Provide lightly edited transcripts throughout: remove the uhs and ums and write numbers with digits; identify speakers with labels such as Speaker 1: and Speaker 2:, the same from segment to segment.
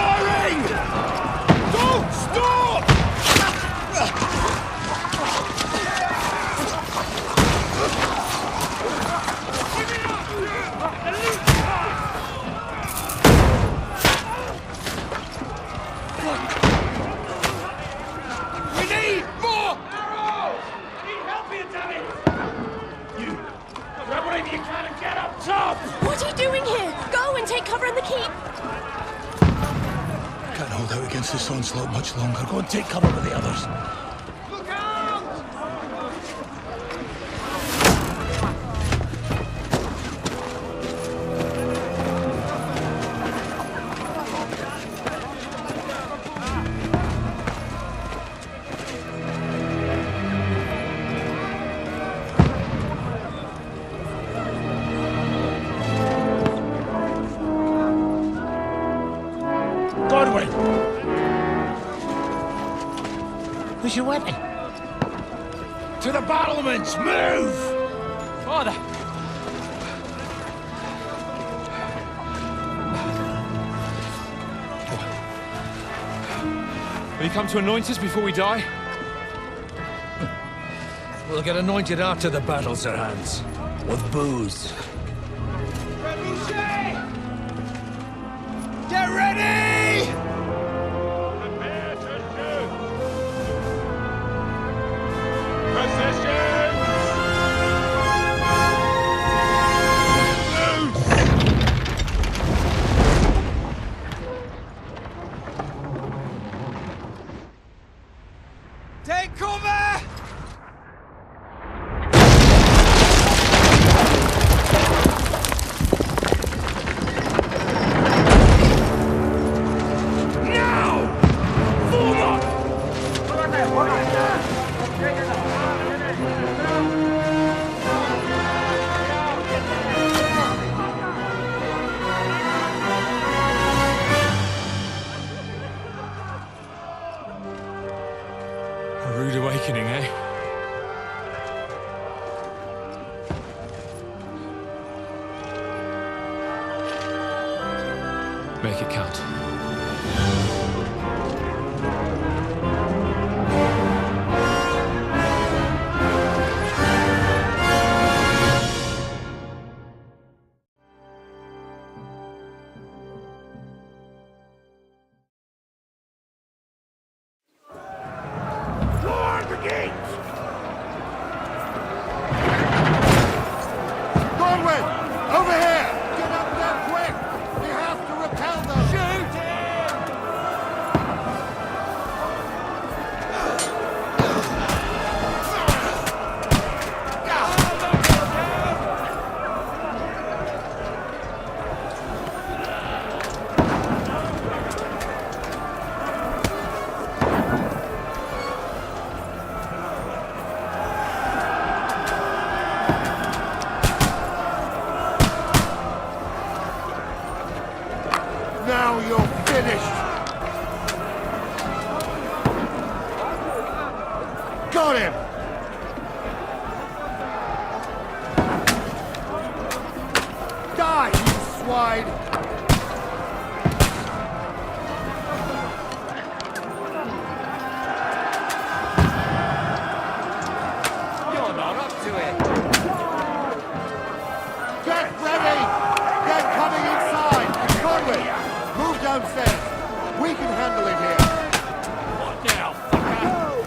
Speaker 1: firing! Don't stop! We need more arrows! Need help here, damn it! You grab whatever you can and get up top!
Speaker 2: What are you doing here? Go and take cover in the keep!
Speaker 1: Can't hold out against this onslaught much longer. Go and take cover with the others. Look out! Godwin! Where's your weapon? To the battlements! Move!
Speaker 3: Father! Will you come to anoint us before we die?
Speaker 4: We'll get anointed after the battles are hands. With booze.
Speaker 1: Get ready!
Speaker 5: Prepare to shoot! Positions!
Speaker 1: Take cover!
Speaker 3: A rude awakening, eh? Make it count.
Speaker 5: Guard the gates!
Speaker 1: Godwin! Over here! Get up there quick! We have to repel them! Shoot Now you're finished! Got him! Die, you swine!
Speaker 3: You're not up to it!
Speaker 1: Get ready! They're coming inside! Godwin, move downstairs. We can handle it here.
Speaker 5: What now, fucker?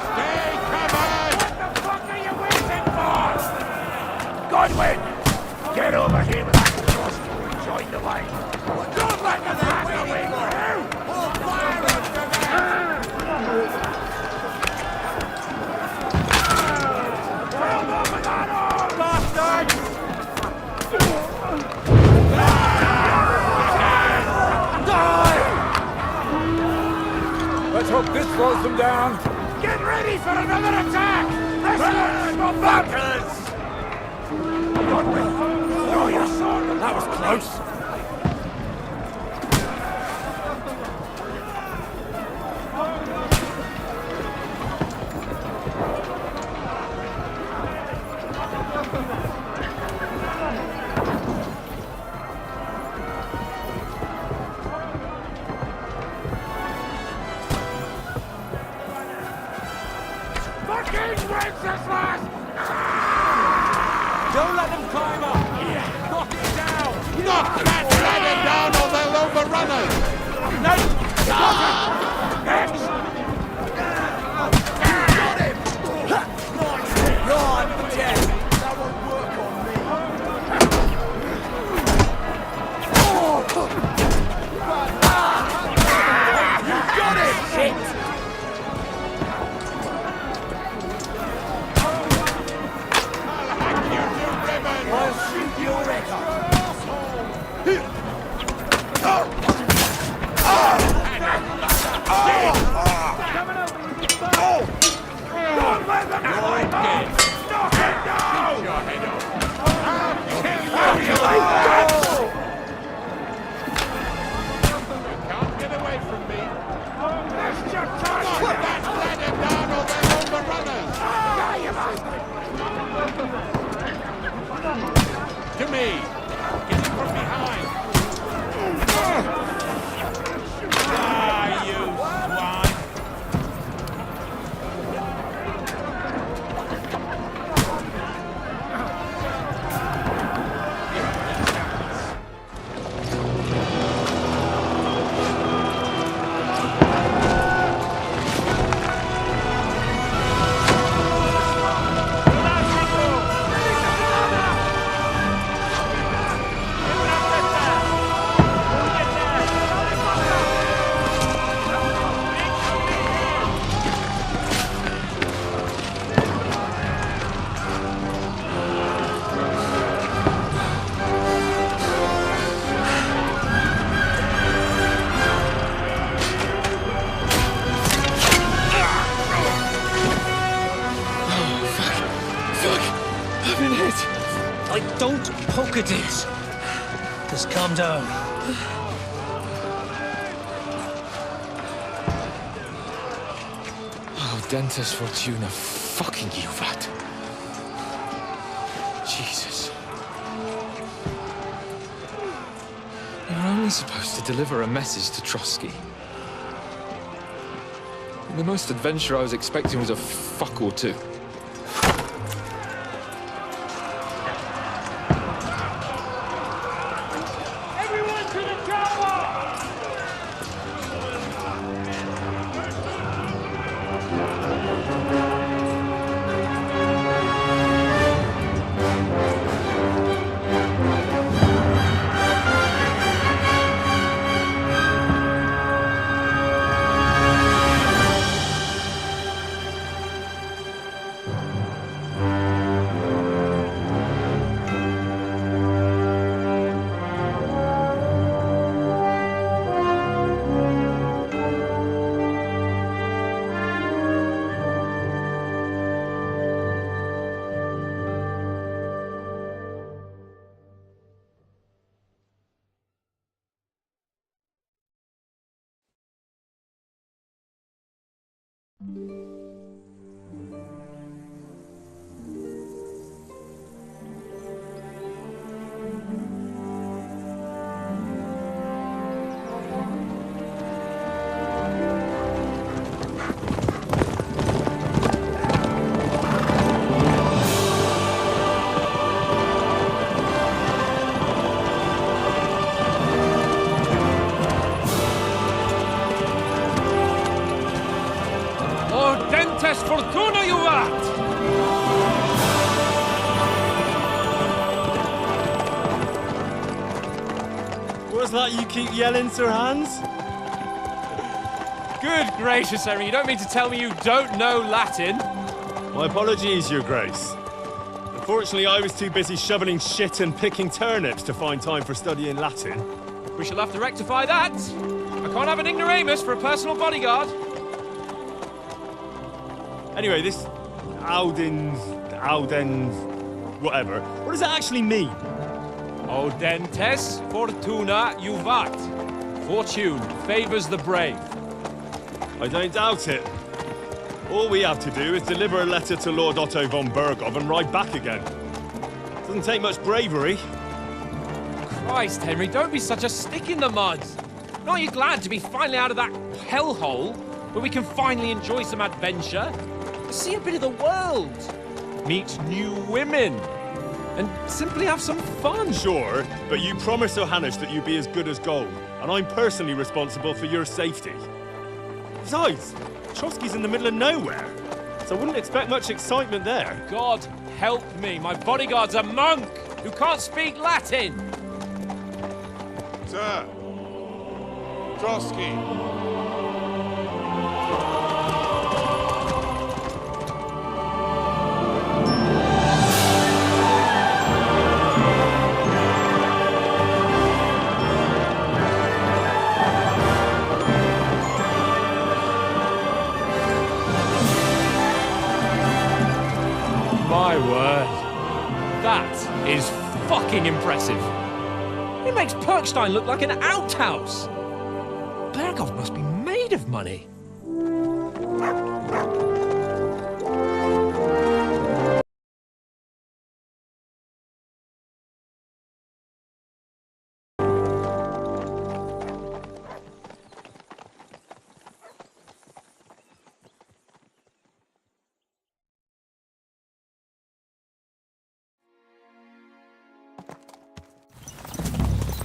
Speaker 5: Stay covered! What the fuck are you waiting for? Godwin! Get over here with that cross and join the line. Don't let them pass away for you! All fire after that! Kill them with that arm! Bastards!
Speaker 4: Let's hope this slows them down.
Speaker 5: Get ready for another attack! Resistance for battles! Godwin, throw your sword! That was close!
Speaker 3: Don't let them climb up! Knock it down!
Speaker 5: Knock that ladder down or they'll overrun us!
Speaker 1: No! Next!
Speaker 4: God damn! That won't work on me. You got it! Shit! I'll shoot your head off.
Speaker 1: Don't let them climb up! Knock it down!
Speaker 5: Your head off. You can't get away from me.
Speaker 1: That's your
Speaker 5: Knock
Speaker 1: target!
Speaker 5: that ladder down or they'll overrun us!
Speaker 1: Die, you bastard!
Speaker 5: To me! Get him from behind! Ah, you swine!
Speaker 4: Don't poke at it. Just calm down.
Speaker 3: Oh, Dentes Fortuna, fucking you, that. Jesus. You're only supposed to deliver a message to Trotsky. And the most adventure I was expecting was a fuck or two.
Speaker 1: Everyone to the chopper!
Speaker 3: Dentes Fortuna, you rat!
Speaker 6: What's that you keep yelling, Sir Hans?
Speaker 3: Good gracious, Henry, you don't mean to tell me you don't know Latin?
Speaker 6: My apologies, Your Grace. Unfortunately, I was too busy shoveling shit and picking turnips to find time for studying Latin.
Speaker 3: We shall have to rectify that. I can't have an ignoramus for a personal bodyguard.
Speaker 6: Anyway, this Audens, whatever. What does that actually mean?
Speaker 3: O Dentes Fortuna Juvat. Fortune favors the brave.
Speaker 6: I don't doubt it. All we have to do is deliver a letter to Lord Otto von Bergov and ride back again. Doesn't take much bravery.
Speaker 3: Christ, Henry, don't be such a stick in the mud. Aren't you glad to be finally out of that hellhole where we can finally enjoy some adventure? See a bit of the world. Meet new women. and simply have some fun.
Speaker 6: Sure, but you promised Johannes that you'd be as good as gold, and I'm personally responsible for your safety. Besides, Trotsky's in the middle of nowhere, so I wouldn't expect much excitement there.
Speaker 3: God help me, my bodyguard's a monk who can't speak Latin.
Speaker 5: Sir! Trotsky!
Speaker 3: My word. That is fucking impressive. It makes Perkstein look like an outhouse. Berghoff must be made of money.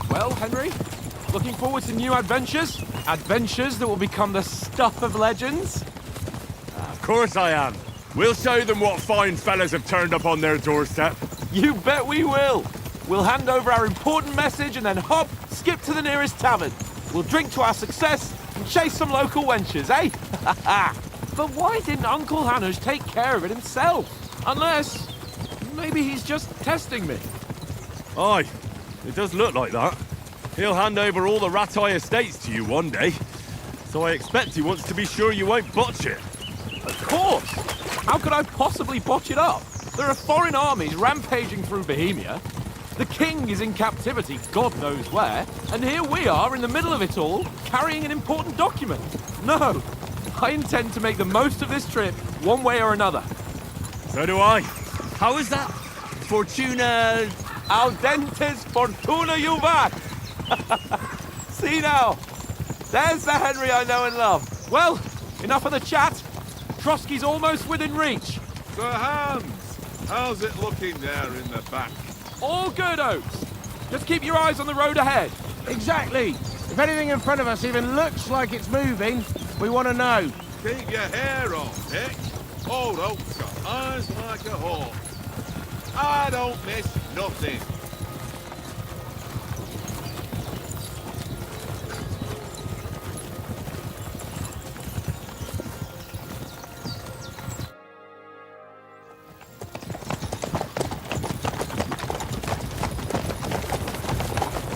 Speaker 3: Well, Henry, looking forward to new adventures? Adventures that will become the stuff of legends?
Speaker 6: Of course I am. We'll show them what fine fellas have turned up on their doorstep.
Speaker 3: You bet we will. We'll hand over our important message and then hop, skip to the nearest tavern. We'll drink to our success and chase some local wenches, eh? But why didn't Uncle Hanush take care of it himself? Unless, maybe he's just testing me.
Speaker 6: Aye, it does look like that. He'll hand over all the Ratai estates to you one day. So I expect he wants to be sure you won't botch it.
Speaker 3: Of course! How could I possibly botch it up? There are foreign armies rampaging through Bohemia. The king is in captivity, God knows where. And here we are in the middle of it all, carrying an important document. No, I intend to make the most of this trip, one way or another.
Speaker 6: So do I. How is that? Fortuna...
Speaker 3: Audentes fortuna juvat! See now, there's the Henry I know and love. Well, enough of the chat. Trotsky's almost within reach.
Speaker 5: Sir Hans! How's it looking there in the back?
Speaker 3: All good, Oates. Just keep your eyes on the road ahead.
Speaker 7: Exactly. If anything in front of us even looks like it's moving, we want to know.
Speaker 5: Keep your hair on, Dick. Old Oak's got eyes like a hawk. I don't miss nothing.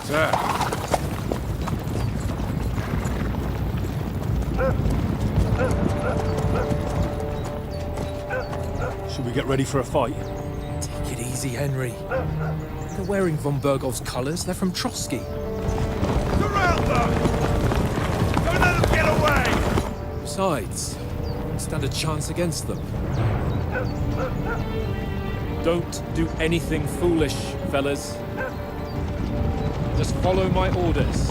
Speaker 5: Sir.
Speaker 6: Should we get ready for a fight?
Speaker 3: Take it easy, Henry. They're wearing von Bergov's colours. They're from Trotsky.
Speaker 5: Surround them! Don't let them get away!
Speaker 3: Besides, don't stand a chance against them. Don't do anything foolish, fellas. Just follow my orders.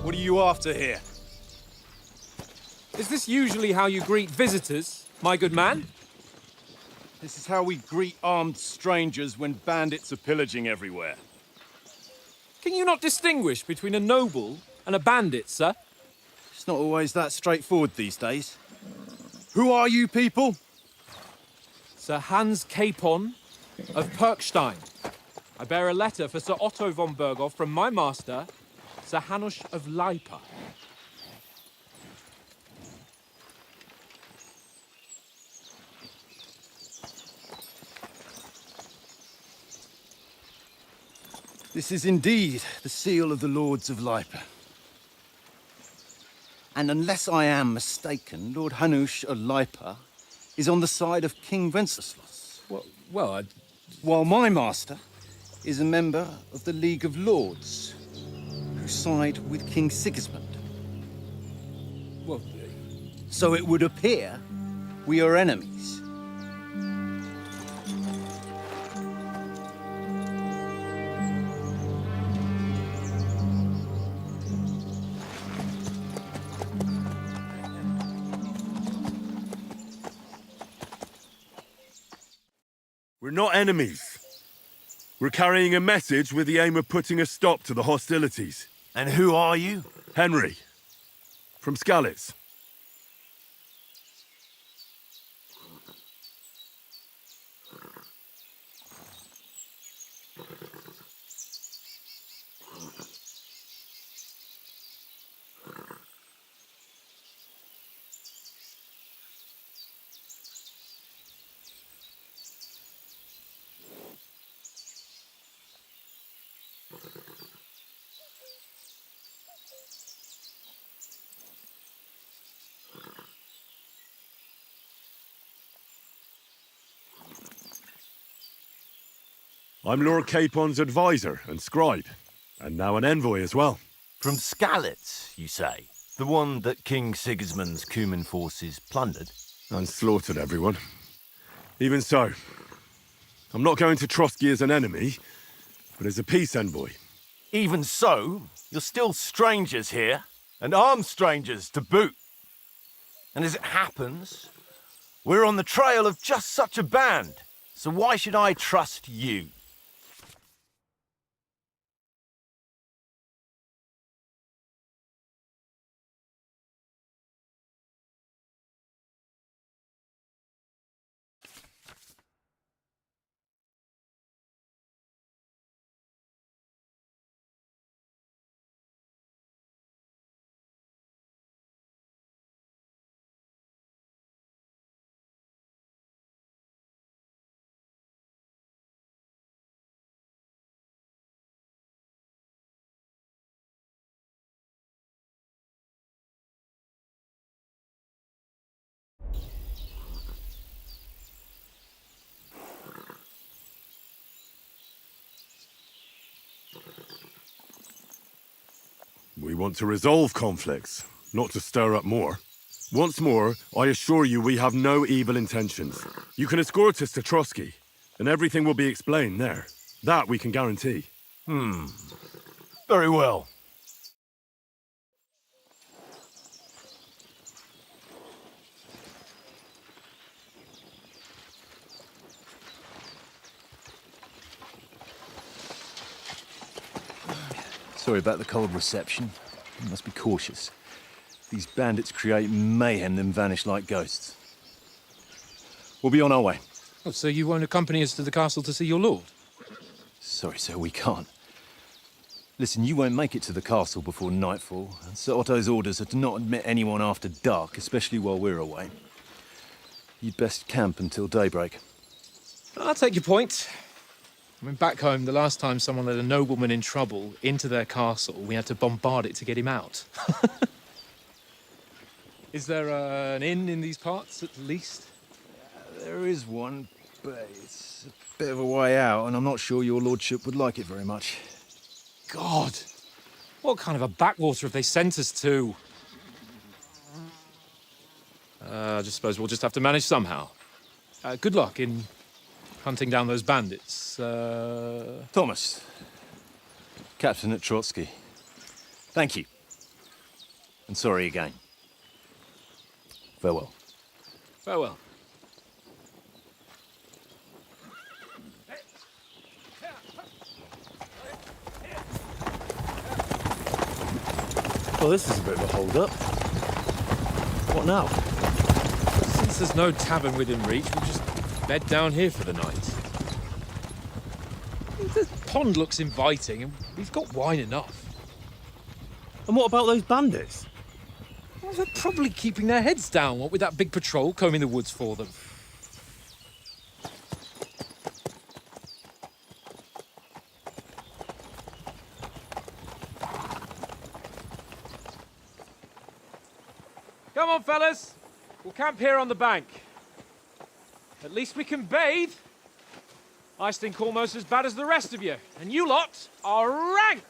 Speaker 6: What are you after here?
Speaker 3: Is this usually how you greet visitors, my good man?
Speaker 6: This is how we greet armed strangers when bandits are pillaging everywhere.
Speaker 3: Can you not distinguish between a noble and a bandit, sir?
Speaker 8: It's not always that straightforward these days. Who are you people?
Speaker 3: Sir Hans Capon of Perkstein. I bear a letter for Sir Otto von Berghoff from my master, Sir Hanush of Lipa.
Speaker 8: This is indeed the seal of the Lords of Lipa. And unless I am mistaken, Lord Hanush of Lipa is on the side of King Wenceslas.
Speaker 3: Well,
Speaker 8: While my master is a member of the League of Lords, who side with King Sigismund.
Speaker 3: well,
Speaker 8: So it would appear we are enemies.
Speaker 9: We're not enemies. We're carrying a message with the aim of putting a stop to the hostilities.
Speaker 5: And who are you?
Speaker 9: Henry, from Skalitz. I'm Lord Capon's advisor and scribe, and now an envoy as well.
Speaker 5: From Skalitz, you say? The one that King Sigismund's Cuman forces plundered?
Speaker 9: And slaughtered everyone. Even so, I'm not going to Trotsky as an enemy, but as a peace envoy.
Speaker 5: Even so, you're still strangers here, and armed strangers to boot. And as it happens, we're on the trail of just such a band, so why should I trust you?
Speaker 9: We want to resolve conflicts, not to stir up more. Once more, I assure you we have no evil intentions. You can escort us to Trotsky, and everything will be explained there. That we can guarantee.
Speaker 5: Very well.
Speaker 10: Sorry about the cold reception. You must be cautious. These bandits create mayhem, then vanish like ghosts. We'll be on our way.
Speaker 11: Oh, so you won't accompany us to the castle to see your lord?
Speaker 10: Sorry, sir, we can't. Listen, you won't make it to the castle before nightfall, and Sir Otto's orders are to not admit anyone after dark, especially while we're away. You'd best camp until daybreak.
Speaker 11: I'll take your point. I mean, back home, the last time someone led a nobleman in trouble into their castle, we had to bombard it to get him out. Is there an inn in these parts, at least?
Speaker 10: There is one, but it's a bit of a way out, and I'm not sure your lordship would like it very much.
Speaker 11: God! What kind of a backwater have they sent us to? I just suppose we'll just have to manage somehow. Good luck in hunting down those bandits.
Speaker 10: Thomas, captain at Trotsky. Thank you. And sorry again. Farewell.
Speaker 11: Farewell.
Speaker 10: Well, this is a bit of a hold-up. What now?
Speaker 11: Since there's no tavern within reach, we'll just bed down here for the night. The pond looks inviting, and we've got wine enough.
Speaker 10: And what about those bandits?
Speaker 11: Well, they're probably keeping their heads down, what with that big patrol combing the woods for them. Come on, fellas. We'll camp here on the bank. At least we can bathe. I stink almost as bad as the rest of you, and you lot are rank!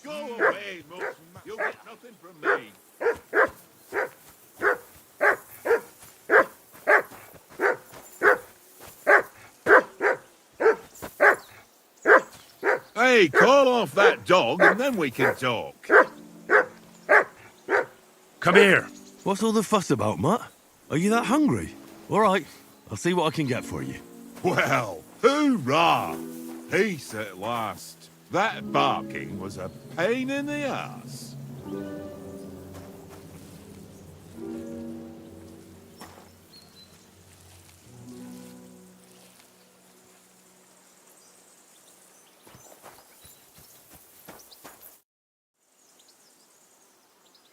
Speaker 5: Go away, Mook. You'll get nothing from me. Hey, call off that dog and then we can talk.
Speaker 9: Come here. What's all the fuss about, Mutt? Are you that hungry? All right, I'll see what I can get for you.
Speaker 5: Well, hoorah! Peace at last. That barking was a pain in the ass.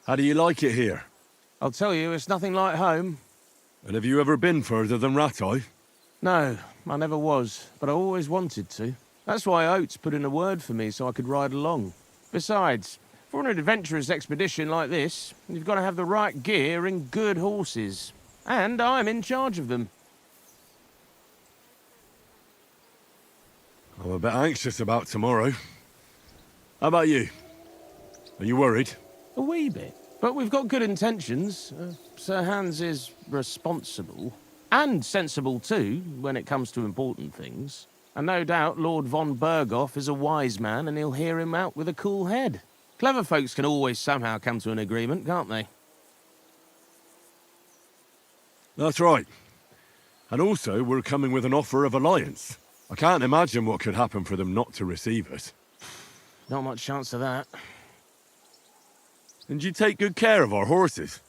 Speaker 9: How do you like it here?
Speaker 7: I'll tell you, it's nothing like home.
Speaker 9: And have you ever been further than Rattay?
Speaker 7: No, I never was, but I always wanted to. That's why Oates put in a word for me so I could ride along. Besides, for an adventurous expedition like this, you've got to have the right gear and good horses. And I'm in charge of them.
Speaker 9: I'm a bit anxious about tomorrow. How about you? Are you worried?
Speaker 7: A wee bit. But we've got good intentions. Sir Hans is responsible. And sensible too, when it comes to important things. And no doubt Lord von Berghoff is a wise man and he'll hear him out with a cool head. Clever folks can always somehow come to an agreement, can't they?
Speaker 9: That's right. And also, we're coming with an offer of alliance. I can't imagine what could happen for them not to receive us.
Speaker 7: Not much chance of that.
Speaker 9: And you take good care of our horses.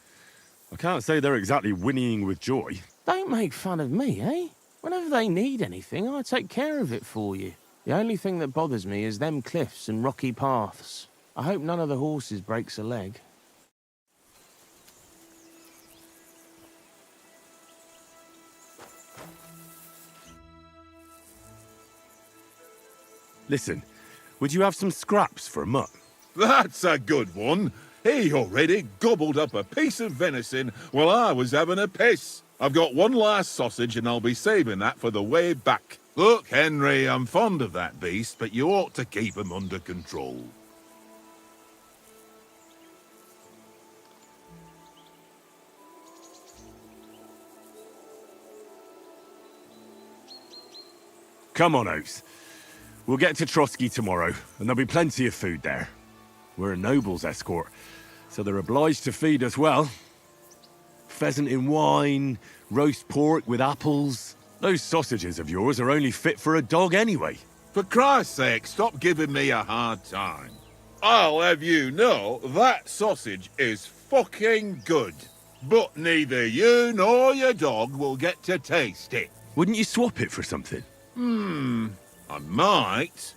Speaker 9: I can't say they're exactly whinnying with joy.
Speaker 7: Don't make fun of me, eh? Whenever they need anything, I take care of it for you. The only thing that bothers me is them cliffs and rocky paths. I hope none of the horses breaks a leg.
Speaker 9: Listen, would you have some scraps for Mutt?
Speaker 5: That's a good one. He already gobbled up a piece of venison while I was having a piss. I've got one last sausage and I'll be saving that for the way back. Look, Henry, I'm fond of that beast, but you ought to keep him under control.
Speaker 9: Come on, Oates. We'll get to Trotsky tomorrow, and there'll be plenty of food there. We're a noble's escort, so they're obliged to feed us well. Pheasant in wine, roast pork with apples. Those sausages of yours are only fit for a dog anyway.
Speaker 5: For Christ's sake, stop giving me a hard time. I'll have you know that sausage is fucking good. But neither you nor your dog will get to taste it.
Speaker 9: Wouldn't you swap it for something?
Speaker 5: I might.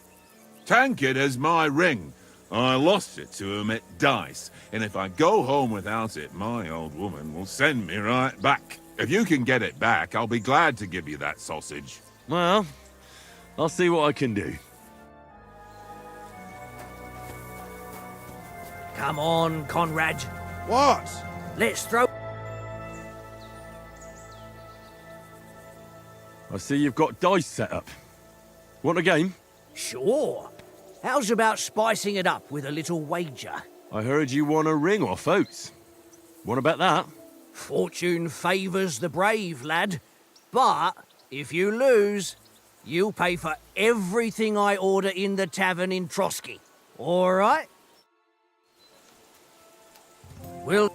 Speaker 5: Tankard has my ring. I lost it to him at dice, and if I go home without it, my old woman will send me right back. If you can get it back, I'll be glad to give you that sausage.
Speaker 9: Well, I'll see what I can do.
Speaker 12: Come on, Conrad.
Speaker 5: What?
Speaker 12: Let's throw...
Speaker 9: I see you've got dice set up. Want a game?
Speaker 12: Sure. How's about spicing it up with a little wager?
Speaker 9: I heard you won a ring off Oates. Want to bet that?
Speaker 12: Fortune favours the brave, lad. But if you lose, you'll pay for everything I order in the tavern in Trotsky. All right? We'll...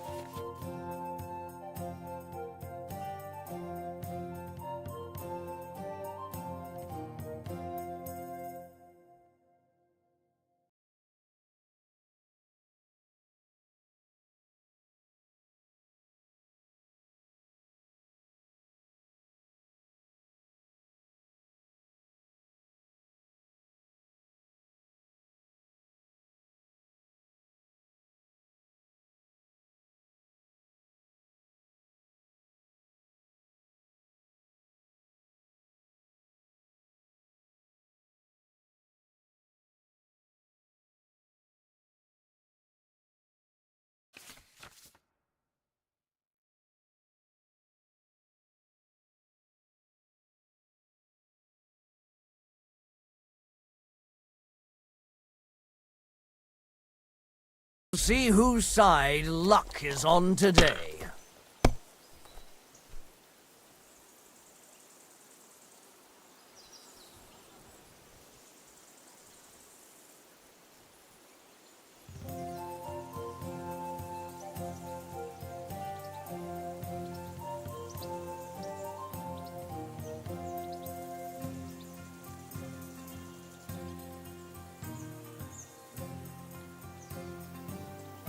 Speaker 12: see whose side luck is on today.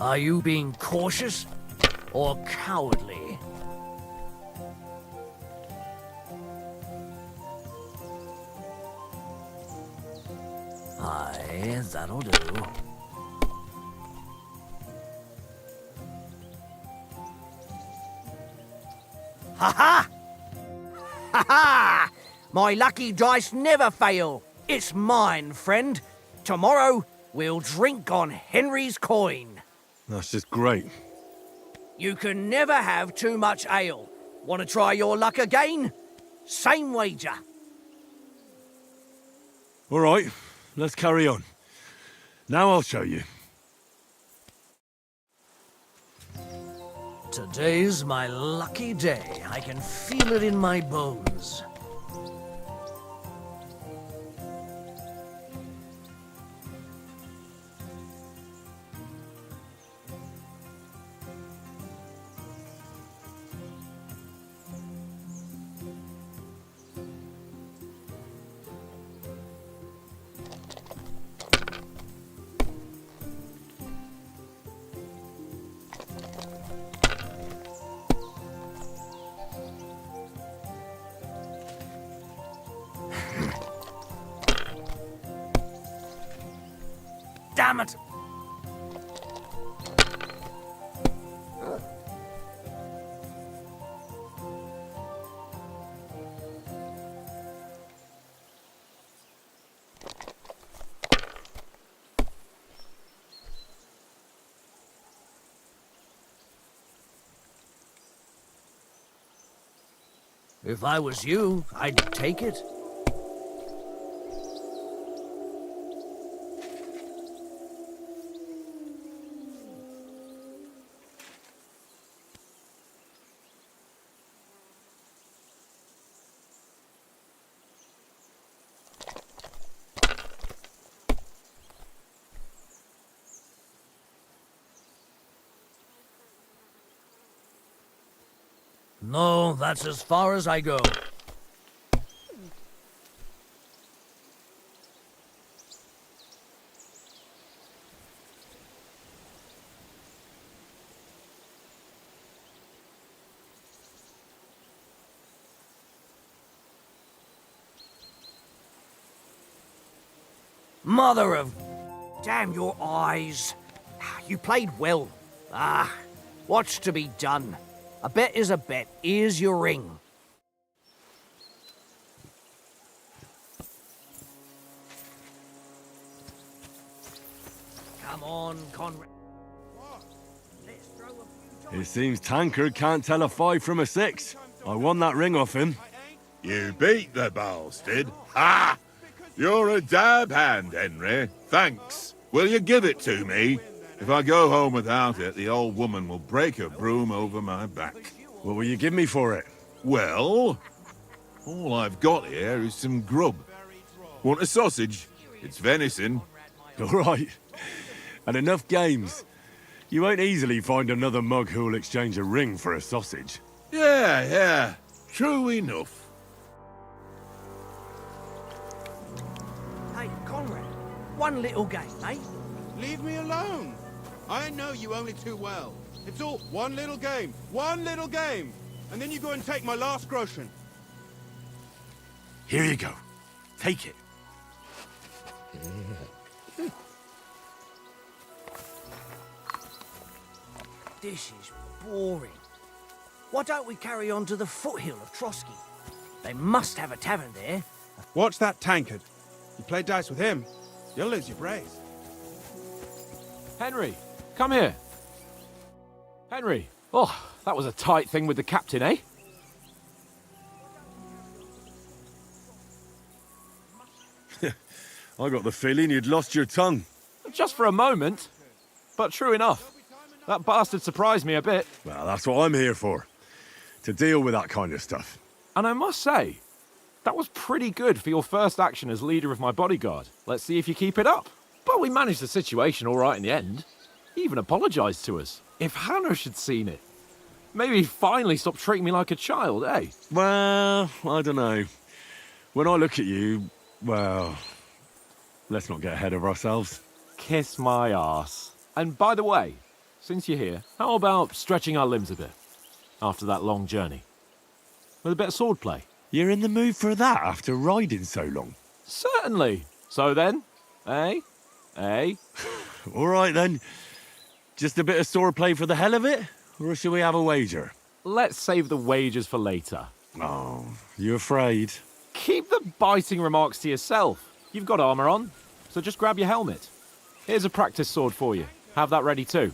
Speaker 12: Are you being cautious or cowardly? Aye, that'll do. Ha-ha! Ha-ha! My lucky dice never fail. It's mine, friend. Tomorrow, we'll drink on Henry's coin.
Speaker 9: That's just great.
Speaker 12: You can never have too much ale. Want to try your luck again? Same wager.
Speaker 9: All right, let's carry on. Now I'll show you.
Speaker 12: Today's my lucky day. I can feel it in my bones. Damn it! If I was you, I'd take it. No, that's as far as I go. Mother of... Damn your eyes. You played well. What's to be done? A bet is a bet. Here's your ring. Come on, Conrad. Let's throw a few dice.
Speaker 9: It seems Tankard can't tell a 5 from a 6. I won that ring off him.
Speaker 5: You beat the bastard. Ha! You're a dab hand, Henry. Thanks. Will you give it to me? If I go home without it, the old woman will break her broom over my back.
Speaker 9: What will you give me for it?
Speaker 5: Well, all I've got here is some grub. Want a sausage? It's venison.
Speaker 9: All right. And enough games. You won't easily find another mug who'll exchange a ring for a sausage.
Speaker 5: Yeah. True enough.
Speaker 12: Hey, Conrad. One little game, eh?
Speaker 13: Leave me alone. I know you only too well. It's all one little game, and then you go and take my last groschen.
Speaker 9: Here you go. Take it.
Speaker 12: This is boring. Why don't we carry on to the foothill of Trotsky? They must have a tavern there.
Speaker 13: Watch that tankard. You play dice with him, you'll lose your brace.
Speaker 3: Henry, come here. Henry. Oh, that was a tight thing with the captain, eh?
Speaker 9: I got the feeling you'd lost your tongue.
Speaker 3: Just for a moment. But true enough. That bastard surprised me a bit.
Speaker 9: Well, that's what I'm here for. To deal with that kind of stuff.
Speaker 3: And I must say, that was pretty good for your first action as leader of my bodyguard. Let's see if you keep it up. But we managed the situation all right in the end. He even apologized to us. If Hannah had seen it, maybe he'd finally stop treating me like a child, eh?
Speaker 9: Well, I don't know. When I look at you, well, let's not get ahead of ourselves.
Speaker 3: Kiss my arse. And by the way, since you're here, how about stretching our limbs a bit after that long journey? With a bit of swordplay?
Speaker 9: You're in the mood for that after riding so long?
Speaker 3: Certainly. So then, eh? Eh?
Speaker 9: All right then. Just a bit of swordplay for the hell of it? Or shall we have a wager?
Speaker 3: Let's save the wagers for later.
Speaker 9: Oh, you afraid?
Speaker 3: Keep the biting remarks to yourself. You've got armor on, so just grab your helmet. Here's a practice sword for you. Have that ready too.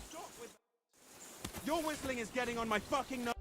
Speaker 13: Your whistling is getting on my fucking nerves.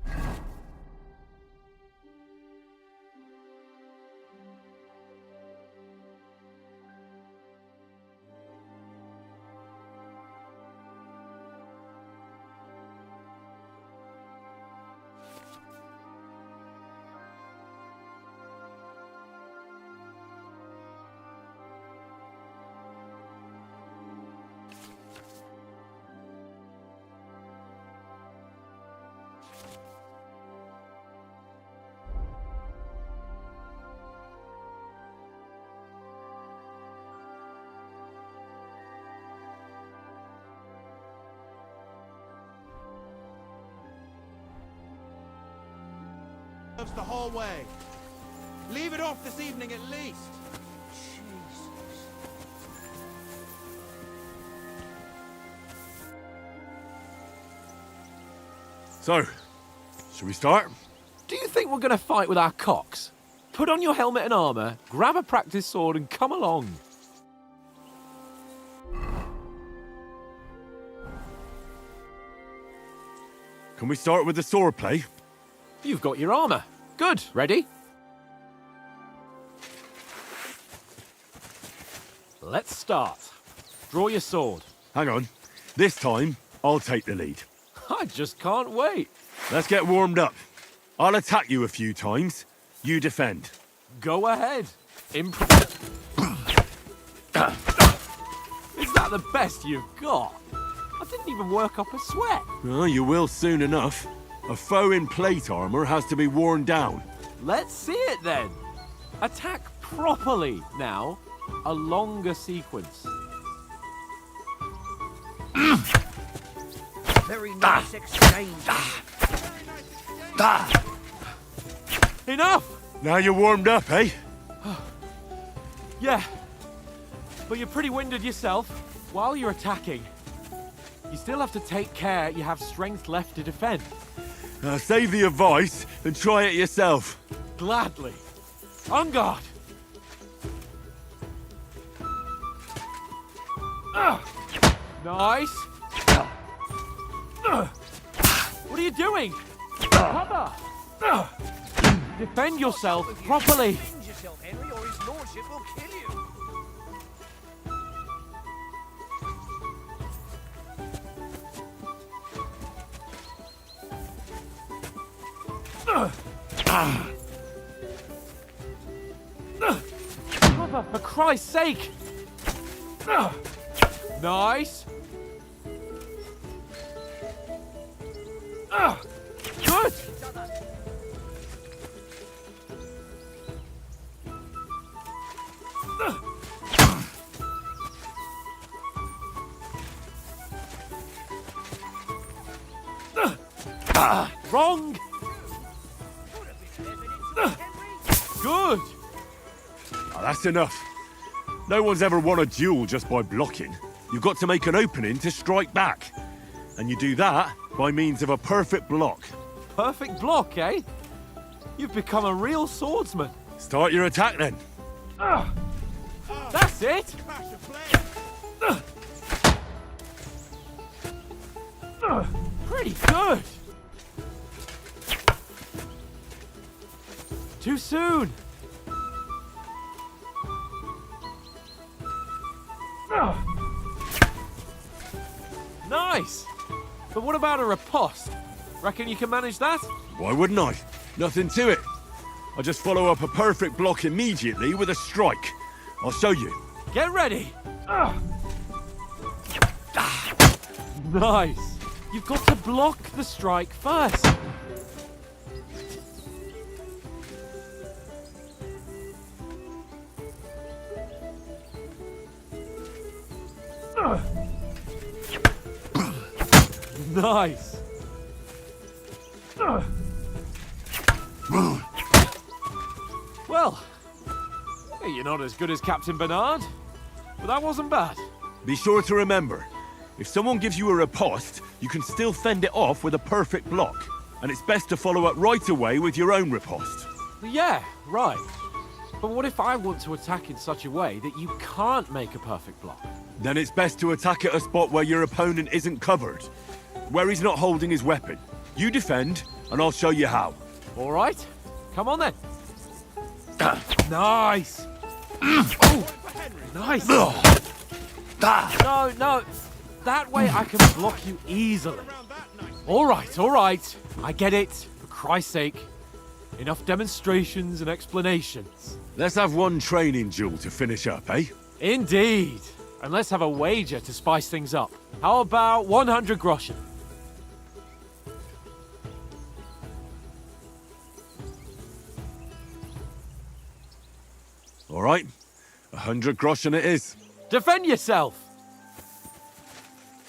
Speaker 13: The whole way. Leave it off this evening at least. Jesus.
Speaker 9: So, shall we start?
Speaker 3: Do you think we're going to fight with our cocks? Put on your helmet and armor, grab a practice sword and come along.
Speaker 9: Can we start with the swordplay?
Speaker 3: You've got your armor. Good. Ready? Let's start. Draw your sword.
Speaker 9: Hang on. This time, I'll take the lead.
Speaker 3: I just can't wait.
Speaker 9: Let's get warmed up. I'll attack you a few times. You defend.
Speaker 3: Go ahead. Is that the best you've got? I didn't even work up a sweat.
Speaker 9: Oh, you will soon enough. A foe in plate armor has to be worn down.
Speaker 3: Let's see it then. Attack properly now. A longer sequence.
Speaker 12: Very nice exchange.
Speaker 3: Enough!
Speaker 9: Now you're warmed up, eh?
Speaker 3: Yeah. But you're pretty winded yourself. While you're attacking, you still have to take care you have strength left to defend.
Speaker 9: Save the advice and try it yourself.
Speaker 3: Gladly. On guard. Nice. What are you doing? Cover. Defend yourself properly.
Speaker 12: Defend yourself, Henry, or his lordship will kill you.
Speaker 3: Cover, for Christ's sake! Nice. Good. Wrong. Good.
Speaker 9: Oh, that's enough. No one's ever won a duel just by blocking. You've got to make an opening to strike back. And you do that by means of a perfect block.
Speaker 3: Perfect block, eh? You've become a real swordsman.
Speaker 9: Start your attack then.
Speaker 3: That's it. Pretty good. Too soon. Nice. But what about a riposte? Reckon you can manage that?
Speaker 9: Why wouldn't I? Nothing to it. I just follow up a perfect block immediately with a strike. I'll show you.
Speaker 3: Get ready. Nice. You've got to block the strike first. Nice. Well, you're not as good as Captain Bernard, but that wasn't bad.
Speaker 9: Be sure to remember, if someone gives you a riposte, you can still fend it off with a perfect block. And it's best to follow up right away with your own riposte.
Speaker 3: Yeah, right. But what if I want to attack in such a way that you can't make a perfect block?
Speaker 9: Then it's best to attack at a spot where your opponent isn't covered, where he's not holding his weapon. You defend, and I'll show you how.
Speaker 3: All right, come on then. Nice. Oh, nice. No, that way I can block you easily. All right. I get it, for Christ's sake. Enough demonstrations and explanations.
Speaker 9: Let's have one training duel to finish up, eh?
Speaker 3: Indeed. And let's have a wager to spice things up. How about 100 groschen?
Speaker 9: All right, 100 groschen it is.
Speaker 3: Defend yourself!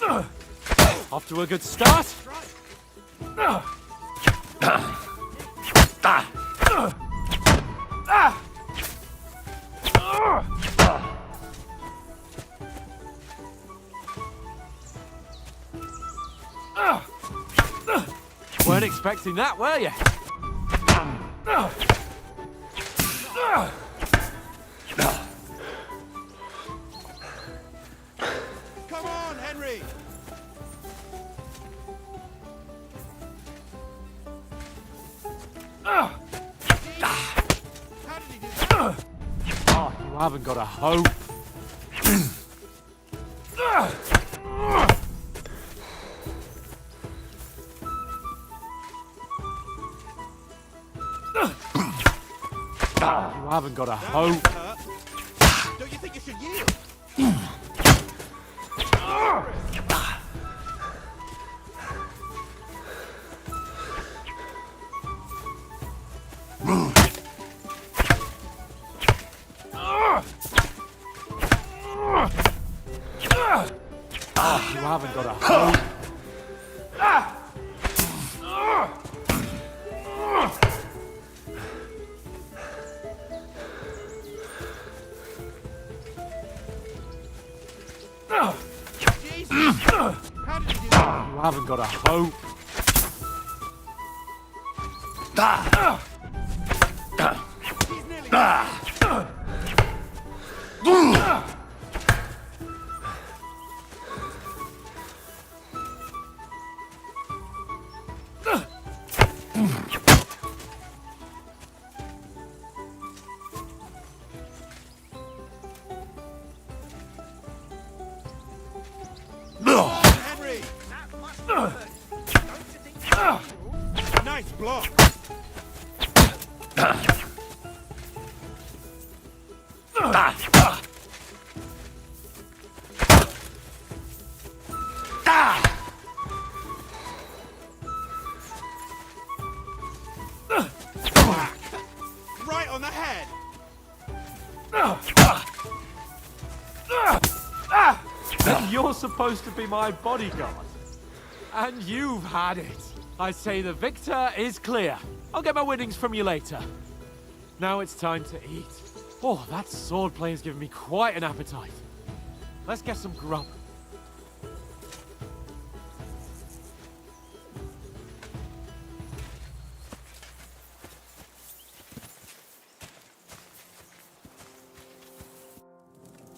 Speaker 3: Off to a good start. Weren't expecting that, were you?
Speaker 13: Come on, Henry!
Speaker 3: Oh, you haven't got a hope. You haven't got a hope.
Speaker 13: Don't you think you should yield?
Speaker 3: You haven't got a hope. You haven't got a hope.
Speaker 13: Henry! Nice block! Right on the head!
Speaker 3: You're supposed to be my bodyguard. And you've had it. I say the victor is clear. I'll get my winnings from you later. Now it's time to eat. Oh, that swordplay has given me quite an appetite. Let's get some grub.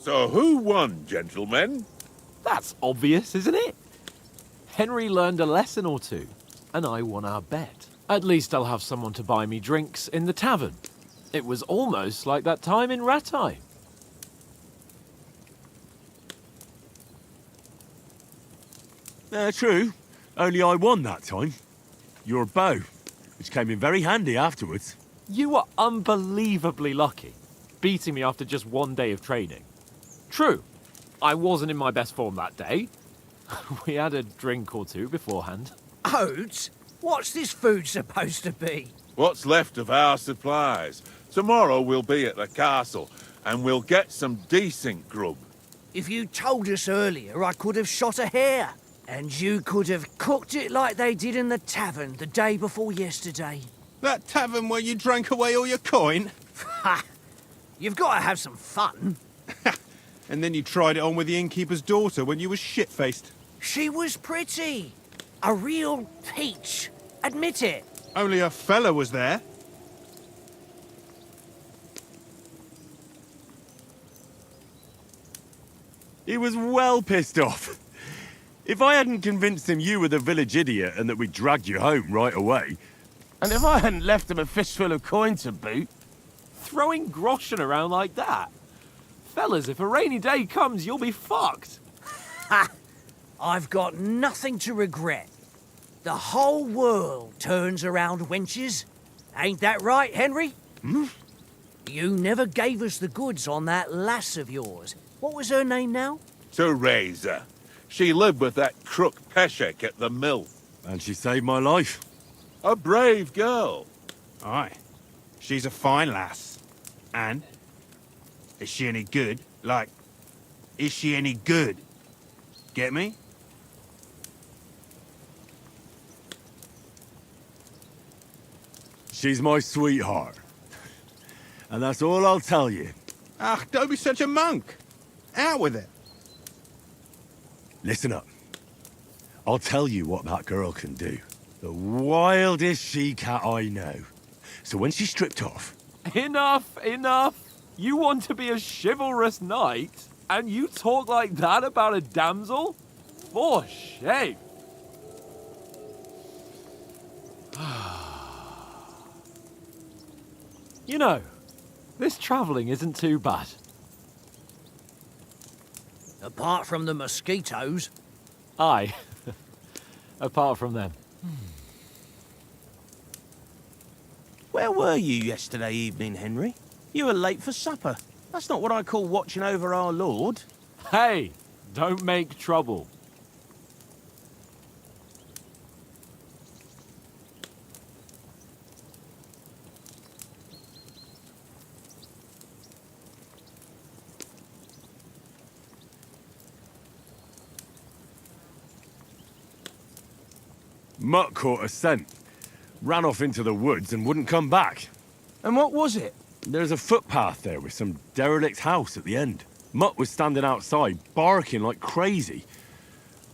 Speaker 5: So who won, gentlemen?
Speaker 3: That's obvious, isn't it? Henry learned a lesson or two, and I won our bet. At least I'll have someone to buy me drinks in the tavern. It was almost like that time in Rattay.
Speaker 9: True. Only I won that time. Your bow, which came in very handy afterwards.
Speaker 3: You were unbelievably lucky, beating me after just one day of training. True, I wasn't in my best form that day. We had a drink or two beforehand.
Speaker 12: Oates? What's this food supposed to be?
Speaker 5: What's left of our supplies. Tomorrow we'll be at the castle, and we'll get some decent grub.
Speaker 12: If you told us earlier, I could have shot a hare. And you could have cooked it like they did in the tavern the day before yesterday.
Speaker 13: That tavern where you drank away all your coin?
Speaker 12: Ha! You've got to have some fun.
Speaker 13: And then you tried it on with the innkeeper's daughter when you were shit-faced.
Speaker 12: She was pretty. A real peach. Admit it.
Speaker 13: Only a fella was there.
Speaker 9: He was well pissed off. If I hadn't convinced him you were the village idiot and that we dragged you home right away...
Speaker 7: And if I hadn't left him a fistful of coin to boot...
Speaker 3: Throwing groschen around like that? Fellas, if a rainy day comes, you'll be fucked.
Speaker 12: Ha! I've got nothing to regret. The whole world turns around wenches. Ain't that right, Henry?
Speaker 9: Hmm?
Speaker 12: You never gave us the goods on that lass of yours. What was her name now?
Speaker 5: Teresa. She lived with that crook Peshek at the mill.
Speaker 9: And she saved my life.
Speaker 5: A brave girl.
Speaker 13: Aye. She's a fine lass. And? Is she any good? Like, is she any good? Get me?
Speaker 9: She's my sweetheart. And that's all I'll tell you.
Speaker 13: Ah, don't be such a monk. Out with it.
Speaker 9: Listen up. I'll tell you what that girl can do. The wildest she-cat I know. So when she's stripped off...
Speaker 3: Enough, enough. You want to be a chivalrous knight, and you talk like that about a damsel? For shame. You know, this travelling isn't too bad.
Speaker 12: Apart from the mosquitoes.
Speaker 3: Aye. Apart from them.
Speaker 7: Where were you yesterday evening, Henry? You were late for supper. That's not what I call watching over our Lord.
Speaker 3: Hey, don't make trouble.
Speaker 9: Mutt caught a scent. Ran off into the woods and wouldn't come back.
Speaker 7: And what was it?
Speaker 9: There's a footpath there with some derelict house at the end. Mutt was standing outside, barking like crazy.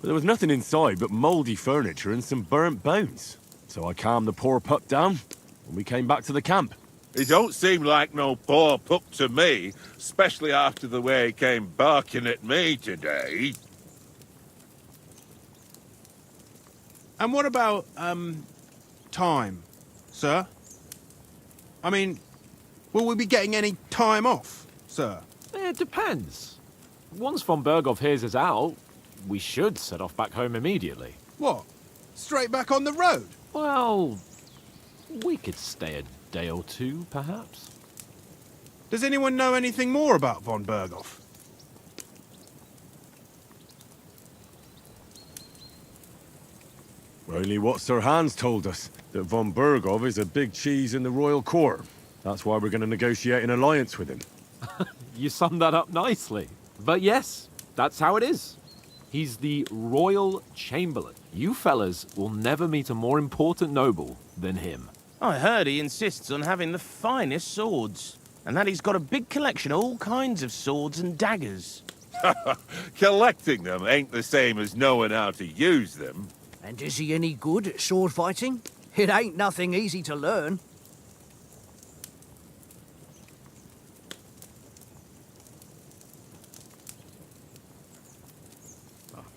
Speaker 9: But there was nothing inside but mouldy furniture and some burnt bones. So I calmed the poor pup down, and we came back to the camp.
Speaker 5: He don't seem like no poor pup to me, especially after the way he came barking at me today.
Speaker 13: And what about, time, sir? I mean, will we be getting any time off, sir?
Speaker 3: It depends. Once von Berghoff hears us out, we should set off back home immediately.
Speaker 13: What? Straight back on the road?
Speaker 3: Well, we could stay a day or two, perhaps.
Speaker 13: Does anyone know anything more about von Berghoff?
Speaker 9: Only what Sir Hans told us, that von Berghoff is a big cheese in the royal court. That's why we're going to negotiate an alliance with him.
Speaker 3: You summed that up nicely. But yes, that's how it is. He's the royal chamberlain. You fellas will never meet a more important noble than him.
Speaker 7: I heard he insists on having the finest swords, and that he's got a big collection of all kinds of swords and daggers.
Speaker 5: Collecting them ain't the same as knowing how to use them.
Speaker 12: And is he any good at sword fighting? It ain't nothing easy to learn.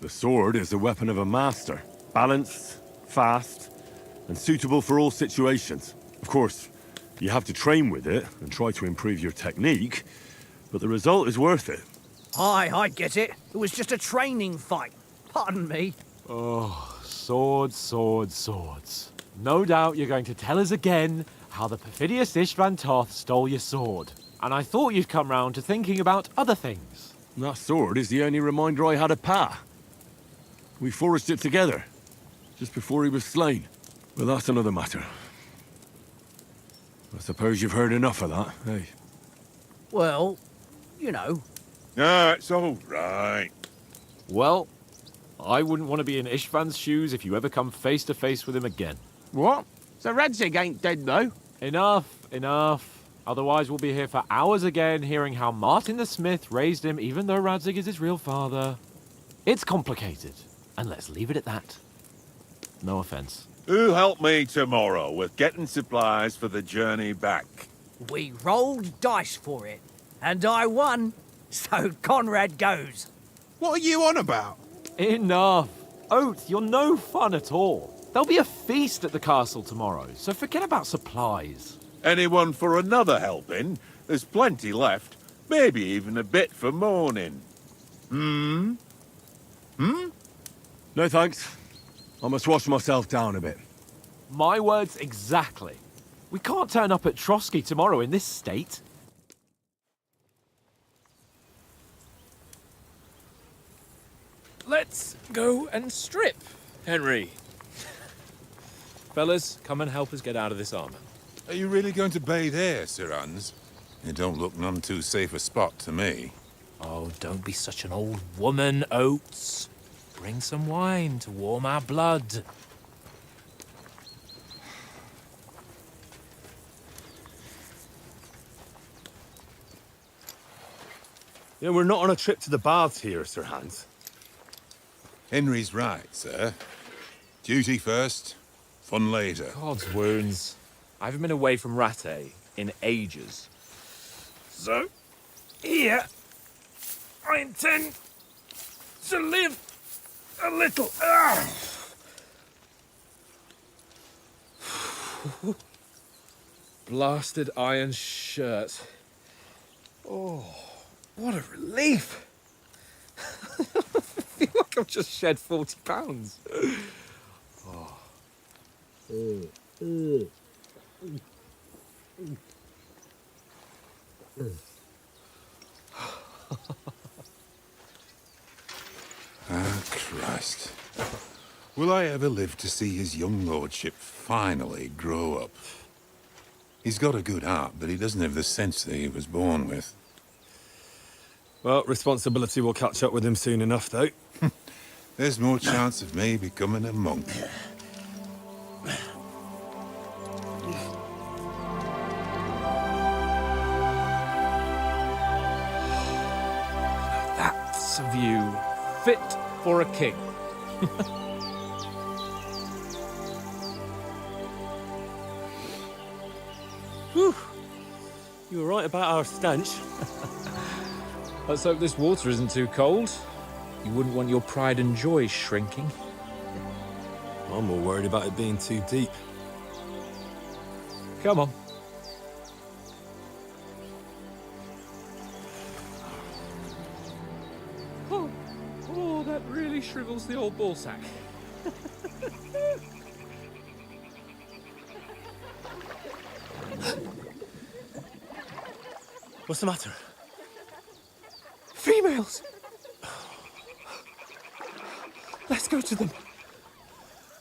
Speaker 9: The sword is the weapon of a master. Balanced, fast, and suitable for all situations. Of course, you have to train with it and try to improve your technique, but the result is worth it.
Speaker 12: Aye, I get it. It was just a training fight. Pardon me.
Speaker 3: Oh, swords, swords, swords. No doubt you're going to tell us again how the perfidious Istvan Toth stole your sword. And I thought you'd come round to thinking about other things.
Speaker 9: That sword is the only reminder I had of Pa. We forged it together, just before he was slain. But that's another matter. I suppose you've heard enough of that, eh?
Speaker 12: Well, you know.
Speaker 5: No, it's all right.
Speaker 3: Well, I wouldn't want to be in Ishvan's shoes if you ever come face to face with him again.
Speaker 7: What? So Radzig ain't dead, though?
Speaker 3: Enough. Otherwise we'll be here for hours again hearing how Martin the Smith raised him even though Radzig is his real father. It's complicated, and let's leave it at that. No offense.
Speaker 5: Who'll help me tomorrow with getting supplies for the journey back?
Speaker 12: We rolled dice for it, and I won, so Conrad goes.
Speaker 13: What are you on about?
Speaker 3: Enough. Oath, you're no fun at all. There'll be a feast at the castle tomorrow, so forget about supplies.
Speaker 5: Anyone for another helping? There's plenty left. Maybe even a bit for morning.
Speaker 9: No thanks. I must wash myself down a bit.
Speaker 3: My words exactly. We can't turn up at Trotsky tomorrow in this state.
Speaker 11: Let's go and strip, Henry. Fellas, come and help us get out of this armor.
Speaker 14: Are you really going to bathe here, Sir Hans? It don't look none too safe a spot to me.
Speaker 11: Oh, don't be such an old woman, Oates. Bring some wine to warm our blood.
Speaker 6: Yeah, we're not on a trip to the baths here, Sir Hans.
Speaker 14: Henry's right, sir. Duty first, fun later.
Speaker 11: God's wounds. I haven't been away from Rattay in ages. So, here, I intend to live a little. Blasted iron shirt. Oh, what a relief. I feel like I've just shed 40 pounds.
Speaker 14: Christ. Will I ever live to see his young lordship finally grow up? He's got a good heart, but he doesn't have the sense that he was born with.
Speaker 6: Well, responsibility will catch up with him soon enough, though.
Speaker 14: There's more chance of me becoming a monk.
Speaker 11: That's a view fit for a king.
Speaker 6: Whew. You were right about our stench.
Speaker 11: Let's hope this water isn't too cold. You wouldn't want your pride and joy shrinking.
Speaker 6: I'm more worried about it being too deep.
Speaker 11: Come on. Oh, that really shrivels the old ballsack.
Speaker 6: What's the matter?
Speaker 11: Females! Let's go to them.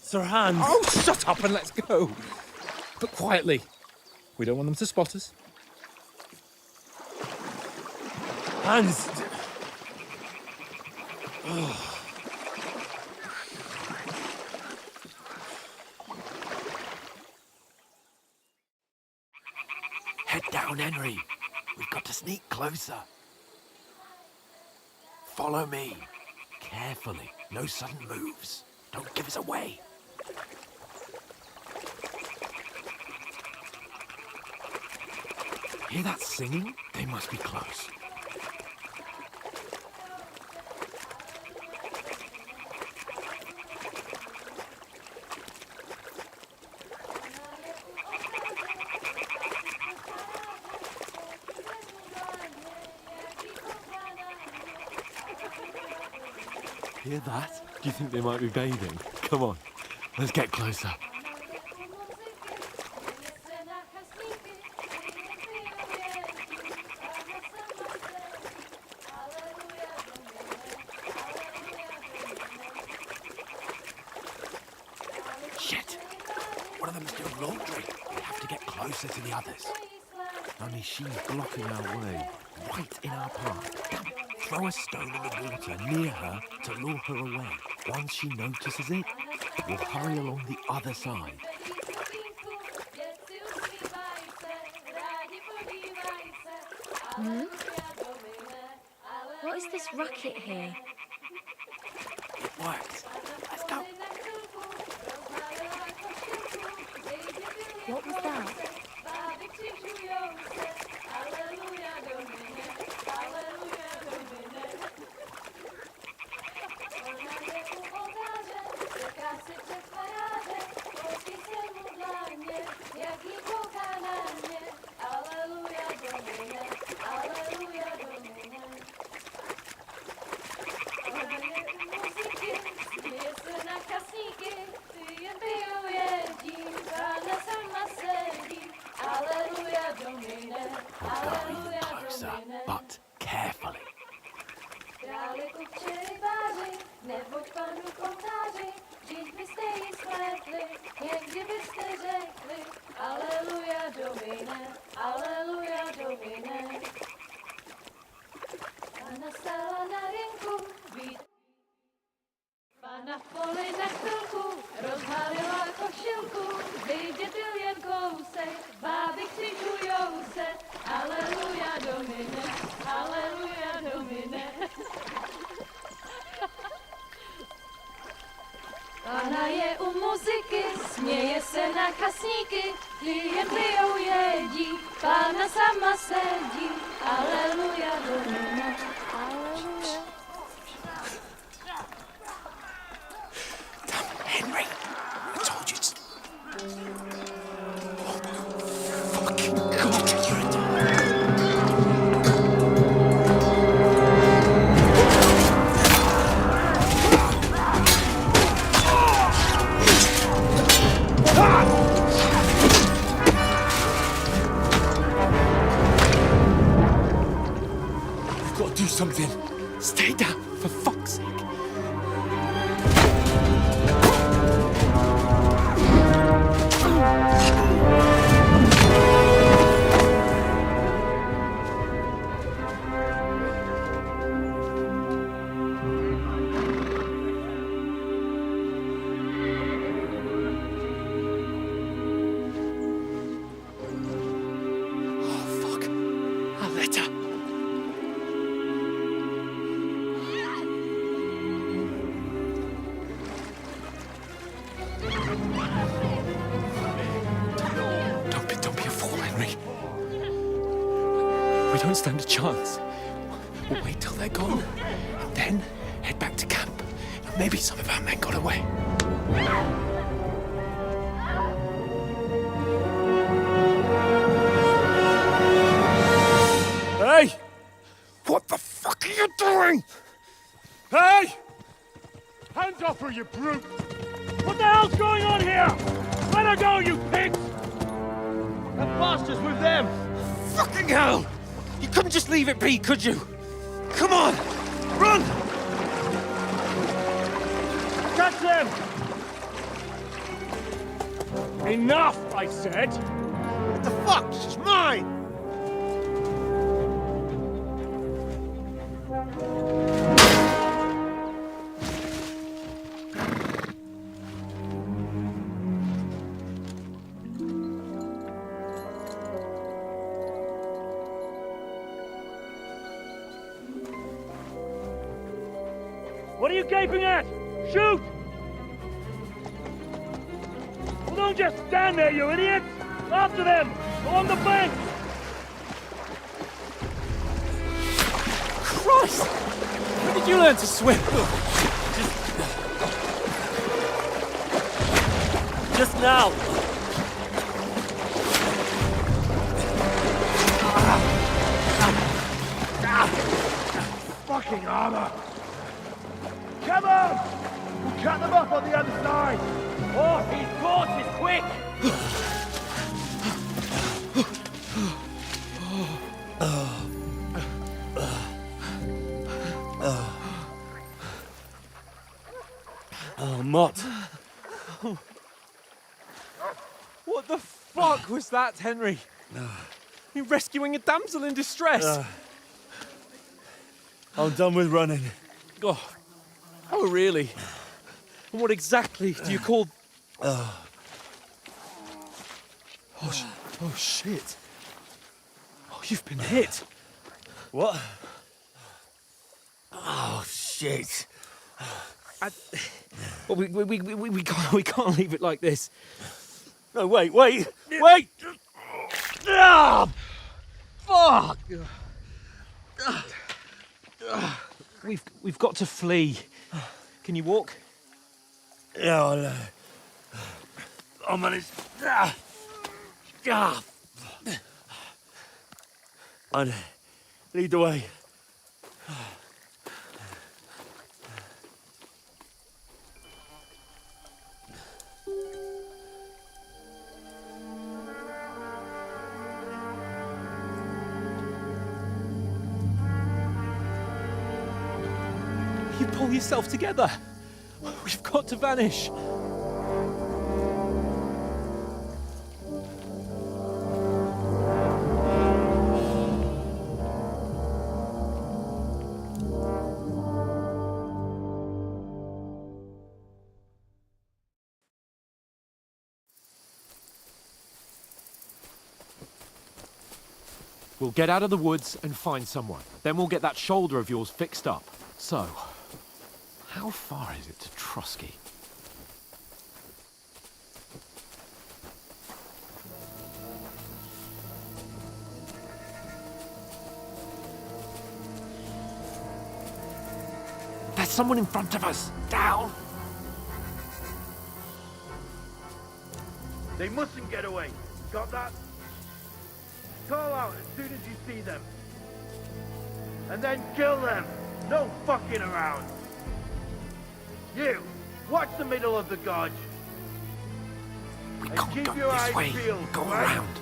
Speaker 6: Sir Hans!
Speaker 11: Oh, shut up and let's go. But quietly. We don't want them to spot us.
Speaker 6: Hans!
Speaker 3: Head down, Henry. We've got to sneak closer. Follow me. Carefully. No sudden moves. Don't give us away. Hear that singing? They must be close. Hear that? Do you think they might be bathing? Come on, let's get closer. Shit! One of them's doing laundry. We have to get closer to the others. Only she's blocking our way, right in our path. Throw a stone in the water near her to lure her away. Once she notices it, we'll hurry along the other side.
Speaker 2: Hmm? What is this racket here?
Speaker 3: It works. Let's go.
Speaker 2: What was that?
Speaker 3: Closer, but carefully.
Speaker 15: Na poli na chvilku rozhalila košilku, vydětil jen kousek, báby křižujou se, aleluja domine, aleluja domine. Pana je u muziky, směje se na kasníky, klienty jedí, pána sama sedí, aleluja domine, aleluja.
Speaker 3: Henry, I told you to... Fucking God, You've got to do something. Stay down, for fuck's sake. We don't stand a chance. We'll wait till they're gone, and then head back to camp. Maybe some of our men got away.
Speaker 5: Hey! What the fuck are you doing? Hey! Hands off her, you brute! What the hell's going on here? Let her go, you pigs!
Speaker 3: That bastard's with them!
Speaker 5: Fucking hell! You couldn't just leave it be, could you? Come on! Run! Catch them! Enough, I said! What the fuck? She's mine! What are you gaping at? Shoot! Well, don't just stand there, you idiots! After them! Along the bank!
Speaker 3: Christ! When did you learn to swim? Just now.
Speaker 5: Fucking armor! Come on! We'll cut them off on the other side! Oh, he's caught! He's quick!
Speaker 3: Oh, Mott. What the fuck was that, Henry? You rescuing a damsel in distress?
Speaker 5: I'm done with running.
Speaker 3: Oh, really?
Speaker 11: And what exactly do you call... Oh, shit. Oh, you've been hit.
Speaker 5: What? Oh, shit.
Speaker 11: Well, we can't leave it like this.
Speaker 5: No, wait! Ah! Fuck!
Speaker 11: We've got to flee. Can you walk?
Speaker 5: Yeah, I'll manage. And lead the way.
Speaker 11: You pull yourself together. We've got to vanish.
Speaker 3: We'll get out of the woods and find someone. Then we'll get that shoulder of yours fixed up. So, how far is it to Trotsky? There's someone in front of us! Down!
Speaker 5: They mustn't get away. Got that? Call out as soon as you see them. And then kill them. No fucking around. You, watch the middle of the gorge.
Speaker 3: We
Speaker 5: and
Speaker 3: can't
Speaker 5: keep
Speaker 3: go
Speaker 5: your
Speaker 3: this
Speaker 5: eyes
Speaker 3: way.
Speaker 5: peeled,
Speaker 3: Go
Speaker 5: right?
Speaker 3: around.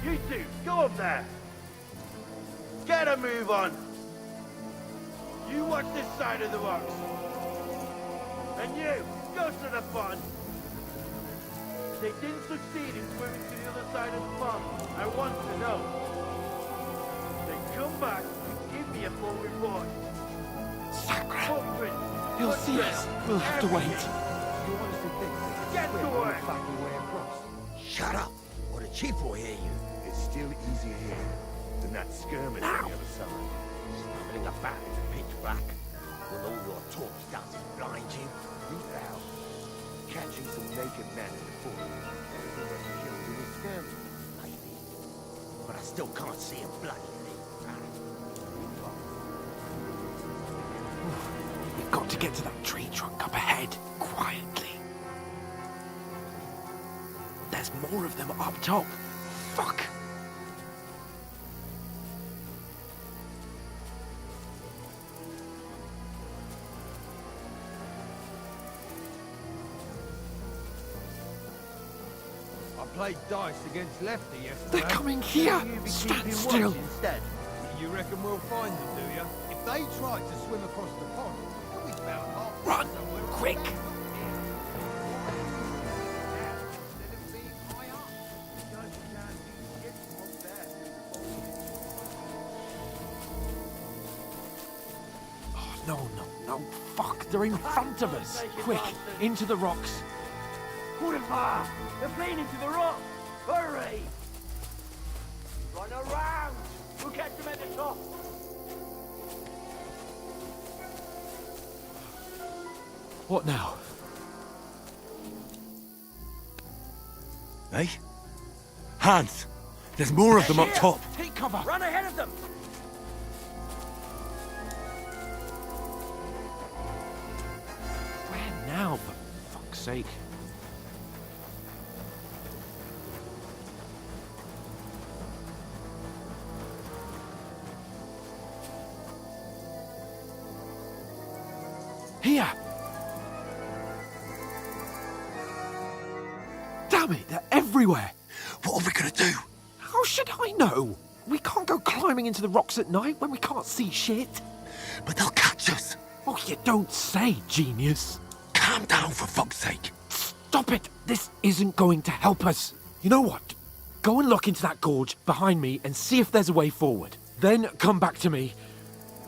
Speaker 5: You two, go up there. Get a move on. You watch this side of the rocks. And you, go to the pond. They didn't succeed in swimming to the other side of the pond. I want to know. Then come back and give me a full report.
Speaker 3: Sacre!
Speaker 5: Footprints,
Speaker 3: He'll see us. We'll have to wait.
Speaker 5: You honestly think they can get to work?
Speaker 1: way across?
Speaker 5: Shut up, or the chief will hear you.
Speaker 1: It's still easier here than that skirmish on the other side.
Speaker 5: Stumbling about in the pitch black. Will all your talk starting blind you?
Speaker 1: Leave it out. Catching some naked men in the forest. Everything that you killed in the skirmish.
Speaker 5: Maybe. But I still can't see him bloody.
Speaker 3: We've got to get to that tree trunk up ahead, quietly. There's more of them up top. Fuck!
Speaker 1: I played dice against Lefty yesterday.
Speaker 3: They're coming here!
Speaker 1: You be
Speaker 3: Stand
Speaker 1: keeping
Speaker 3: still!
Speaker 1: watch instead. You reckon we'll find them, do you? If they try to swim across the pond, they'll be about half.
Speaker 3: Run! Quick! Oh, no. Fuck, they're in front of us. Quick, into the rocks.
Speaker 5: Put-em-far! They're playing into the rock! Hurry! Run around! We'll catch them at the top!
Speaker 3: What now?
Speaker 9: Eh? Hans! There's more of them up top!
Speaker 3: Take cover!
Speaker 5: Run ahead of them!
Speaker 3: Where now, for fuck's sake? Here! Damn it, they're everywhere!
Speaker 9: What are we gonna do?
Speaker 3: How should I know? We can't go climbing into the rocks at night when we can't see shit.
Speaker 9: But they'll catch us!
Speaker 3: Oh, you don't say, genius.
Speaker 9: Calm down, for fuck's sake!
Speaker 3: Stop it! This isn't going to help us. You know what? Go and look into that gorge behind me and see if there's a way forward. Then come back to me.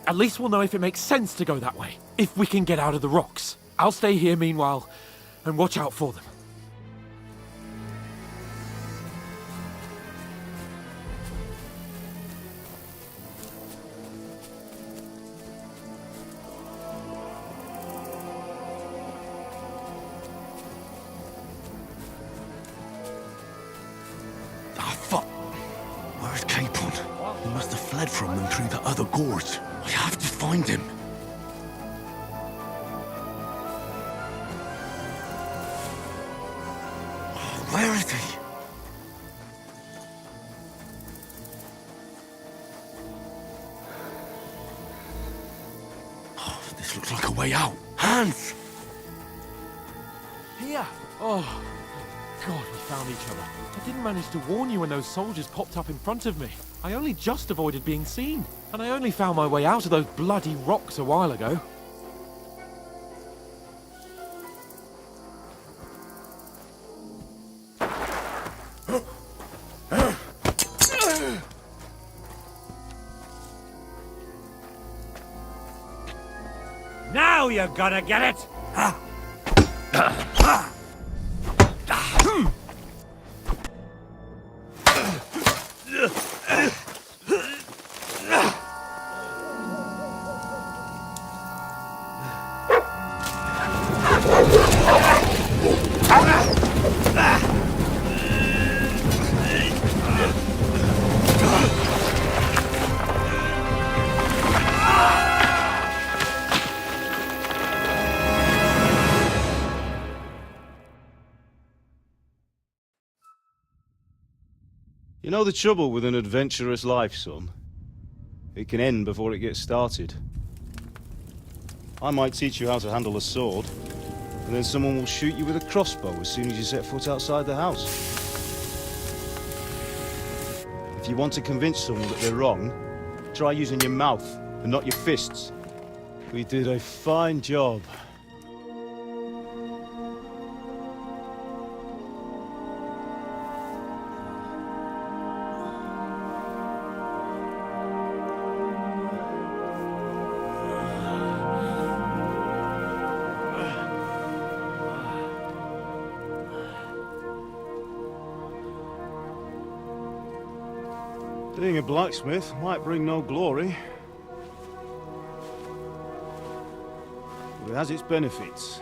Speaker 3: At least we'll know if it makes sense to go that way. If we can get out of the rocks. I'll stay here meanwhile and watch out for them.
Speaker 5: Ah, fuck. Where's Capon? He must have fled from them through the other gorge. I have to find him. Where is he? Oh, this looks like a way out. Hans!
Speaker 3: Here! Oh, God, we found each other. I didn't manage to warn you when those soldiers popped up in front of me. I only just avoided being seen. And I only found my way out of those bloody rocks a while ago.
Speaker 5: Now you're gonna get it!
Speaker 16: You know the trouble with an adventurous life, son? It can end before it gets started. I might teach you how to handle a sword, and then someone will shoot you with a crossbow as soon as you set foot outside the house. If you want to convince someone that they're wrong, try using your mouth and not your fists. We did a fine job. Being a blacksmith might bring no glory, but it has its benefits.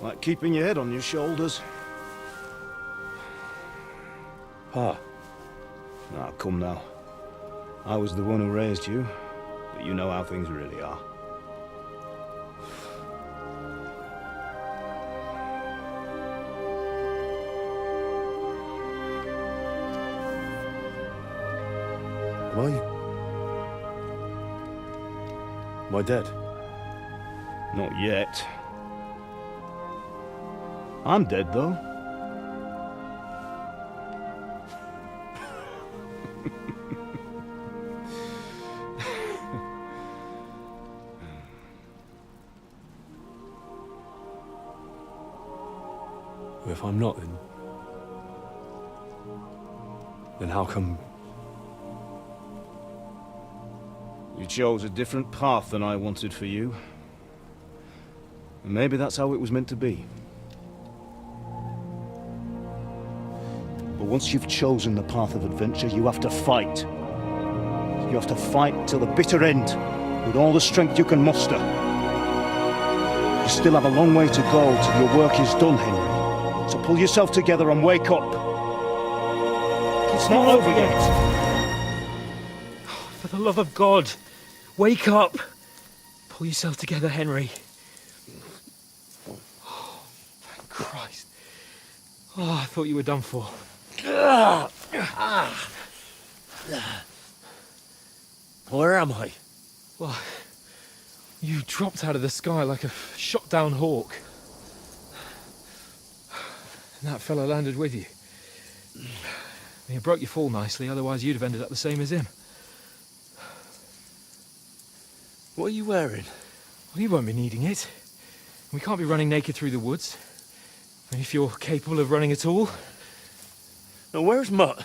Speaker 16: Like keeping your head on your shoulders. Pa. Now, come now. I was the one who raised you, but you know how things really are. Am I dead? Not yet. I'm dead, though.
Speaker 6: If I'm not, then how come...
Speaker 16: You chose a different path than I wanted for you. And maybe that's how it was meant to be. But once you've chosen the path of adventure, you have to fight. You have to fight till the bitter end, with all the strength you can muster. You still have a long way to go till your work is done, Henry. So pull yourself together and wake up. It's not over yet.
Speaker 11: For the love of God, wake up! Pull yourself together, Henry. Oh, thank Christ. Oh, I thought you were done for.
Speaker 12: Where am I?
Speaker 11: Well, you dropped out of the sky like a shot-down hawk. And that fella landed with you. You broke your fall nicely, otherwise you'd have ended up the same as him.
Speaker 12: What are you wearing?
Speaker 11: Well, you won't be needing it. We can't be running naked through the woods. And if you're capable of running at all.
Speaker 12: Now, where's Mutt?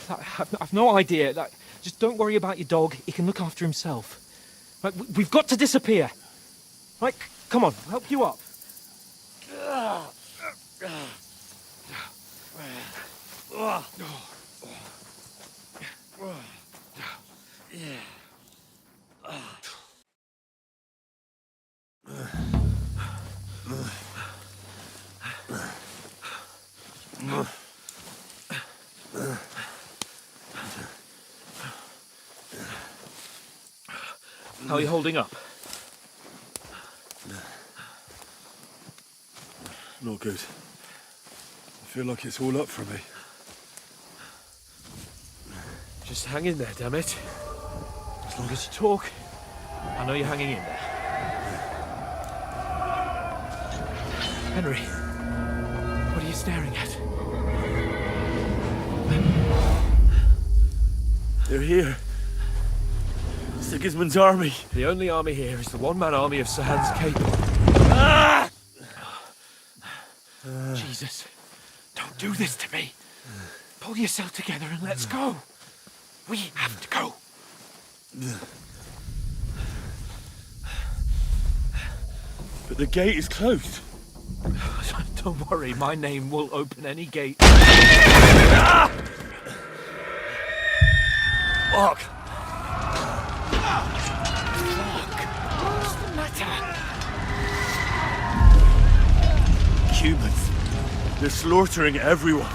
Speaker 11: I've no idea. Just don't worry about your dog. He can look after himself. Right, we've got to disappear. Right, come on, I'll help you up. How are you holding up?
Speaker 9: Not good. I feel like it's all up for me.
Speaker 11: Just hang in there, damn it. As long as you talk, I know you're hanging in there. Henry, what are you staring at?
Speaker 9: They're here. Sigismund's army.
Speaker 11: The only army here is the one-man army of Sir Hans Cape.
Speaker 9: Ah!
Speaker 11: Jesus, don't do this to me. Pull yourself together and let's go. We have to go.
Speaker 9: But the gate is closed.
Speaker 11: Don't worry, my name will open any gate.
Speaker 9: Fuck!
Speaker 11: What's the matter?
Speaker 9: Humans. They're slaughtering everyone.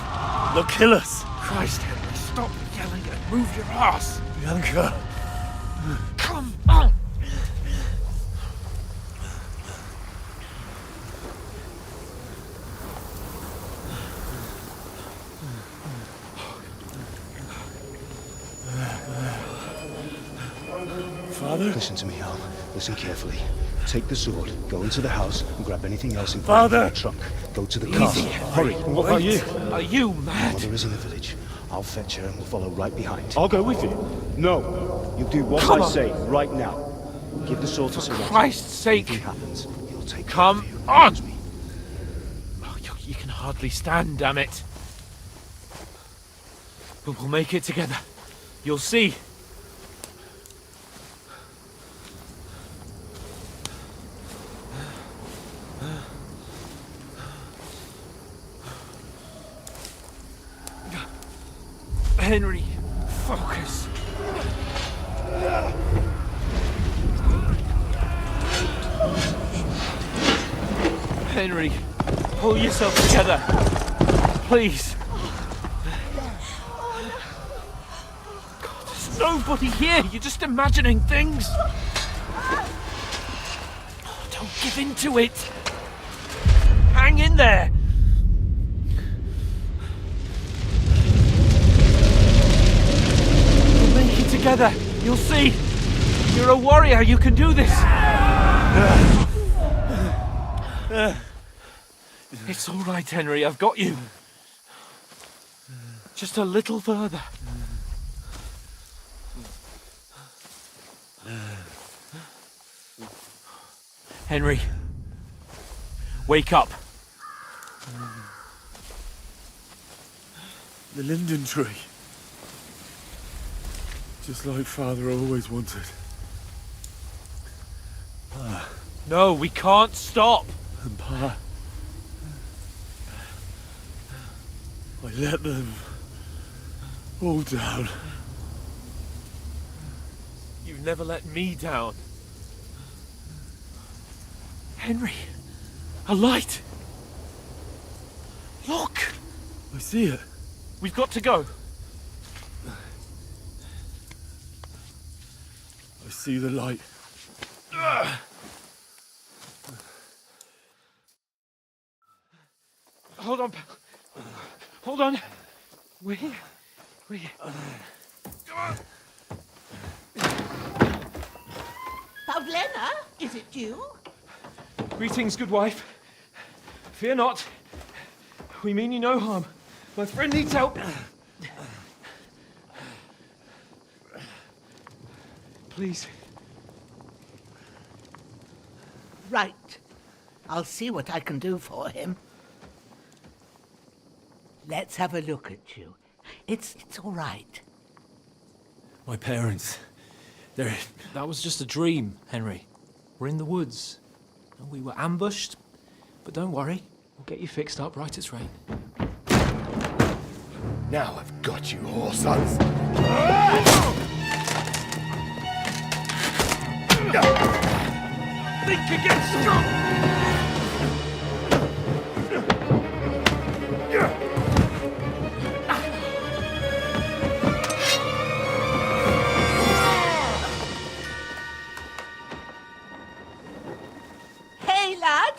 Speaker 9: They'll kill us.
Speaker 11: Christ, Henry, stop yelling and move your ass.
Speaker 9: Bianca.
Speaker 11: Come on.
Speaker 9: Father?
Speaker 16: Listen to me, Al. Listen carefully. Take the sword, go into the house, and grab anything else in
Speaker 9: Father!
Speaker 16: the trunk. Go to the
Speaker 11: Easy,
Speaker 16: castle.
Speaker 11: Henry.
Speaker 16: Hurry. What about you?
Speaker 11: Are you mad?
Speaker 16: Mother is in the village. I'll fetch her and we'll follow right behind.
Speaker 6: I'll go with you.
Speaker 16: No. You do what
Speaker 11: Come
Speaker 16: I
Speaker 11: on.
Speaker 16: say right now. Give the sword to Sir Hans.
Speaker 11: Christ's sake.
Speaker 16: Anything happens, he'll take
Speaker 11: Come
Speaker 16: care of you.
Speaker 11: on.
Speaker 16: Trust me.
Speaker 11: Oh, you can hardly stand, damn it. But we'll make it together. You'll see. Henry, focus. Henry, pull yourself together. Please. God, there's nobody here. You're just imagining things. Oh, don't give in to it. Hang in there. We'll make it together. You'll see. You're a warrior. You can do this. It's all right, Henry. I've got you. Just a little further. Henry, wake up.
Speaker 9: The linden tree. Just like Father always wanted.
Speaker 11: No, we can't stop.
Speaker 9: And Pa, I let them all down.
Speaker 11: You've never let me down. Henry, a light. Look.
Speaker 9: I see it.
Speaker 11: We've got to go.
Speaker 9: I see the light.
Speaker 11: Hold on. Hold on. We're here. We're here.
Speaker 17: Pavlena, is it you?
Speaker 11: Greetings, good wife. Fear not. We mean you no harm. My friend needs help. Please.
Speaker 17: Right. I'll see what I can do for him. Let's have a look at you. It's all right.
Speaker 9: My parents,
Speaker 11: There. That was just a dream, Henry. We're in the woods. We were ambushed, but don't worry. We'll get you fixed up right as rain.
Speaker 5: Now I've got you, whore sons.
Speaker 1: Think again, strong!
Speaker 17: Hey, lad!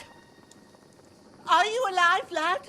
Speaker 17: Are you alive, lad?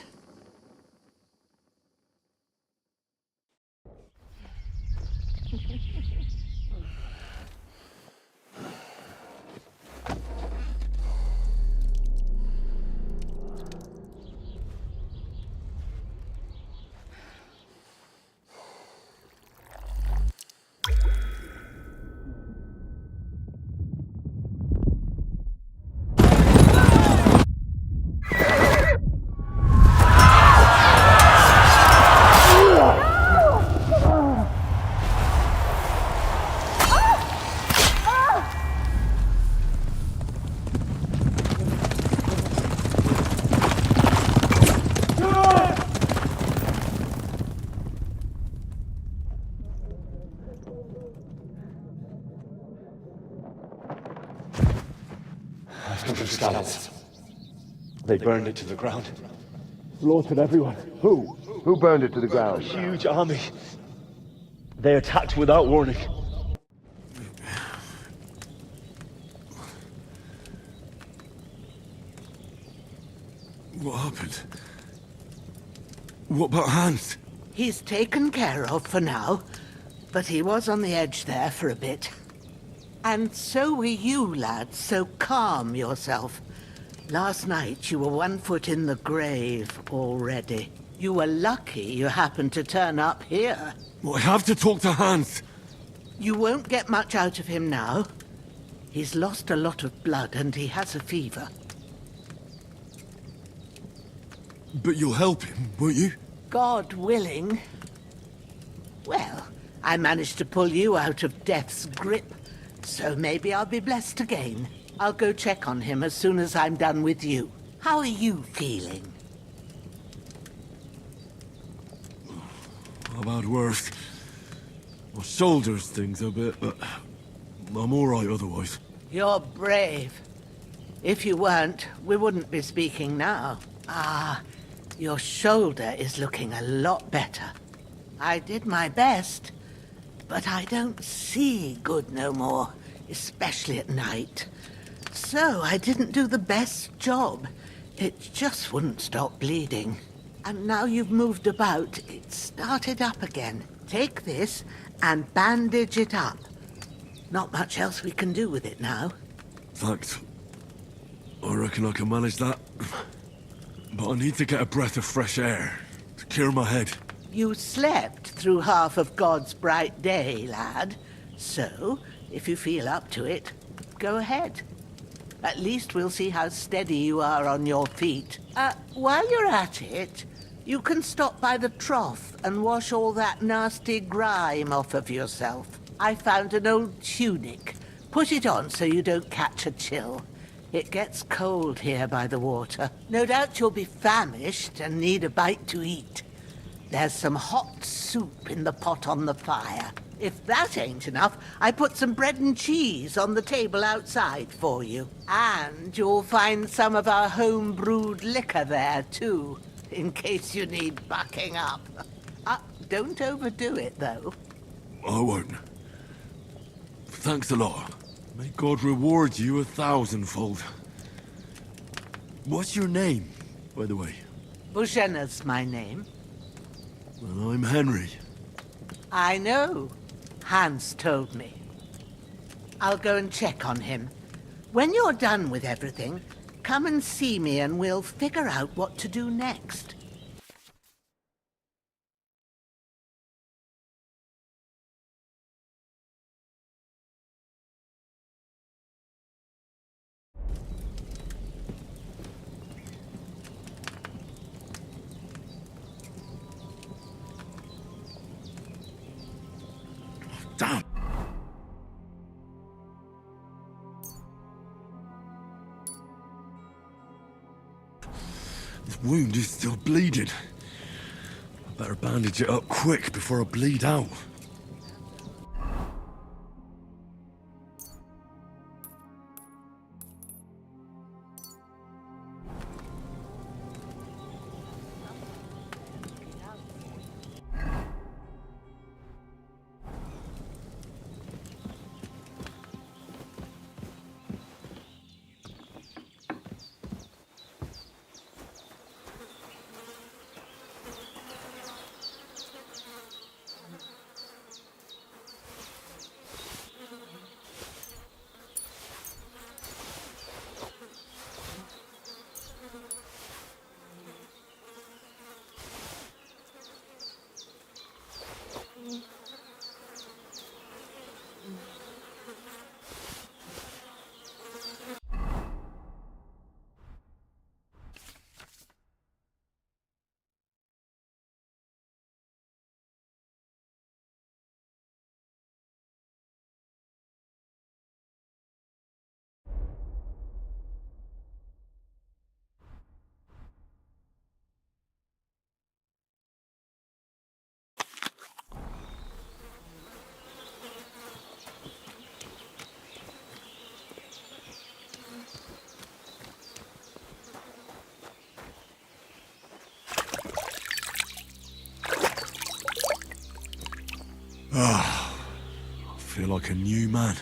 Speaker 16: Scallops. They burned it to the ground.
Speaker 5: Slaughtered everyone. Who? Who burned it to the ground?
Speaker 16: A huge army. They attacked without warning.
Speaker 9: What happened? What about Hans?
Speaker 17: He's taken care of for now, but he was on the edge there for a bit. And so were you, lad, so calm yourself. Last night you were 1 foot in the grave already. You were lucky you happened to turn up here.
Speaker 9: Well, I have to talk to Hans.
Speaker 17: You won't get much out of him now. He's lost a lot of blood and he has a fever.
Speaker 9: But you'll help him, won't you?
Speaker 17: God willing. Well, I managed to pull you out of death's grip, so maybe I'll be blessed again. I'll go check on him as soon as I'm done with you. How are you feeling?
Speaker 9: I've had worse. My shoulder's things a bit, but I'm all right otherwise.
Speaker 17: You're brave. If you weren't, we wouldn't be speaking now. Ah, your shoulder is looking a lot better. I did my best, but I don't see good no more, especially at night. So I didn't do the best job. It just wouldn't stop bleeding. And now you've moved about, it started up again. Take this and bandage it up. Not much else we can do with it now.
Speaker 9: Thanks. I reckon I can manage that. But I need to get a breath of fresh air to clear my head.
Speaker 17: You slept through half of God's bright day, lad. So, if you feel up to it, go ahead. At least we'll see how steady you are on your feet. While you're at it, you can stop by the trough and wash all that nasty grime off of yourself. I found an old tunic. Put it on so you don't catch a chill. It gets cold here by the water. No doubt you'll be famished and need a bite to eat. There's some hot soup in the pot on the fire. If that ain't enough, I put some bread and cheese on the table outside for you. And you'll find some of our home-brewed liquor there, too, in case you need bucking up. Don't overdo it, though.
Speaker 9: I won't. Thanks a lot. May God reward you 1,000-fold. What's your name, by the way?
Speaker 17: Bushenna's my name.
Speaker 9: Well, I'm Henry.
Speaker 17: I know. Hans told me. I'll go and check on him. When you're done with everything, come and see me and we'll figure out what to do next.
Speaker 9: Damn! wound is still bleeding. I better bandage it up quick before I bleed out. Ah, I feel like a new man.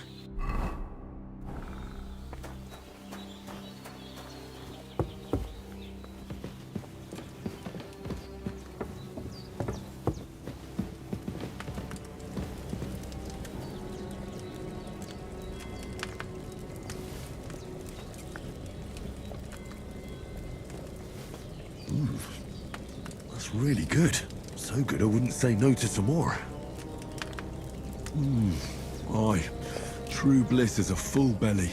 Speaker 9: That's really good. So good I wouldn't say no to some more. Aye. True bliss is a full belly.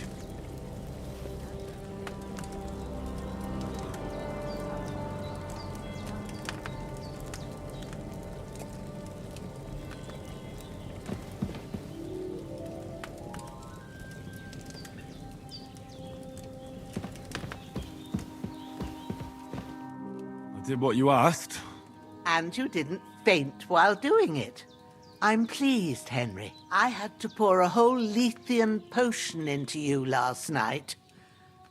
Speaker 9: I did what you asked.
Speaker 17: And you didn't faint while doing it. I'm pleased, Henry. I had to pour a whole Lethean potion into you last night.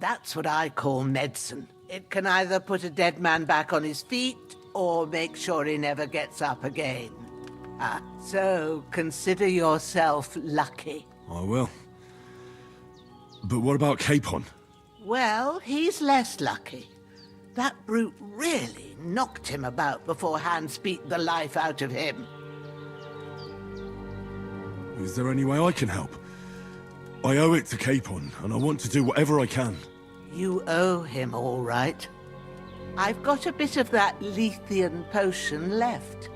Speaker 17: That's what I call medicine. It can either put a dead man back on his feet or make sure he never gets up again. So consider yourself lucky.
Speaker 9: I will. But what about Capon?
Speaker 17: Well, he's less lucky. That brute really knocked him about before Hans beat the life out of him.
Speaker 9: Is there any way I can help? I owe it to Capon, and I want to do whatever I can.
Speaker 17: You owe him, all right. I've got a bit of that Lethean potion left.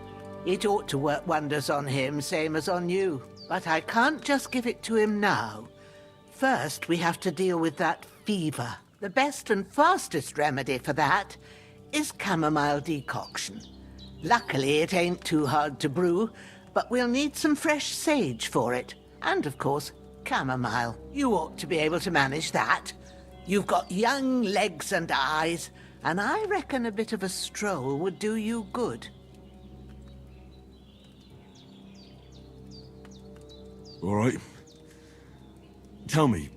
Speaker 17: It ought to work wonders on him, same as on you. But I can't just give it to him now. First, we have to deal with that fever. The best and fastest remedy for that is chamomile decoction. Luckily, it ain't too hard to brew, but we'll need some fresh sage for it. And, of course, chamomile. You ought to be able to manage that. You've got young legs and eyes, and I reckon a bit of a stroll would do you good.
Speaker 9: All right. Tell me,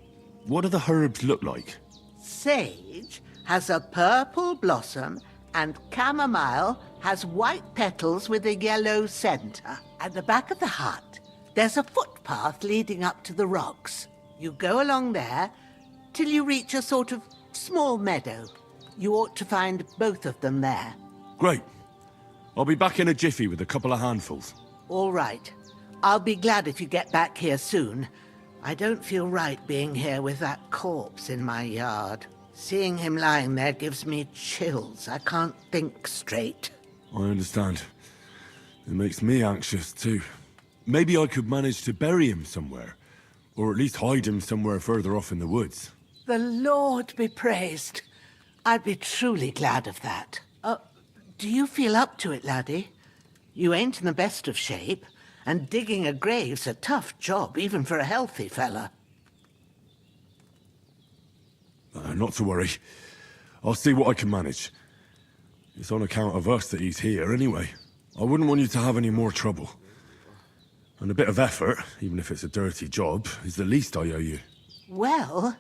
Speaker 9: what do the herbs look like?
Speaker 17: Sage has a purple blossom, and chamomile has white petals with a yellow center. At the back of the hut, there's a footpath leading up to the rocks. You go along there till you reach a sort of small meadow. You ought to find both of them there.
Speaker 9: Great. I'll be back in a jiffy with a couple of handfuls.
Speaker 17: All right. I'll be glad if you get back here soon. I don't feel right being here with that corpse in my yard. Seeing him lying there gives me chills. I can't think straight.
Speaker 9: I understand. It makes me anxious, too. Maybe I could manage to bury him somewhere. Or at least hide him somewhere further off in the woods.
Speaker 17: The Lord be praised. I'd be truly glad of that. Do you feel up to it, laddie? You ain't in the best of shape, and digging a grave's a tough job, even for a healthy fella.
Speaker 9: Not to worry. I'll see what I can manage. It's on account of us that he's here anyway. I wouldn't want you to have any more trouble. And a bit of effort, even if it's a dirty job, is the least I owe you.
Speaker 17: Well,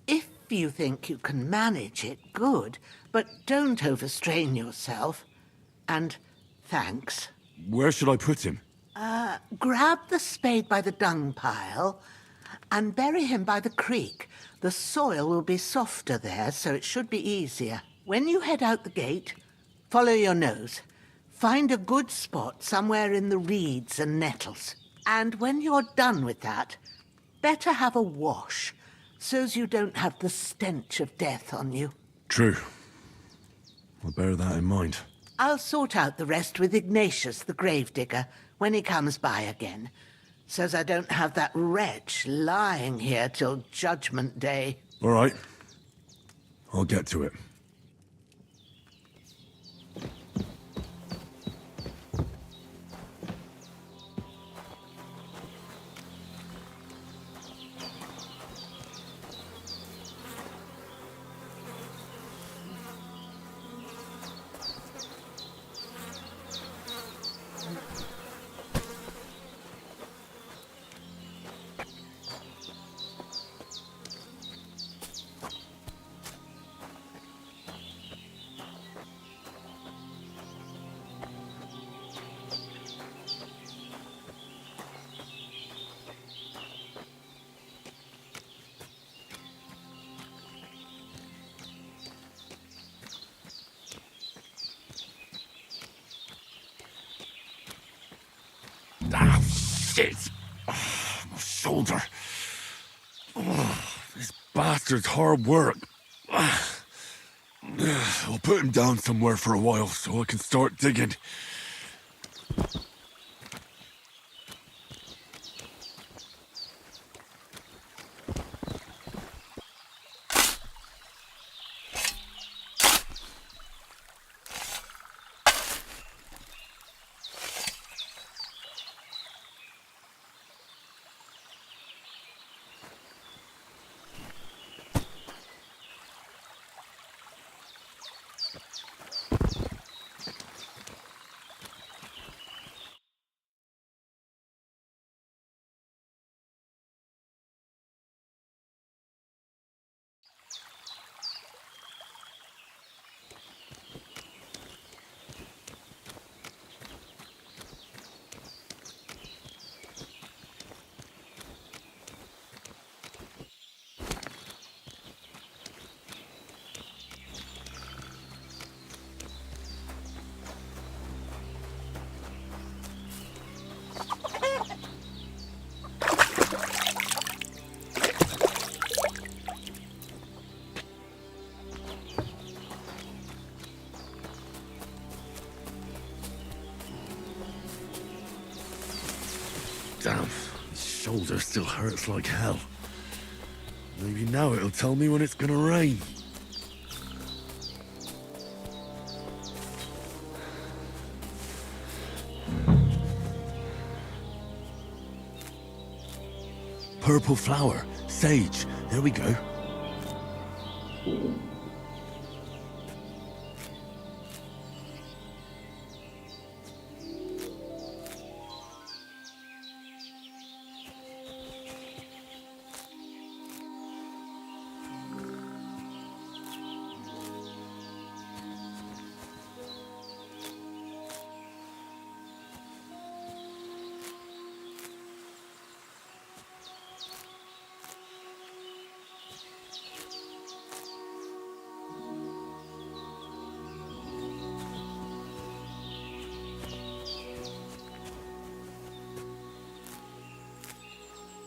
Speaker 17: if you think you can manage it, good. But don't overstrain yourself. And thanks.
Speaker 9: Where should I put him?
Speaker 17: Grab the spade by the dung pile and bury him by the creek. The soil will be softer there, so it should be easier. When you head out the gate, follow your nose. Find a good spot somewhere in the reeds and nettles. And when you're done with that, better have a wash, so's you don't have the stench of death on you.
Speaker 9: True. I'll bear that in mind.
Speaker 17: I'll sort out the rest with Ignatius, the gravedigger, when he comes by again, so's I don't have that wretch lying here till Judgment Day.
Speaker 9: All right. I'll get to it.
Speaker 5: Ah, shit! Oh, my shoulder. Oh,
Speaker 9: This bastard's hard work. I'll put him down somewhere for a while so I can start digging. Damn, his shoulder still hurts like hell. Maybe now it'll tell me when it's gonna rain. Purple flower, sage, there we go.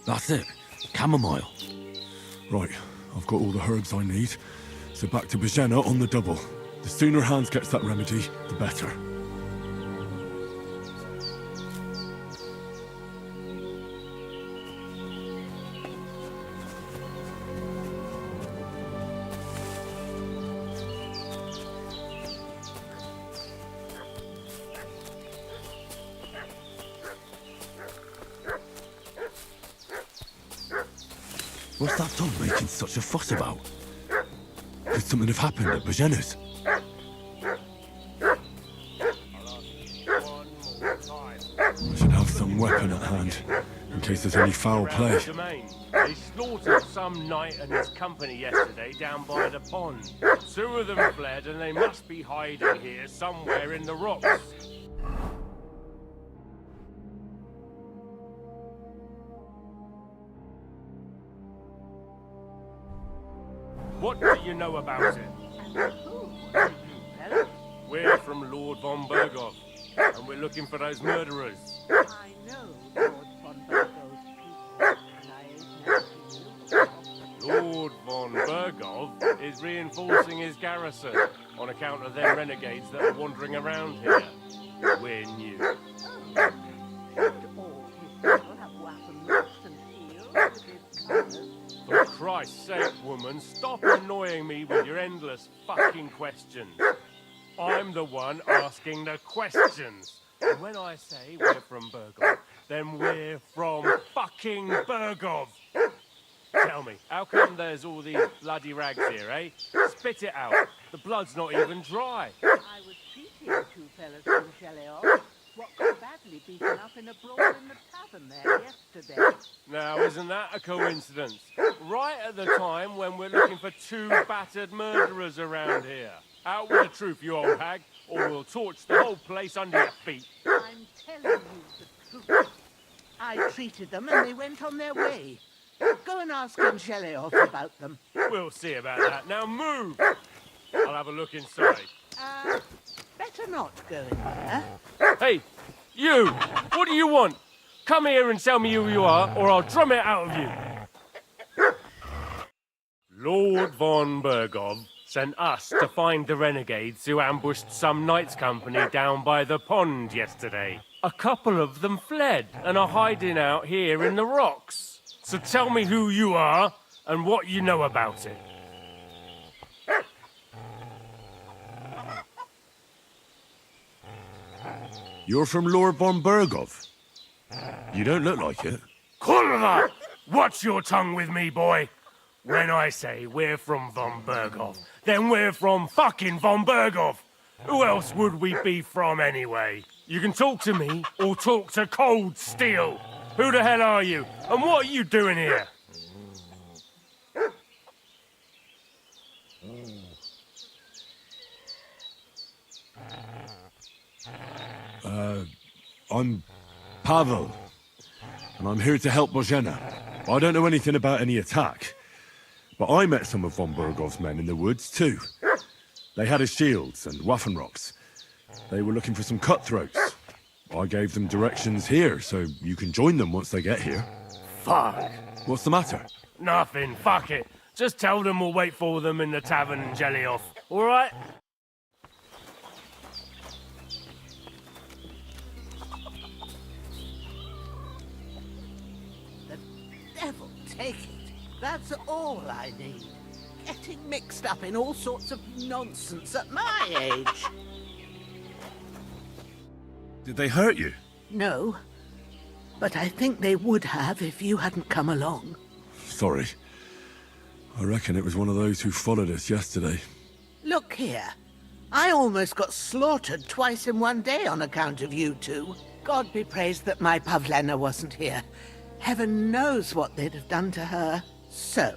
Speaker 9: That's it. Chamomile. Right, I've got all the herbs I need. So back to Bajena on the double. The sooner Hans gets that remedy, the better. What's that dog making such a fuss about? Could something have happened at Bajena's? I should have some weapon at hand, in case there's any foul play.
Speaker 18: They slaughtered some knight and his company yesterday down by the pond. 2 of them fled and they must be hiding here somewhere in the rocks. What do you know about it? We're from Lord von Berghoff, and we're looking for those murderers.
Speaker 17: I know Lord von Berghoff's people.
Speaker 18: Lord von Berghoff is reinforcing his garrison on account of them renegades that are wandering around here. We're new. For Christ's sake, woman, stop annoying me with your endless fucking questions. I'm the one asking the questions. And when I say we're from Berghoff, then we're from fucking Berghoff. Tell me, how come there's all these bloody rags here, eh? Spit it out. The blood's not even dry.
Speaker 17: I was treating you 2 fellas from Cheleos, what got badly beaten up in a brawl in the tavern there yesterday.
Speaker 18: Now, isn't that a coincidence? Right at the time when we're looking for 2 battered murderers around here. Out with the truth, you old hag, or we'll torch the whole place under your feet.
Speaker 17: I'm telling you the truth. I treated them and they went on their way. Go and ask Cheleos about them.
Speaker 18: We'll see about that. Now move! I'll have a look inside.
Speaker 17: Better not go in there.
Speaker 18: Hey, you! What do you want? Come here and tell me who you are, or I'll drum it out of you. Lord von Berghoff sent us to find the renegades who ambushed some knights' company down by the pond yesterday. A couple of them fled and are hiding out here in the rocks. So tell me who you are and what you know about it.
Speaker 9: You're from Lord von Berghoff? You don't look like it.
Speaker 18: Kurva! Watch your tongue with me, boy. When I say we're from von Berghoff, then we're from fucking von Berghoff. Who else would we be from anyway? You can talk to me or talk to cold steel. Who the hell are you? And what are you doing here?
Speaker 9: I'm Pavel, and I'm here to help Bozhena. I don't know anything about any attack, but I met some of von Berghoff's men in the woods too. They had his shields and Waffenrocks. They were looking for some cutthroats. I gave them directions here, so you can join them once they get here.
Speaker 18: Fuck.
Speaker 9: What's the matter?
Speaker 18: Nothing, fuck it. Just tell them we'll wait for them in the tavern in Jelly-Off, all right?
Speaker 17: The devil take it. That's all I need. Getting mixed up in all sorts of nonsense at my age.
Speaker 9: Did they hurt you?
Speaker 17: No, but I think they would have if you hadn't come along.
Speaker 9: Sorry. I reckon it was one of those who followed us yesterday.
Speaker 17: Look here. I almost got slaughtered twice in one day on account of you 2. God be praised that my Pavlena wasn't here. Heaven knows what they'd have done to her. So,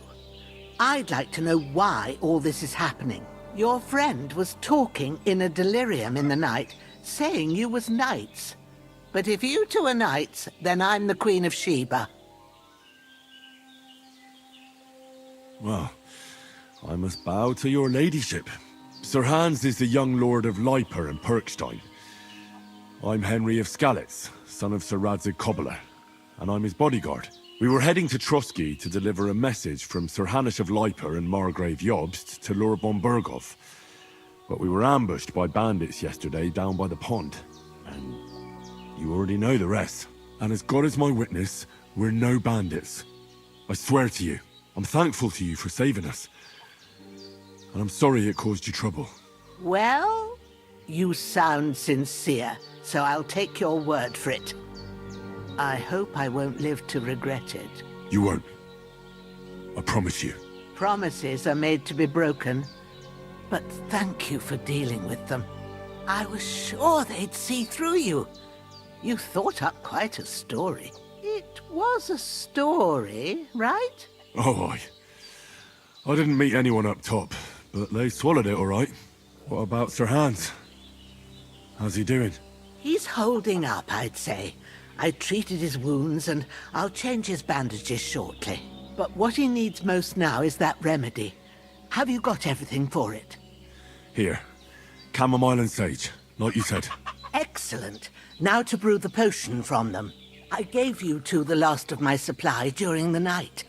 Speaker 17: I'd like to know why all this is happening. Your friend was talking in a delirium in the night, saying you was knights. But if you 2 are knights, then I'm the Queen of Sheba.
Speaker 9: Well, I must bow to your ladyship. Sir Hans is the young lord of Leiper and Perkstein. I'm Henry of Skalitz, son of Sir Radzig Cobbler, and I'm his bodyguard. We were heading to Trotsky to deliver a message from Sir Hanush of Leiper and Margrave Jobst to Lord von Berghoff. But we were ambushed by bandits yesterday down by the pond. And you already know the rest. And as God is my witness, we're no bandits. I swear to you, I'm thankful to you for saving us. And I'm sorry it caused you trouble.
Speaker 17: Well, you sound sincere, so I'll take your word for it. I hope I won't live to regret it.
Speaker 9: You won't. I promise you.
Speaker 17: Promises are made to be broken. But thank you for dealing with them. I was sure they'd see through you. You thought up quite a story. It was a story, right?
Speaker 9: Oh, I didn't meet anyone up top, but they swallowed it all right. What about Sir Hans? How's he doing?
Speaker 17: He's holding up, I'd say. I treated his wounds and I'll change his bandages shortly. But what he needs most now is that remedy. Have you got everything for it?
Speaker 9: Here. Chamomile and sage, like you said.
Speaker 17: Excellent. Now to brew the potion from them. I gave you two the last of my supply during the night.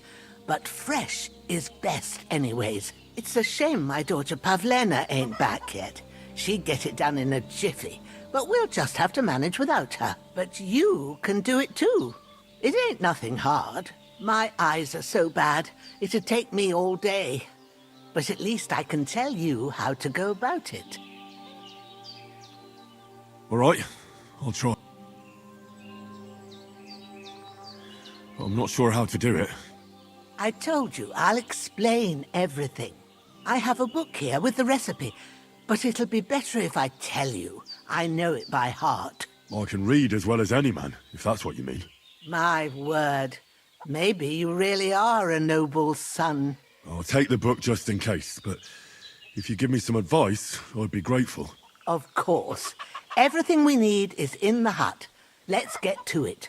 Speaker 17: But fresh is best anyways. It's a shame my daughter Pavlena ain't back yet. She'd get it done in a jiffy. But we'll just have to manage without her. But you can do it too. It ain't nothing hard. My eyes are so bad, it'd take me all day. But at least I can tell you how to go about it.
Speaker 9: All right, I'll try. But I'm not sure how to do it.
Speaker 17: I told you, I'll explain everything. I have a book here with the recipe, but it'll be better if I tell you. I know it by heart.
Speaker 9: I can read as well as any man, if that's what you mean.
Speaker 17: My word. Maybe you really are a noble son.
Speaker 9: I'll take the book just in case, but if you give me some advice, I'd be grateful.
Speaker 17: Of course. Everything we need is in the hut. Let's get to it.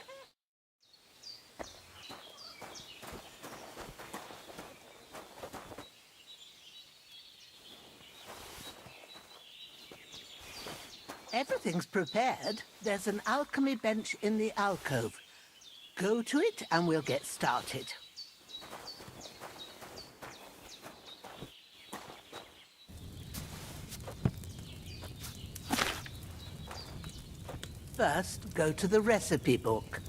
Speaker 17: Everything's prepared. There's an alchemy bench in the alcove. Go to it and we'll get started. First, go to the recipe book.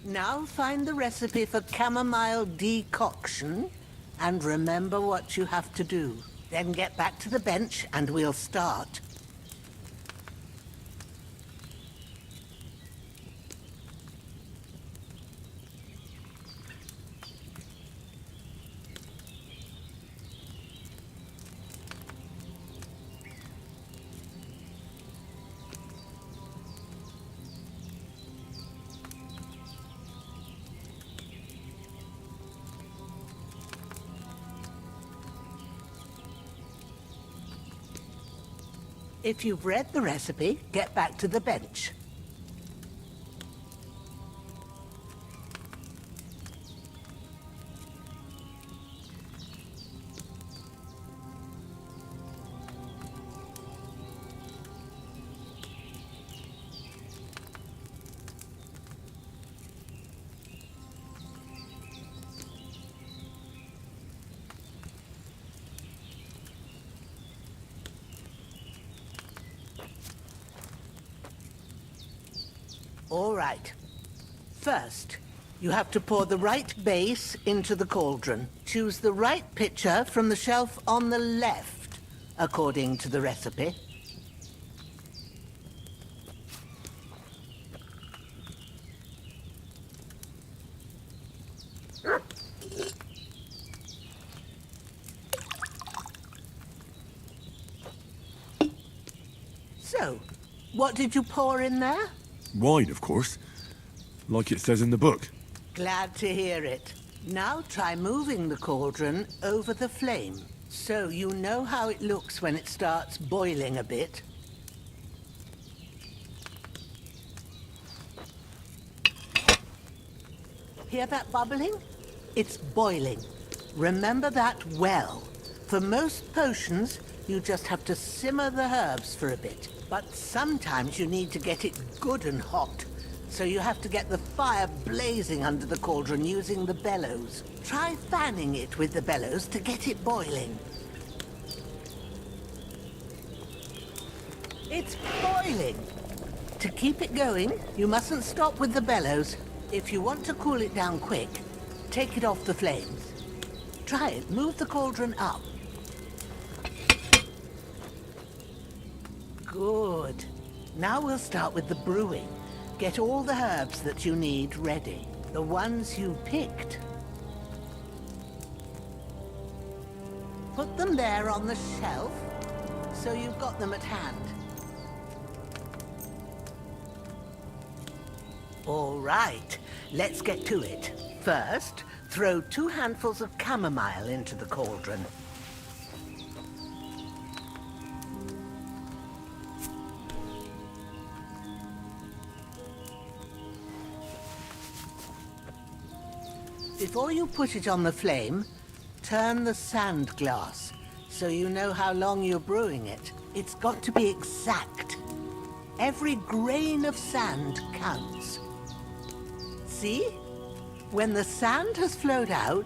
Speaker 17: Now find the recipe for chamomile decoction and remember what you have to do. Then get back to the bench and we'll start. If you've read the recipe, get back to the bench. All right. First, you have to pour the right base into the cauldron. Choose the right pitcher from the shelf on the left, according to the recipe. So, what did you pour in there?
Speaker 9: Wine, of course. Like it says in the book.
Speaker 17: Glad to hear it. Now try moving the cauldron over the flame, so you know how it looks when it starts boiling a bit. Hear that bubbling? It's boiling. Remember that well. For most potions, you just have to simmer the herbs for a bit. But sometimes you need to get it good and hot. So you have to get the fire blazing under the cauldron using the bellows. Try fanning it with the bellows to get it boiling. It's boiling! To keep it going, you mustn't stop with the bellows. If you want to cool it down quick, take it off the flames. Try it. Move the cauldron up. Good. Now we'll start with the brewing. Get all the herbs that you need ready. The ones you picked. Put them there on the shelf, so you've got them at hand. All right, let's get to it. First, throw 2 handfuls of chamomile into the cauldron. Before you put it on the flame, turn the sand glass so you know how long you're brewing it. It's got to be exact. Every grain of sand counts. See? When the sand has flowed out,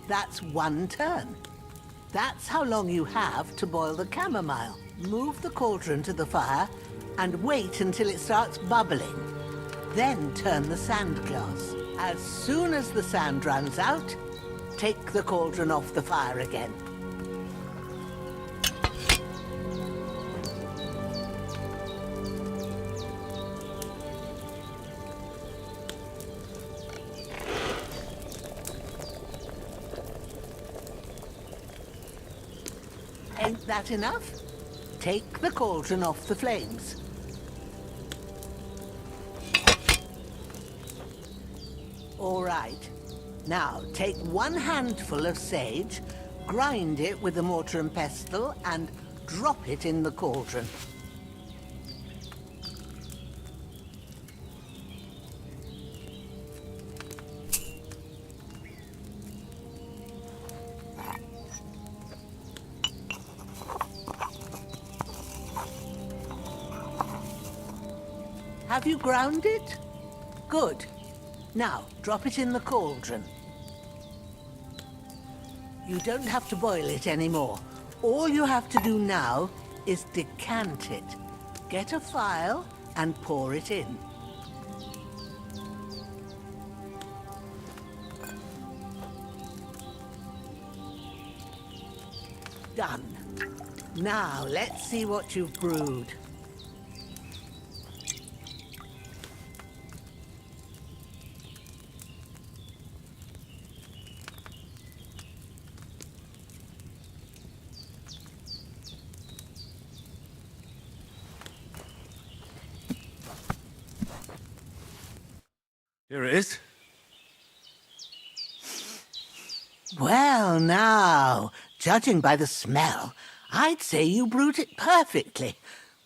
Speaker 17: that's 1 turn. That's how long you have to boil the chamomile. Move the cauldron to the fire and wait until it starts bubbling. Then turn the sand glass. As soon as the sand runs out, take the cauldron off the fire again. Ain't that enough? Take the cauldron off the flames. All right. Now, take 1 handful of sage, grind it with a mortar and pestle, and drop it in the cauldron. Have you ground it? Good. Now, drop it in the cauldron. You don't have to boil it anymore. All you have to do now is decant it. Get a phial and pour it in. Done. Now, let's see what you've brewed.
Speaker 9: Here it is.
Speaker 17: Well, now, judging by the smell, I'd say you brewed it perfectly.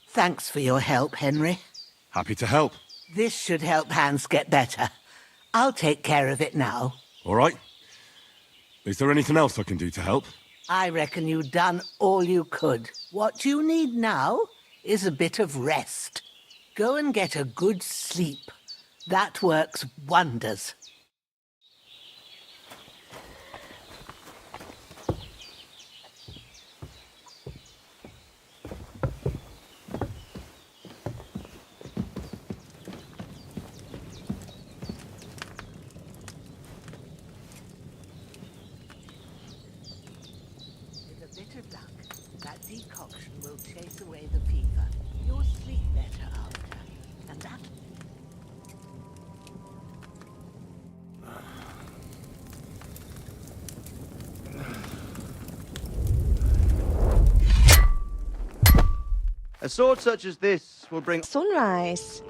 Speaker 17: Thanks for your help, Henry.
Speaker 9: Happy to help.
Speaker 17: This should help Hans get better. I'll take care of it now.
Speaker 9: All right. Is there anything else I can do to help?
Speaker 17: I reckon you've done all you could. What you need now is a bit of rest. Go and get a good sleep. That works wonders. With a bit of luck, that decoction will chase away the fever. You'll sleep better after, and that...
Speaker 19: A sword such as this will bring
Speaker 20: sunrise.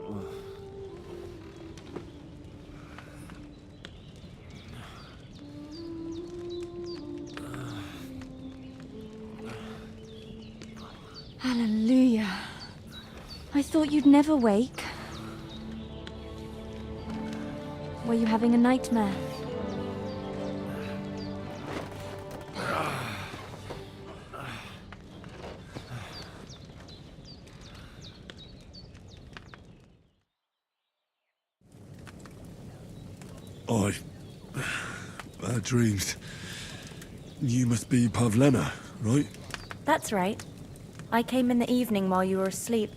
Speaker 2: Hallelujah. I thought you'd never wake. Were you having a nightmare?
Speaker 9: Bad dreams. You must be Pavlena, right?
Speaker 2: That's right. I came in the evening while you were asleep.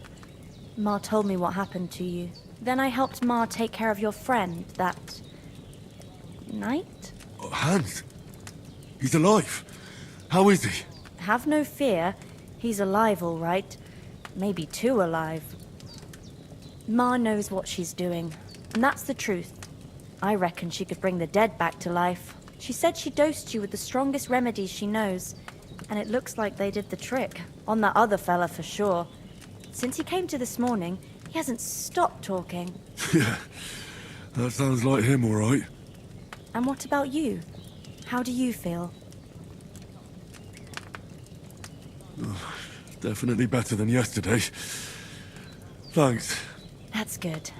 Speaker 2: Ma told me what happened to you. Then I helped Ma take care of your friend that... night?
Speaker 9: Oh, Hans! He's alive! How is he?
Speaker 2: Have no fear. He's alive, all right. Maybe too alive. Ma knows what she's doing, and that's the truth. I reckon she could bring the dead back to life. She said she dosed you with the strongest remedies she knows, and it looks like they did the trick. On that other fella for sure. Since he came to this morning, he hasn't stopped talking.
Speaker 9: Yeah. That sounds like him, all right.
Speaker 2: And what about you? How do you feel?
Speaker 9: Definitely better than yesterday. Thanks.
Speaker 2: That's good.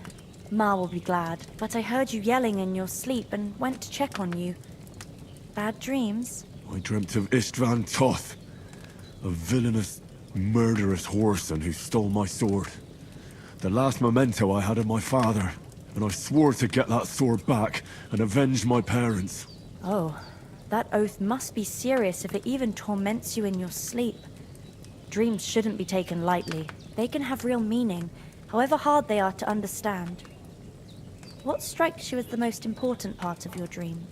Speaker 2: Ma will be glad, but I heard you yelling in your sleep and went to check on you. Bad dreams?
Speaker 9: I dreamt of Istvan Toth, a villainous, murderous whoreson who stole my sword. The last memento I had of my father, and I swore to get that sword back and avenge my parents.
Speaker 2: Oh, that oath must be serious if it even torments you in your sleep. Dreams shouldn't be taken lightly. They can have real meaning, however hard they are to understand. What strikes you as the most important part of your dream?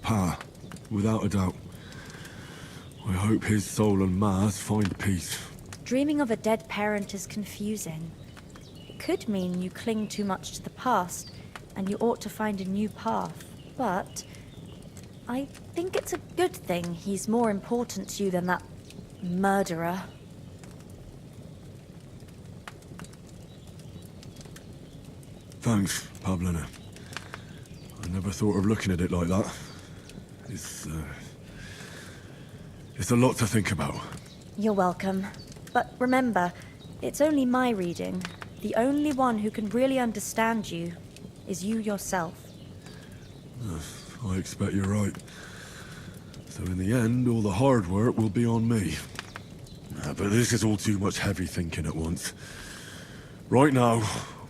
Speaker 9: Pa, without a doubt. I hope his soul and Ma's find peace.
Speaker 2: Dreaming of a dead parent is confusing. It could mean you cling too much to the past, and you ought to find a new path. But I think it's a good thing he's more important to you than that murderer.
Speaker 9: Thanks, Pavlina. I never thought of looking at it like that. It's a lot to think about.
Speaker 2: You're welcome. But remember, it's only my reading. The only one who can really understand you is you yourself.
Speaker 9: I expect you're right. So in the end, all the hard work will be on me. But this is all too much heavy thinking at once. Right now,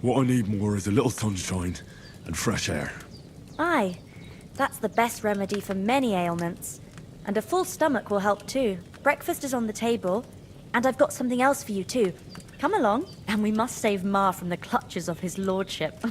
Speaker 9: what I need more is a little sunshine and fresh air.
Speaker 2: Aye, that's the best remedy for many ailments. And a full stomach will help too. Breakfast is on the table, and I've got something else for you too. Come along, and we must save Ma from the clutches of his lordship.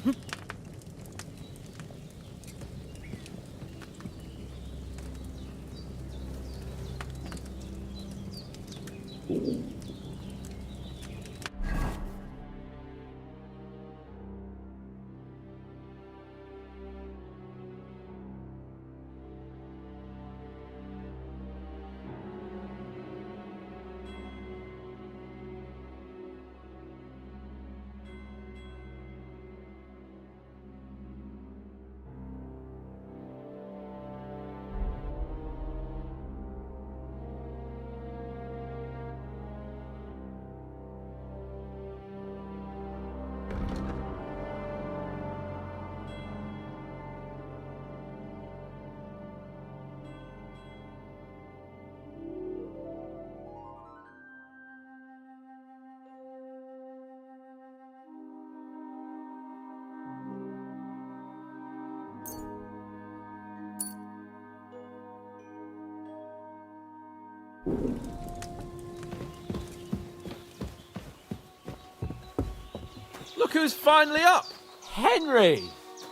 Speaker 3: Look who's finally up! Henry!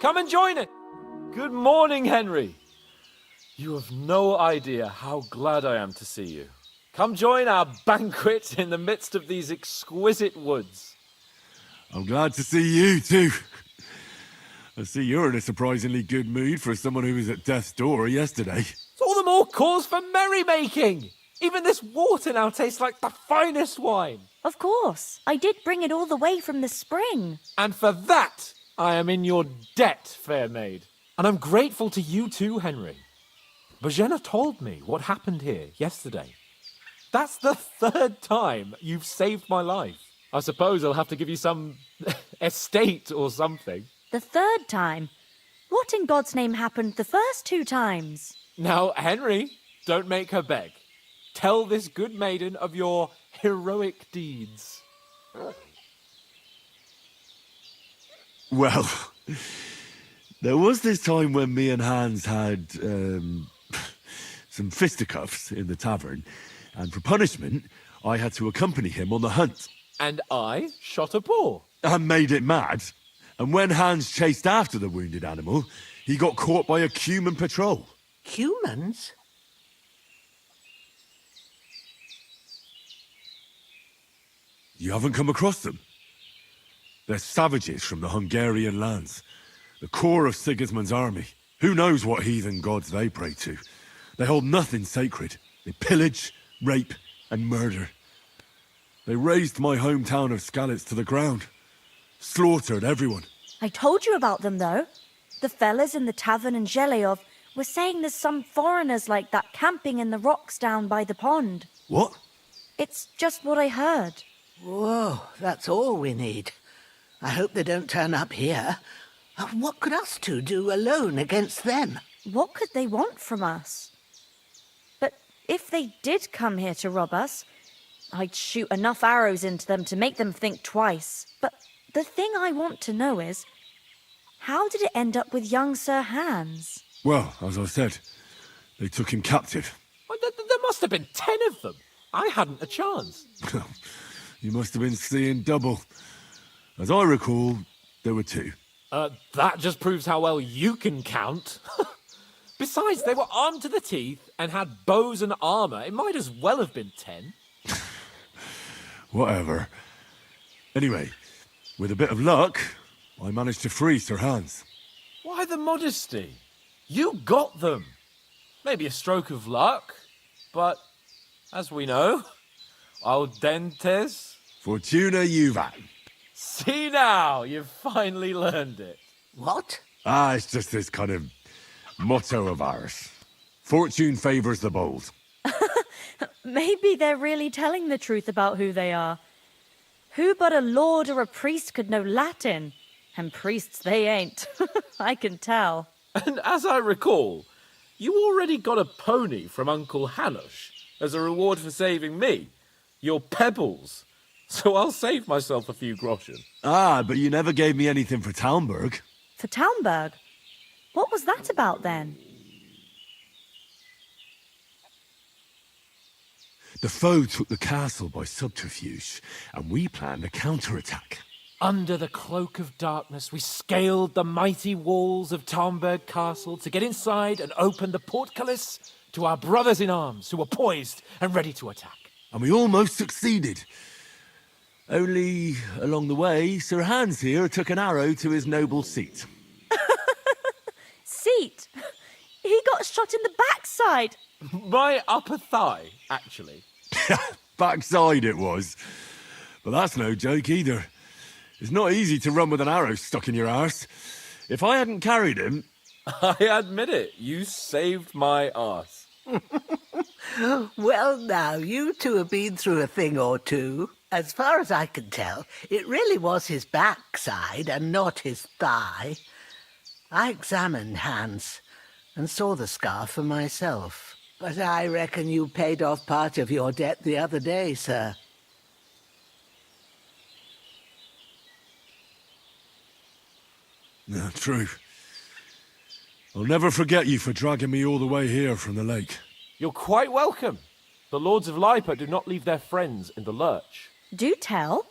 Speaker 3: Come and join it! Good morning, Henry! You have no idea how glad I am to see you. Come join our banquet in the midst of these exquisite woods.
Speaker 9: I'm glad to see you too. I see you're in a surprisingly good mood for someone who was at death's door yesterday.
Speaker 3: It's all the more cause for merrymaking! Even this water now tastes like the finest wine.
Speaker 2: Of course. I did bring it all the way from the spring.
Speaker 3: And for that, I am in your debt, fair maid. And I'm grateful to you too, Henry. Bojena told me what happened here yesterday. That's the third time you've saved my life. I suppose I'll have to give you some estate or something.
Speaker 2: The third time? What in God's name happened the first 2 times?
Speaker 3: Now, Henry, don't make her beg. Tell this good maiden of your heroic deeds.
Speaker 9: Well, there was this time when me and Hans had some fisticuffs in the tavern, and for punishment, I had to accompany him on the hunt.
Speaker 3: And I shot a boar.
Speaker 9: And made it mad. And when Hans chased after the wounded animal, he got caught by a Cuman patrol.
Speaker 17: Humans?
Speaker 9: You haven't come across them? They're savages from the Hungarian lands. The core of Sigismund's army. Who knows what heathen gods they pray to? They hold nothing sacred. They pillage, rape, and murder. They razed my hometown of Skalitz to the ground. Slaughtered everyone.
Speaker 2: I told you about them, though. The fellas in the tavern in Zheleov were saying there's some foreigners like that camping in the rocks down by the pond.
Speaker 9: What?
Speaker 2: It's just what I heard.
Speaker 17: Whoa, that's all we need. I hope they don't turn up here. What could us two do alone against them?
Speaker 2: What could they want from us? But if they did come here to rob us, I'd shoot enough arrows into them to make them think twice. But the thing I want to know is, how did it end up with young Sir Hans?
Speaker 9: Well, as I said, they took him captive.
Speaker 3: Well, there must have been 10 of them. I hadn't a chance.
Speaker 9: You must have been seeing double. As I recall, there were 2.
Speaker 3: That just proves how well you can count. Besides, they were armed to the teeth and had bows and armor. It might as well have been 10.
Speaker 9: Whatever. Anyway, with a bit of luck, I managed to free Sir Hans.
Speaker 3: Why the modesty? You got them. Maybe a stroke of luck, but as we know, audentes.
Speaker 9: Fortuna juvat.
Speaker 3: See now, you've finally learned it.
Speaker 17: What?
Speaker 9: It's just this kind of motto of ours. Fortune favours the bold.
Speaker 2: Maybe they're really telling the truth about who they are. Who but a lord or a priest could know Latin? And priests they ain't. I can tell.
Speaker 3: And as I recall, you already got a pony from Uncle Hanush as a reward for saving me. Your pebbles. So I'll save myself a few groschen.
Speaker 9: But you never gave me anything for Talmberg.
Speaker 2: For Talmberg? What was that about then?
Speaker 9: The foe took the castle by subterfuge, and we planned a counterattack.
Speaker 3: Under the cloak of darkness, we scaled the mighty walls of Talmberg Castle to get inside and open the portcullis to our brothers in arms who were poised and ready to attack.
Speaker 9: And we almost succeeded. Only, along the way, Sir Hans here took an arrow to his noble seat.
Speaker 2: Seat? He got shot in the backside.
Speaker 3: My upper thigh, actually.
Speaker 9: Backside it was. But that's no joke either. It's not easy to run with an arrow stuck in your arse. If I hadn't carried him...
Speaker 3: I admit it, you saved my arse.
Speaker 17: Well, now, you two have been through a thing or two. As far as I can tell, it really was his backside and not his thigh. I examined Hans and saw the scar for myself. But I reckon you paid off part of your debt the other day, sir.
Speaker 9: No, true. I'll never forget you for dragging me all the way here from the lake.
Speaker 3: You're quite welcome. The Lords of Lipa do not leave their friends in the lurch.
Speaker 2: Do tell.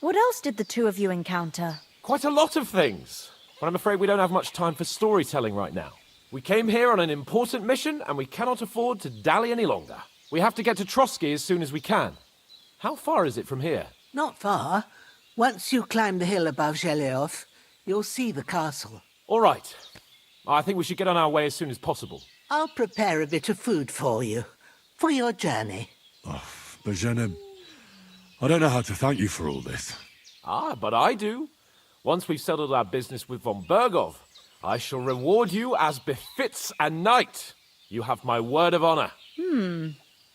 Speaker 2: What else did the two of you encounter?
Speaker 3: Quite a lot of things. But I'm afraid we don't have much time for storytelling right now. We came here on an important mission, and we cannot afford to dally any longer. We have to get to Trotsky as soon as we can. How far is it from here?
Speaker 17: Not far. Once you climb the hill above Zheleov, you'll see the castle.
Speaker 3: All right. I think we should get on our way as soon as possible.
Speaker 17: I'll prepare a bit of food for you, for your journey.
Speaker 9: Bozhena, I don't know how to thank you for all this.
Speaker 3: But I do. Once we've settled our business with von Bergov, I shall reward you as befits a knight. You have my word of honor.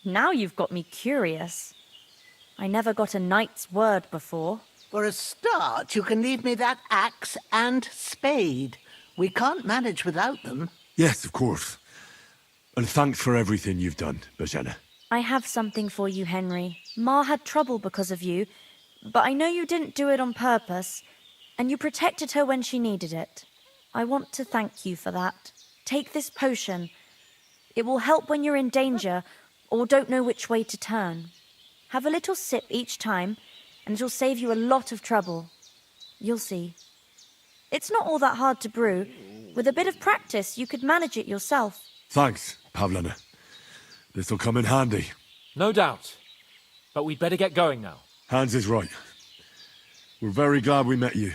Speaker 2: Now you've got me curious. I never got a knight's word before.
Speaker 17: For a start, you can leave me that axe and spade. We can't manage without them.
Speaker 9: Yes, of course. And thanks for everything you've done, Bozhena.
Speaker 2: I have something for you, Henry. Ma had trouble because of you, but I know you didn't do it on purpose, and you protected her when she needed it. I want to thank you for that. Take this potion. It will help when you're in danger or don't know which way to turn. Have a little sip each time, and it'll save you a lot of trouble. You'll see. It's not all that hard to brew. With a bit of practice, you could manage it yourself.
Speaker 9: Thanks, Pavlana. This'll come in handy.
Speaker 3: No doubt. But we'd better get going now.
Speaker 9: Hans is right. We're very glad we met you.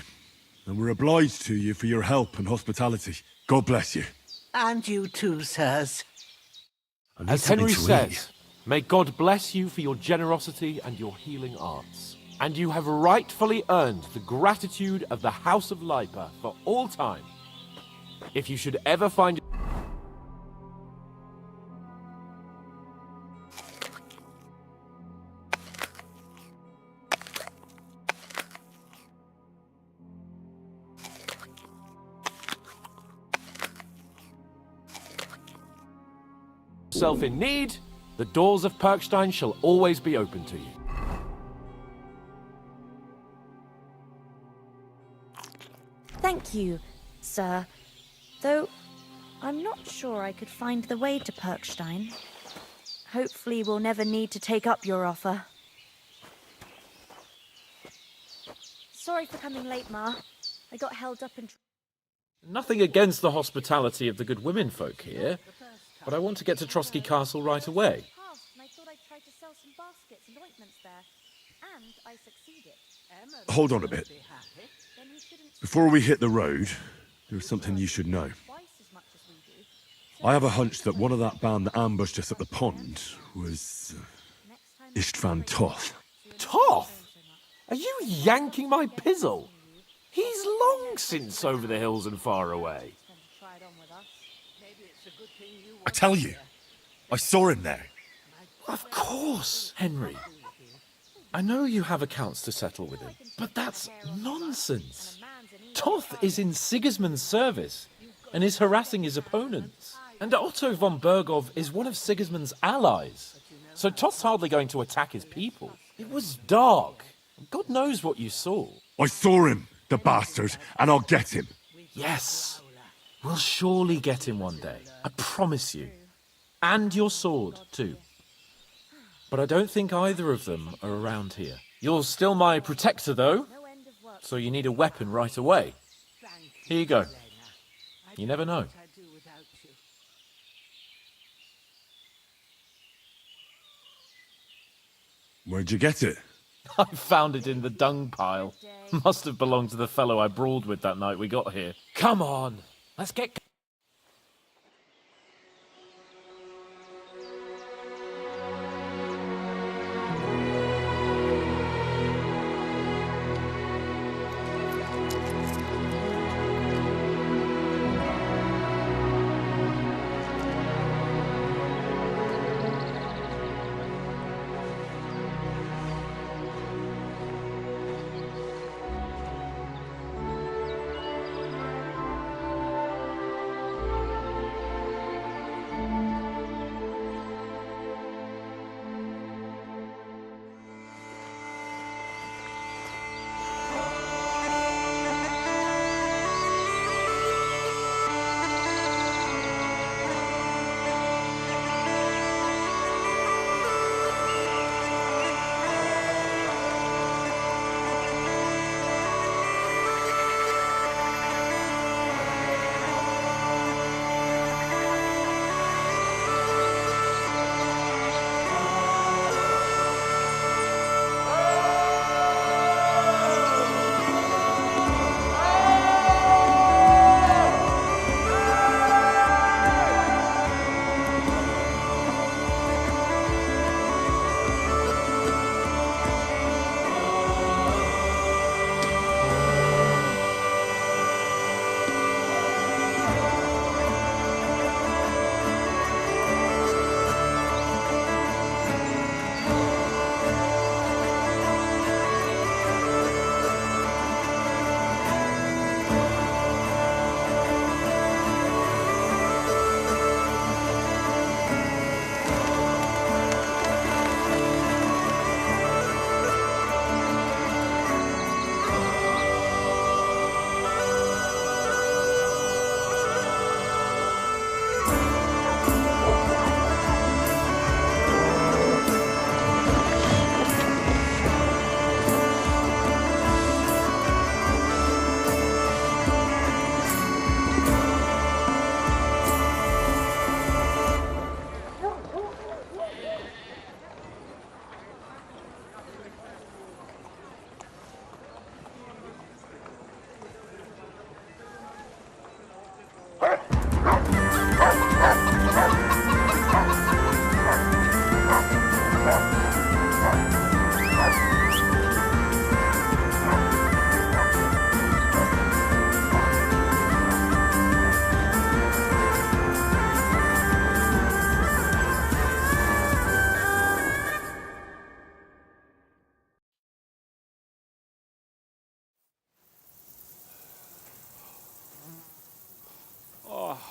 Speaker 9: And we're obliged to you for your help and hospitality. God bless you.
Speaker 17: And you too, sirs.
Speaker 9: I need
Speaker 3: As
Speaker 9: something
Speaker 3: Henry
Speaker 9: to
Speaker 3: says,
Speaker 9: eat.
Speaker 3: may God bless you for your generosity and your healing arts. And you have rightfully earned the gratitude of the House of Lipa for all time. If you should ever find yourself in need, the doors of Perkstein shall always be open to you.
Speaker 2: Thank you, sir. Though I'm not sure I could find the way to Perkstein. Hopefully we'll never need to take up your offer. Sorry for coming late, Ma. I got held up in...
Speaker 3: Nothing against the hospitality of the good women folk here, but I want to get to Trotsky Castle right away.
Speaker 2: I thought I'd try to sell some baskets and ointments there. And I succeeded.
Speaker 9: Hold on a bit. Before we hit the road, there's something you should know. I have a hunch that one of that band that ambushed us at the pond was Istvan Toth.
Speaker 3: Toth? Are you yanking my pizzle? He's long since over the hills and far away.
Speaker 9: I tell you, I saw him there.
Speaker 3: Of course, Henry. I know you have accounts to settle with him, but that's nonsense. Toth is in Sigismund's service and is harassing his opponents. And Otto von Bergov is one of Sigismund's allies. So Toth's hardly going to attack his people. It was dark. God knows what you saw.
Speaker 9: I saw him, the bastard, and I'll get him.
Speaker 3: Yes. We'll surely get him one day. I promise you. And your sword, too. But I don't think either of them are around here. You're still my protector, though. So you need a weapon right away. Here you go. You never know.
Speaker 9: Where'd you get it?
Speaker 3: I found it in the dung pile. Must have belonged to the fellow I brawled with that night we got here. Come on, let's get...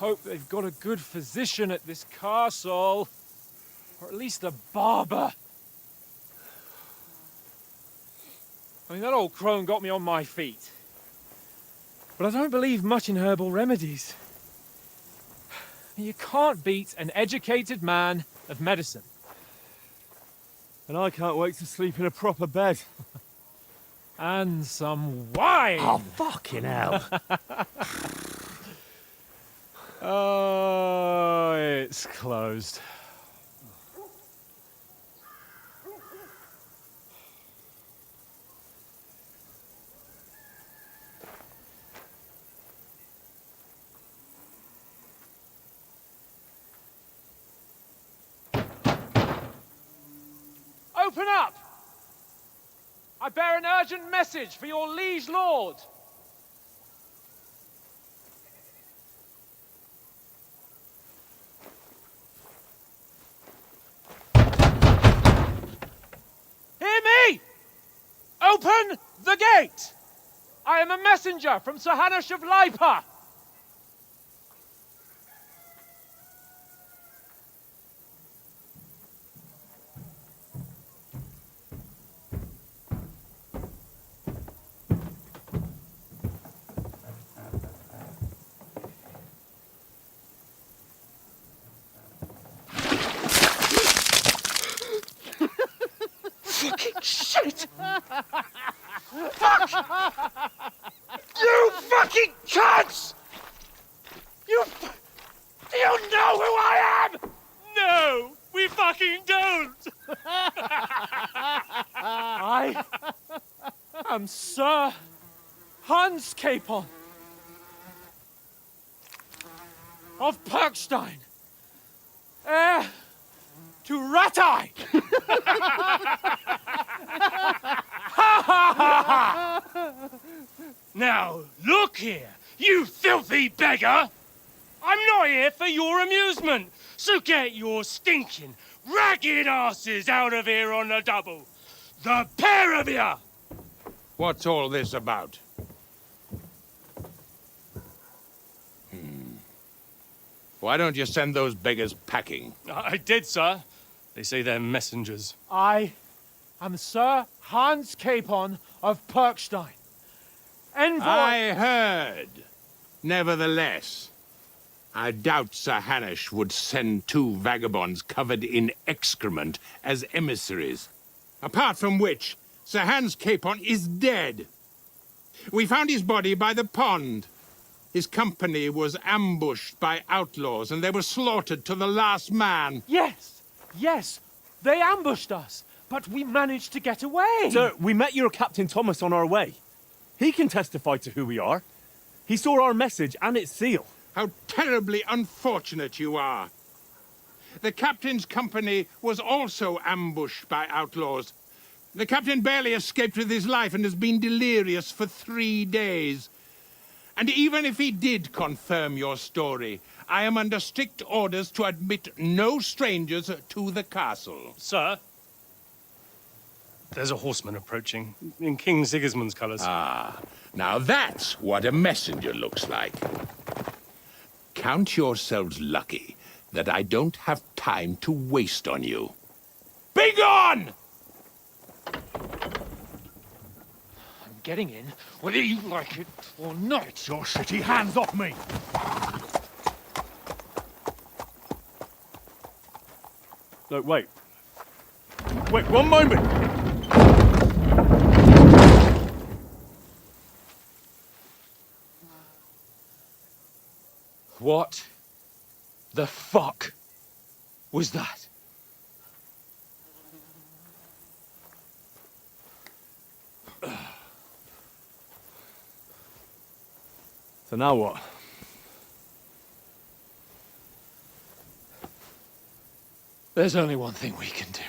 Speaker 18: hope they've got a good physician at this castle. Or at least a barber. I mean, that old crone got me on my feet. But I don't believe much in herbal remedies. You can't beat an educated man of medicine.
Speaker 6: And I can't wait to sleep in a proper bed.
Speaker 18: And some wine!
Speaker 12: Oh, fucking hell.
Speaker 18: Oh, it's closed. Open up! I bear an urgent message for your liege lord. Hear me! Open the gate! I am a messenger from Sir Hanush of Lipa. Fucking shit! Fuck! You fucking cunts! Do you know who I am? No, we fucking don't! I am Sir Hans Capon of Perkstein, heir to Ratai! Now, look here, you filthy beggar! I'm not here for your amusement, so get your stinking, ragged asses out of here on the double. The pair of you!
Speaker 13: What's all this about? Why don't you send those beggars packing?
Speaker 18: I did, sir. They say they're messengers. I am Sir Hans Capon of Perkstein. Envoy...
Speaker 13: I heard. Nevertheless, I doubt Sir Hanush would send two vagabonds covered in excrement as emissaries. Apart from which, Sir Hans Capon is dead. We found his body by the pond. His company was ambushed by outlaws, and they were slaughtered to the last man.
Speaker 18: Yes, yes, they ambushed us, but we managed to get away.
Speaker 6: Sir, we met your Captain Thomas on our way. He can testify to who we are. He saw our message and its seal.
Speaker 13: How terribly unfortunate you are. The captain's company was also ambushed by outlaws. The captain barely escaped with his life and has been delirious for 3 days. And even if he did confirm your story, I am under strict orders to admit no strangers to the castle.
Speaker 18: Sir, there's a horseman approaching in King Sigismund's colours.
Speaker 13: Ah, now that's what a messenger looks like. Count yourselves lucky that I don't have time to waste on you. Be gone!
Speaker 18: I'm getting in, whether you like it or not.
Speaker 5: Your shitty hands off me!
Speaker 6: No, wait. Wait, one moment!
Speaker 18: What the fuck was that?
Speaker 6: So now what?
Speaker 18: There's only one thing we can do.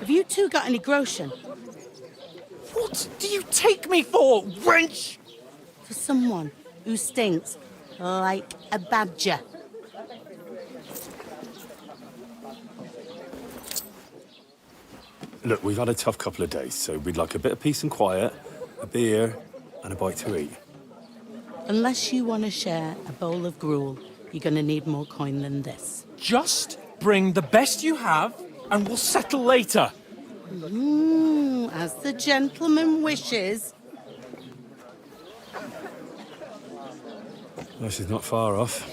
Speaker 20: Have you two got any groschen?
Speaker 12: What do you take me for, wench?
Speaker 20: For someone who stinks like a badger.
Speaker 6: Look, we've had a tough couple of days, so we'd like a bit of peace and quiet, a beer, and a bite to eat.
Speaker 20: Unless you want to share a bowl of gruel, you're going to need more coin than this.
Speaker 18: Just bring the best you have, and we'll settle later.
Speaker 20: As the gentleman wishes.
Speaker 6: Well, she's not far off.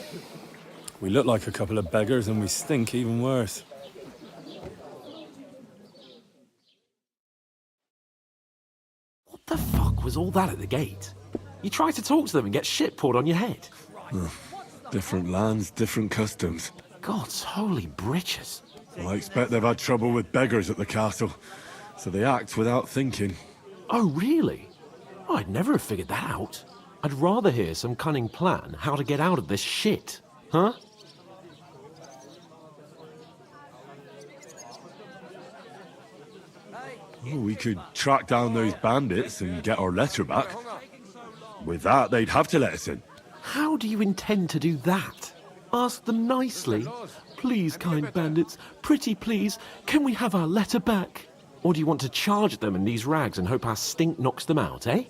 Speaker 6: We look like a couple of beggars, and we stink even worse.
Speaker 3: What the fuck was all that at the gate? You try to talk to them and get shit poured on your head.
Speaker 9: Different lands, different customs.
Speaker 3: God's holy britches.
Speaker 9: Well, I expect they've had trouble with beggars at the castle, so they act without thinking.
Speaker 3: Oh, really? I'd never have figured that out. I'd rather hear some cunning plan how to get out of this shit. Huh?
Speaker 9: Oh, we could track down those bandits and get our letter back. With that, they'd have to let us in.
Speaker 3: How do you intend to do that? Ask them nicely. Please, kind bandits, pretty please, can we have our letter back? Or do you want to charge at them in these rags and hope our stink knocks them out, eh?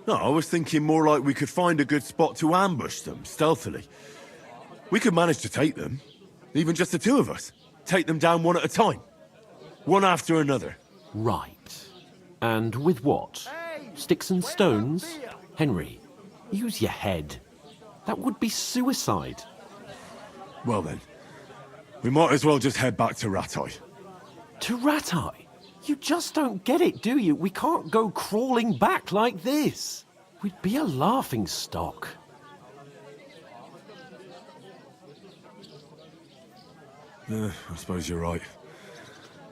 Speaker 9: No, I was thinking more like we could find a good spot to ambush them, stealthily. We could manage to take them, even just the two of us. Take them down one at a time. One after another.
Speaker 3: Right. And with what? Sticks and stones? Henry, use your head. That would be suicide.
Speaker 9: Well then, we might as well just head back to Rattay.
Speaker 3: To Rattay? You just don't get it, do you? We can't go crawling back like this. We'd be a laughing stock.
Speaker 9: I suppose you're right.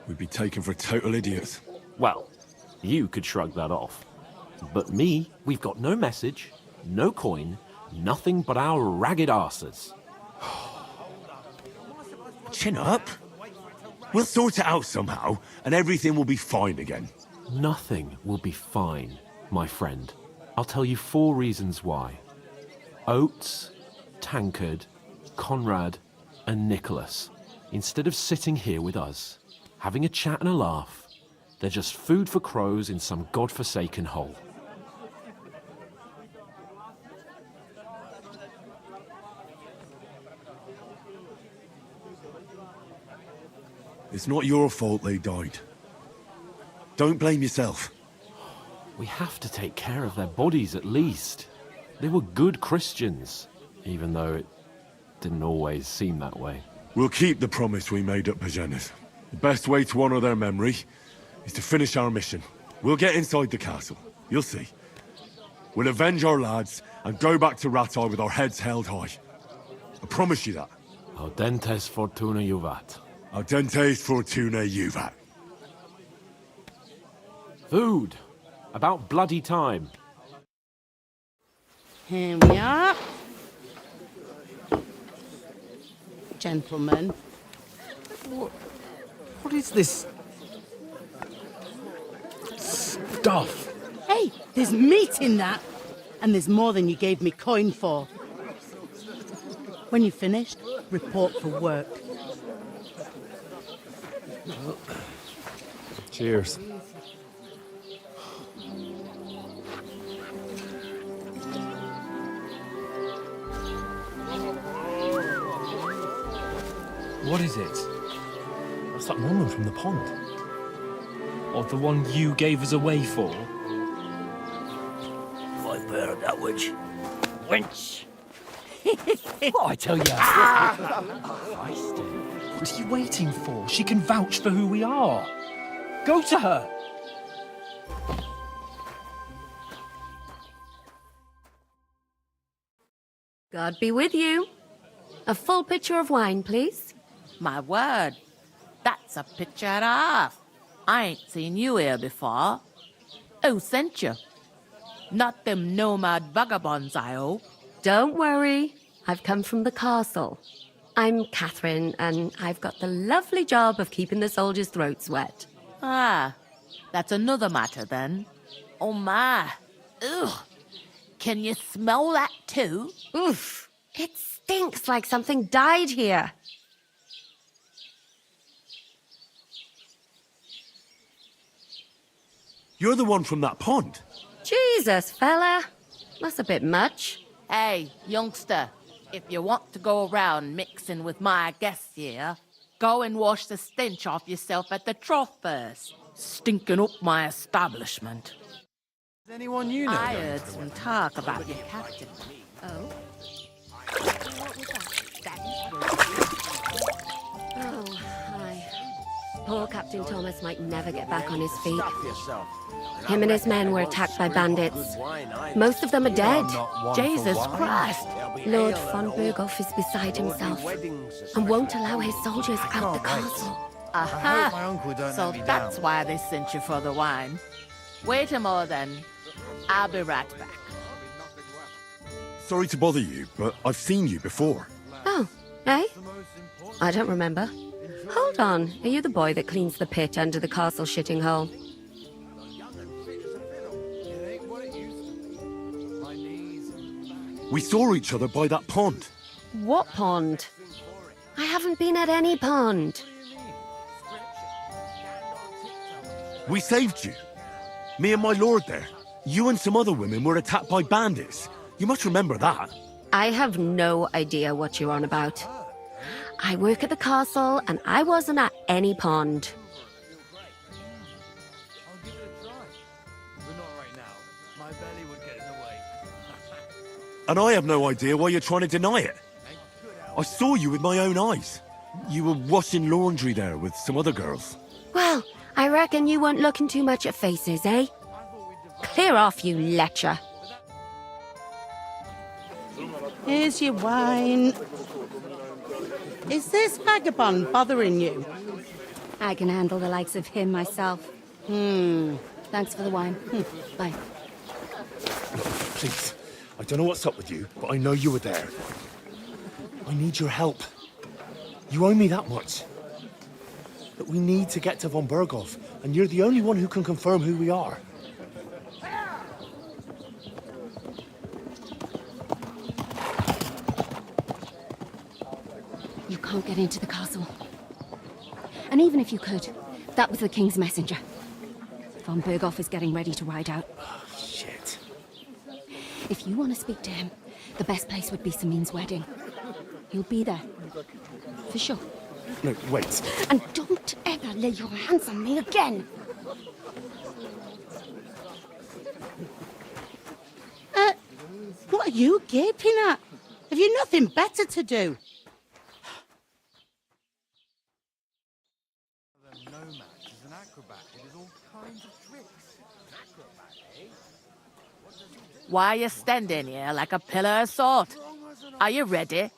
Speaker 9: We'd be taken for total idiots.
Speaker 3: Well, you could shrug that off. But me, we've got no message, no coin, nothing but our ragged arses.
Speaker 9: Chin up. We'll sort it out somehow, and everything will be fine again.
Speaker 3: Nothing will be fine, my friend. I'll tell you 4 reasons why. Oates, Tankard, Conrad, and Nicholas, instead of sitting here with us, having a chat and a laugh, they're just food for crows in some godforsaken hole.
Speaker 9: It's not your fault they died. Don't blame yourself.
Speaker 3: We have to take care of their bodies at least. They were good Christians, even though it didn't always seem that way.
Speaker 9: We'll keep the promise we made at Pagenis. The best way to honor their memory is to finish our mission. We'll get inside the castle. You'll see. We'll avenge our lads and go back to Rattay with our heads held high. I promise you that.
Speaker 3: Audentes fortuna juvat.
Speaker 9: Audentes fortuna juvat.
Speaker 3: Food. About bloody time.
Speaker 20: Here we are. Gentlemen.
Speaker 18: What is this stuff?
Speaker 20: Hey, there's meat in that. And there's more than you gave me coin for. When you're finished, report for work.
Speaker 6: Cheers.
Speaker 18: What is it?
Speaker 6: What's that woman from the pond?
Speaker 18: Or the one you gave us away for?
Speaker 12: I bear that witch. Wench!
Speaker 18: What I tell you? What are you waiting for? She can vouch for who we are. Go to her.
Speaker 21: God be with you. A full pitcher of wine, please.
Speaker 17: My word, that's a picture and a half. I ain't seen you here before. Who sent you? Not them nomad vagabonds, I hope.
Speaker 21: Don't worry. I've come from the castle. I'm Catherine, and I've got the lovely job of keeping the soldiers' throats wet.
Speaker 4: Ah, that's another matter then. Oh my. Ugh. Can you smell that too?
Speaker 21: Oof. It stinks like something died here.
Speaker 9: You're the one from that pond.
Speaker 21: Jesus, fella. That's a bit much.
Speaker 4: Hey, youngster, if you want to go around mixing with my guests here, go and wash the stench off yourself at the trough first. Stinking up my establishment.
Speaker 10: Is anyone you know?
Speaker 4: I heard some talk about your captain.
Speaker 21: Oh? Oh, hi. Poor Captain Thomas might never get back on his feet. Him and his men were attacked by bandits. Most of them are dead.
Speaker 4: Jesus Christ!
Speaker 21: Lord von Berghoff is beside himself and won't allow his soldiers out the castle.
Speaker 4: Aha! So that's why they sent you for the wine. Wait a moment then. I'll be right back.
Speaker 9: Sorry to bother you, but I've seen you before.
Speaker 21: Oh, eh? I don't remember. Hold on, are you the boy that cleans the pit under the castle shitting hole?
Speaker 9: We saw each other by that pond.
Speaker 21: What pond? I haven't been at any pond.
Speaker 9: We saved you. Me and my lord there. You and some other women were attacked by bandits. You must remember that.
Speaker 21: I have no idea what you're on about. I work at the castle, and I wasn't at any pond.
Speaker 9: And I have no idea why you're trying to deny it. I saw you with my own eyes. You were washing laundry there with some other girls.
Speaker 21: Well, I reckon you weren't looking too much at faces, eh? Clear off, you lecher.
Speaker 20: Here's your wine. Is this vagabond bothering you?
Speaker 21: I can handle the likes of him myself. Thanks for the wine. Bye.
Speaker 6: Please, I don't know what's up with you, but I know you were there. I need your help. You owe me that much. But we need to get to von Berghoff, and you're the only one who can confirm who we are.
Speaker 21: You can't get into the castle. And even if you could, that was the king's messenger. Von Berghoff is getting ready to ride out.
Speaker 6: Oh, shit.
Speaker 21: If you want to speak to him, the best place would be Samin's wedding. He'll be there. For sure.
Speaker 6: No, wait.
Speaker 21: And don't ever lay your hands on me again!
Speaker 20: What are you gaping at? Have you nothing better to do?
Speaker 4: Why are you standing here like a pillar of salt? Are you ready?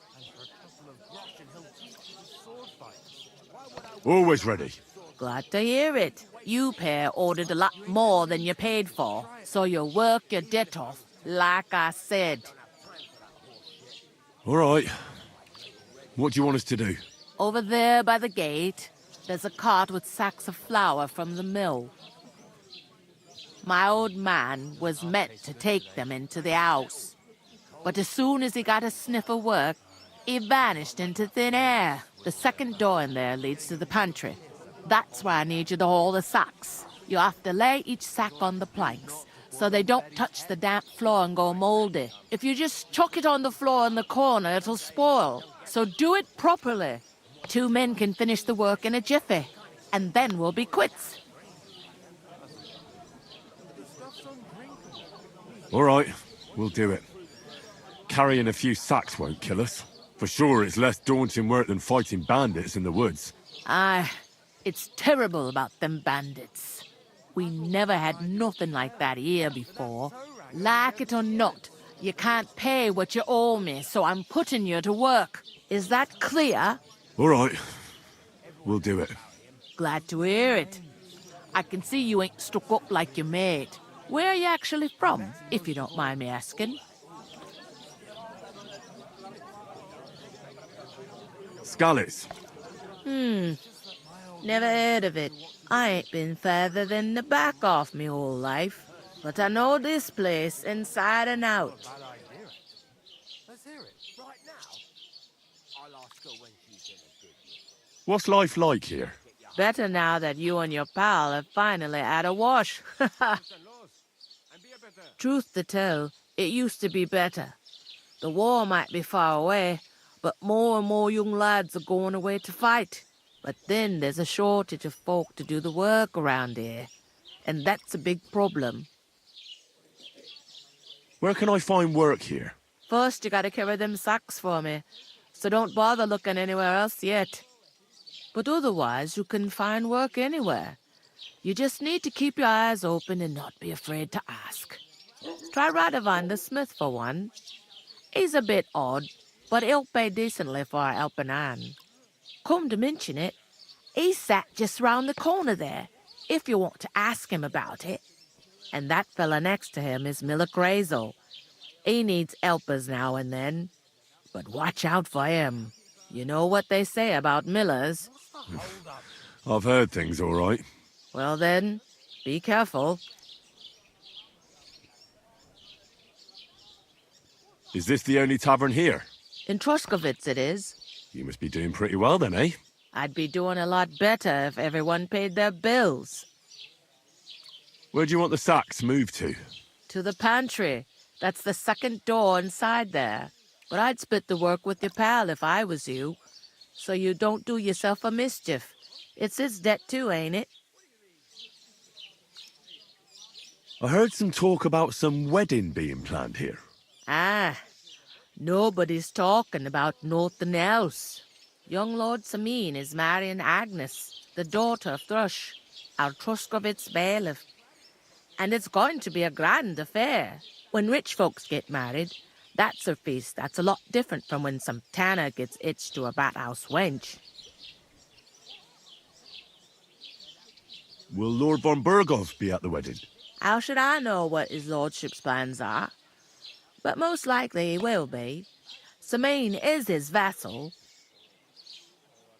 Speaker 9: Always ready.
Speaker 4: Glad to hear it. You pair ordered a lot more than you paid for, so you'll work your debt off, like I said.
Speaker 9: All right. What do you want us to do?
Speaker 4: Over there by the gate, there's a cart with sacks of flour from the mill. My old man was meant to take them into the house, but as soon as he got a sniff of work, he vanished into thin air. The second door in there leads to the pantry. That's why I need you to haul the sacks. You have to lay each sack on the planks, so they don't touch the damp floor and go moldy. If you just chuck it on the floor in the corner, it'll spoil. So do it properly. 2 men can finish the work in a jiffy, and then we'll be quits.
Speaker 9: All right, we'll do it. Carrying a few sacks won't kill us. For sure, it's less daunting work than fighting bandits in the woods.
Speaker 4: Aye, it's terrible about them bandits. We never had nothing like that here before. Like it or not, you can't pay what you owe me, so I'm putting you to work. Is that clear?
Speaker 9: All right, we'll do it.
Speaker 4: Glad to hear it. I can see you ain't stuck up like your mate. Where are you actually from, if you don't mind me asking?
Speaker 9: Skalitz.
Speaker 4: Never heard of it. I ain't been further than the back off me whole life. But I know this place inside and out.
Speaker 9: What's life like here?
Speaker 4: Better now that you and your pal have finally had a wash. Truth to tell, it used to be better. The war might be far away, but more and more young lads are going away to fight. But then there's a shortage of folk to do the work around here, and that's a big problem.
Speaker 9: Where can I find work here?
Speaker 4: First, you gotta carry them sacks for me, so don't bother looking anywhere else yet. But otherwise, you can find work anywhere. You just need to keep your eyes open and not be afraid to ask. Try Radovan the smith for one. He's a bit odd, but he'll pay decently for a helping hand. Come to mention it, he's sat just round the corner there, if you want to ask him about it. And that fella next to him is Miller Crazel. He needs helpers now and then, but watch out for him. You know what they say about Millers.
Speaker 9: I've heard things all right.
Speaker 4: Well then, be careful.
Speaker 9: Is this the only tavern here?
Speaker 4: In Troskovitz it is.
Speaker 9: You must be doing pretty well then, eh?
Speaker 4: I'd be doing a lot better if everyone paid their bills.
Speaker 9: Where do you want the sacks moved to?
Speaker 4: To the pantry. That's the second door inside there. But I'd split the work with your pal if I was you, so you don't do yourself a mischief. It's his debt too, ain't it?
Speaker 9: I heard some talk about some wedding being planned here.
Speaker 4: Ah, nobody's talking about nothing else. Young Lord Samin is marrying Agnes, the daughter of Thrush, our Truskovitz bailiff. And it's going to be a grand affair. When rich folks get married, that's a feast that's a lot different from when some tanner gets hitched to a bat-house wench.
Speaker 9: Will Lord von Berghoff be at the wedding?
Speaker 4: How should I know what his lordship's plans are? But most likely he will be. Samin is his vassal.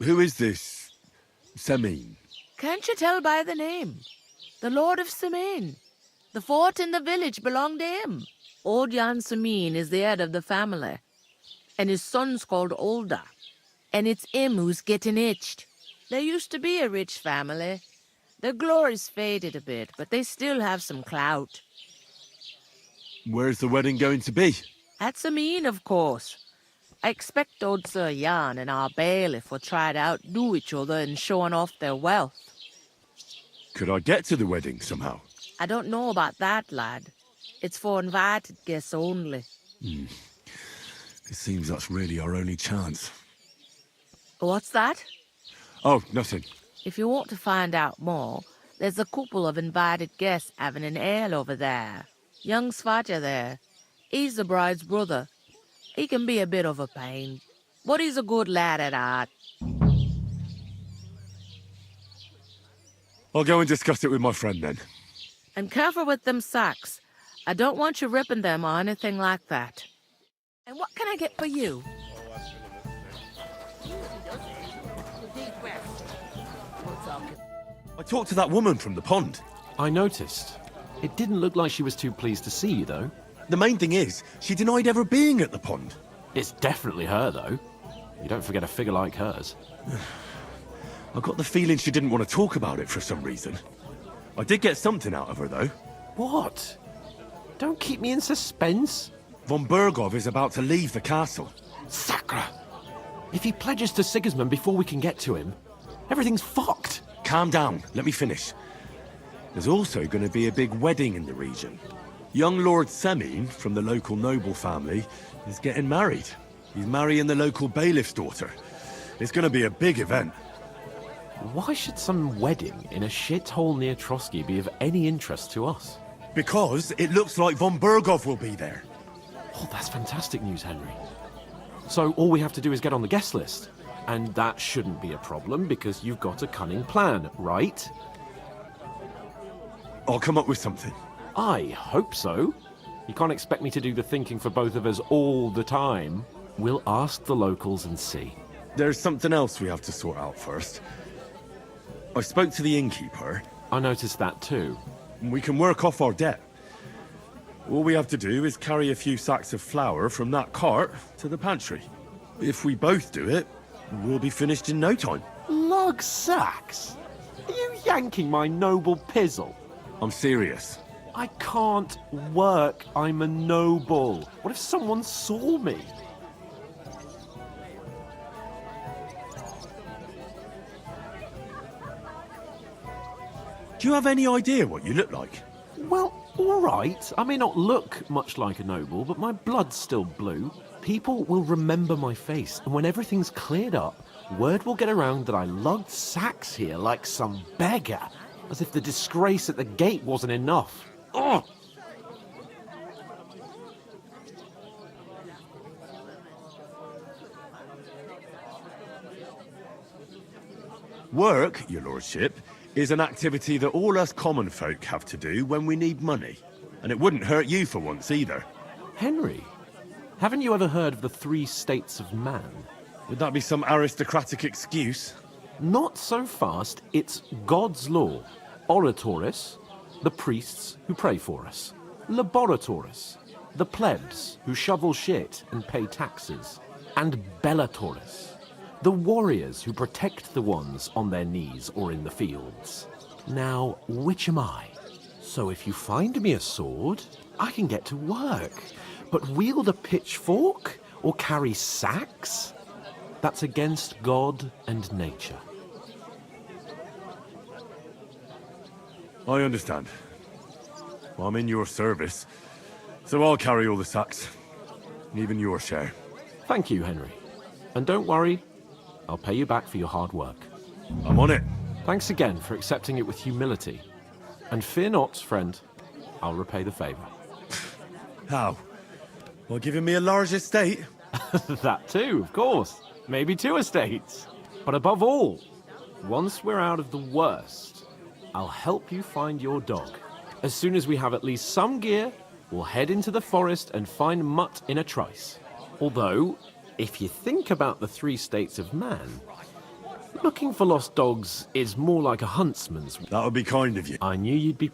Speaker 9: Who is this Semin?
Speaker 4: Can't you tell by the name? The Lord of Samin. The fort in the village belonged to him. Old Jan Samin is the head of the family, and his son's called Olda. And it's him who's getting itched. There used to be a rich family. Their glory's faded a bit, but they still have some clout.
Speaker 9: Where's the wedding going to be?
Speaker 4: At Samin, of course. I expect old Sir Jan and our bailiff will try to outdo each other in showing off their wealth.
Speaker 9: Could I get to the wedding somehow?
Speaker 4: I don't know about that, lad. It's for invited guests only.
Speaker 9: It seems that's really our only chance.
Speaker 4: What's that?
Speaker 9: Oh, nothing.
Speaker 4: If you want to find out more, there's a couple of invited guests having an ale over there. Young Svatja there. He's the bride's brother. He can be a bit of a pain, but he's a good lad at heart.
Speaker 9: I'll go and discuss it with my friend then.
Speaker 4: And careful with them sacks. I don't want you ripping them or anything like that. And what can I get for you?
Speaker 9: I talked to that woman from the pond.
Speaker 3: I noticed. It didn't look like she was too pleased to see you, though.
Speaker 9: The main thing is, she denied ever being at the pond.
Speaker 3: It's definitely her, though. You don't forget a figure like hers.
Speaker 9: I got the feeling she didn't want to talk about it for some reason. I did get something out of her, though.
Speaker 3: What? Don't keep me in suspense.
Speaker 9: Von Berghoff is about to leave the castle.
Speaker 3: Sacre! If he pledges to Sigismund before we can get to him, everything's fucked.
Speaker 9: Calm down. Let me finish. There's also going to be a big wedding in the region. Young Lord Semin, from the local noble family, is getting married. He's marrying the local bailiff's daughter. It's going to be a big event.
Speaker 3: Why should some wedding in a shithole near Trotsky be of any interest to us?
Speaker 9: Because it looks like von Berghoff will be there.
Speaker 3: Oh, that's fantastic news, Henry. So all we have to do is get on the guest list. And that shouldn't be a problem because you've got a cunning plan, right?
Speaker 9: I'll come up with something.
Speaker 3: I hope so. You can't expect me to do the thinking for both of us all the time. We'll ask the locals and see.
Speaker 9: There's something else we have to sort out first. I spoke to the innkeeper.
Speaker 3: I noticed that too.
Speaker 9: We can work off our debt. All we have to do is carry a few sacks of flour from that cart to the pantry. If we both do it, we'll be finished in no time.
Speaker 3: Lug sacks? Are you yanking my noble pizzle?
Speaker 9: I'm serious.
Speaker 3: I can't work. I'm a noble. What if someone saw me?
Speaker 9: Do you have any idea what you look like?
Speaker 3: Well, all right. I may not look much like a noble, but my blood's still blue. People will remember my face, and when everything's cleared up, word will get around that I lugged sacks here like some beggar, as if the disgrace at the gate wasn't enough. Ugh!
Speaker 9: Work, your lordship, is an activity that all us common folk have to do when we need money. And it wouldn't hurt you for once either.
Speaker 3: Henry, haven't you ever heard of the 3 states of man?
Speaker 9: Would that be some aristocratic excuse?
Speaker 3: Not so fast. It's God's law. Oratoris, the priests who pray for us. Laboratoris, the plebs who shovel shit and pay taxes. And Bellatoris, the warriors who protect the ones on their knees or in the fields. Now, which am I? So if you find me a sword, I can get to work. But wield a pitchfork or carry sacks? That's against God and nature.
Speaker 9: I understand. I'm in your service, so I'll carry all the sacks. Even your share.
Speaker 3: Thank you, Henry. And don't worry, I'll pay you back for your hard work.
Speaker 9: I'm on it.
Speaker 3: Thanks again for accepting it with humility. And fear not, friend, I'll repay the favor.
Speaker 9: How? By giving me a large estate?
Speaker 3: That too, of course. Maybe 2 estates. But above all, once we're out of the worst, I'll help you find your dog. As soon as we have at least some gear, we'll head into the forest and find Mutt in a trice. Although, if you think about the 3 states of man, looking for lost dogs is more like a huntsman's.
Speaker 9: That would be kind of you.
Speaker 3: I knew you'd be...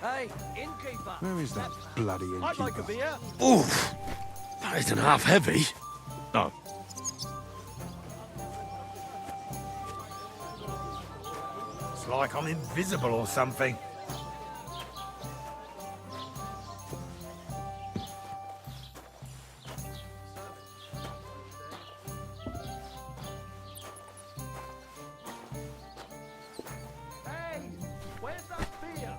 Speaker 12: Hey, innkeeper!
Speaker 14: Where is that bloody innkeeper?
Speaker 12: I'd like a beer.
Speaker 9: Oof! That isn't half heavy. Oh.
Speaker 5: It's like I'm invisible or something.
Speaker 12: Hey, where's that beer?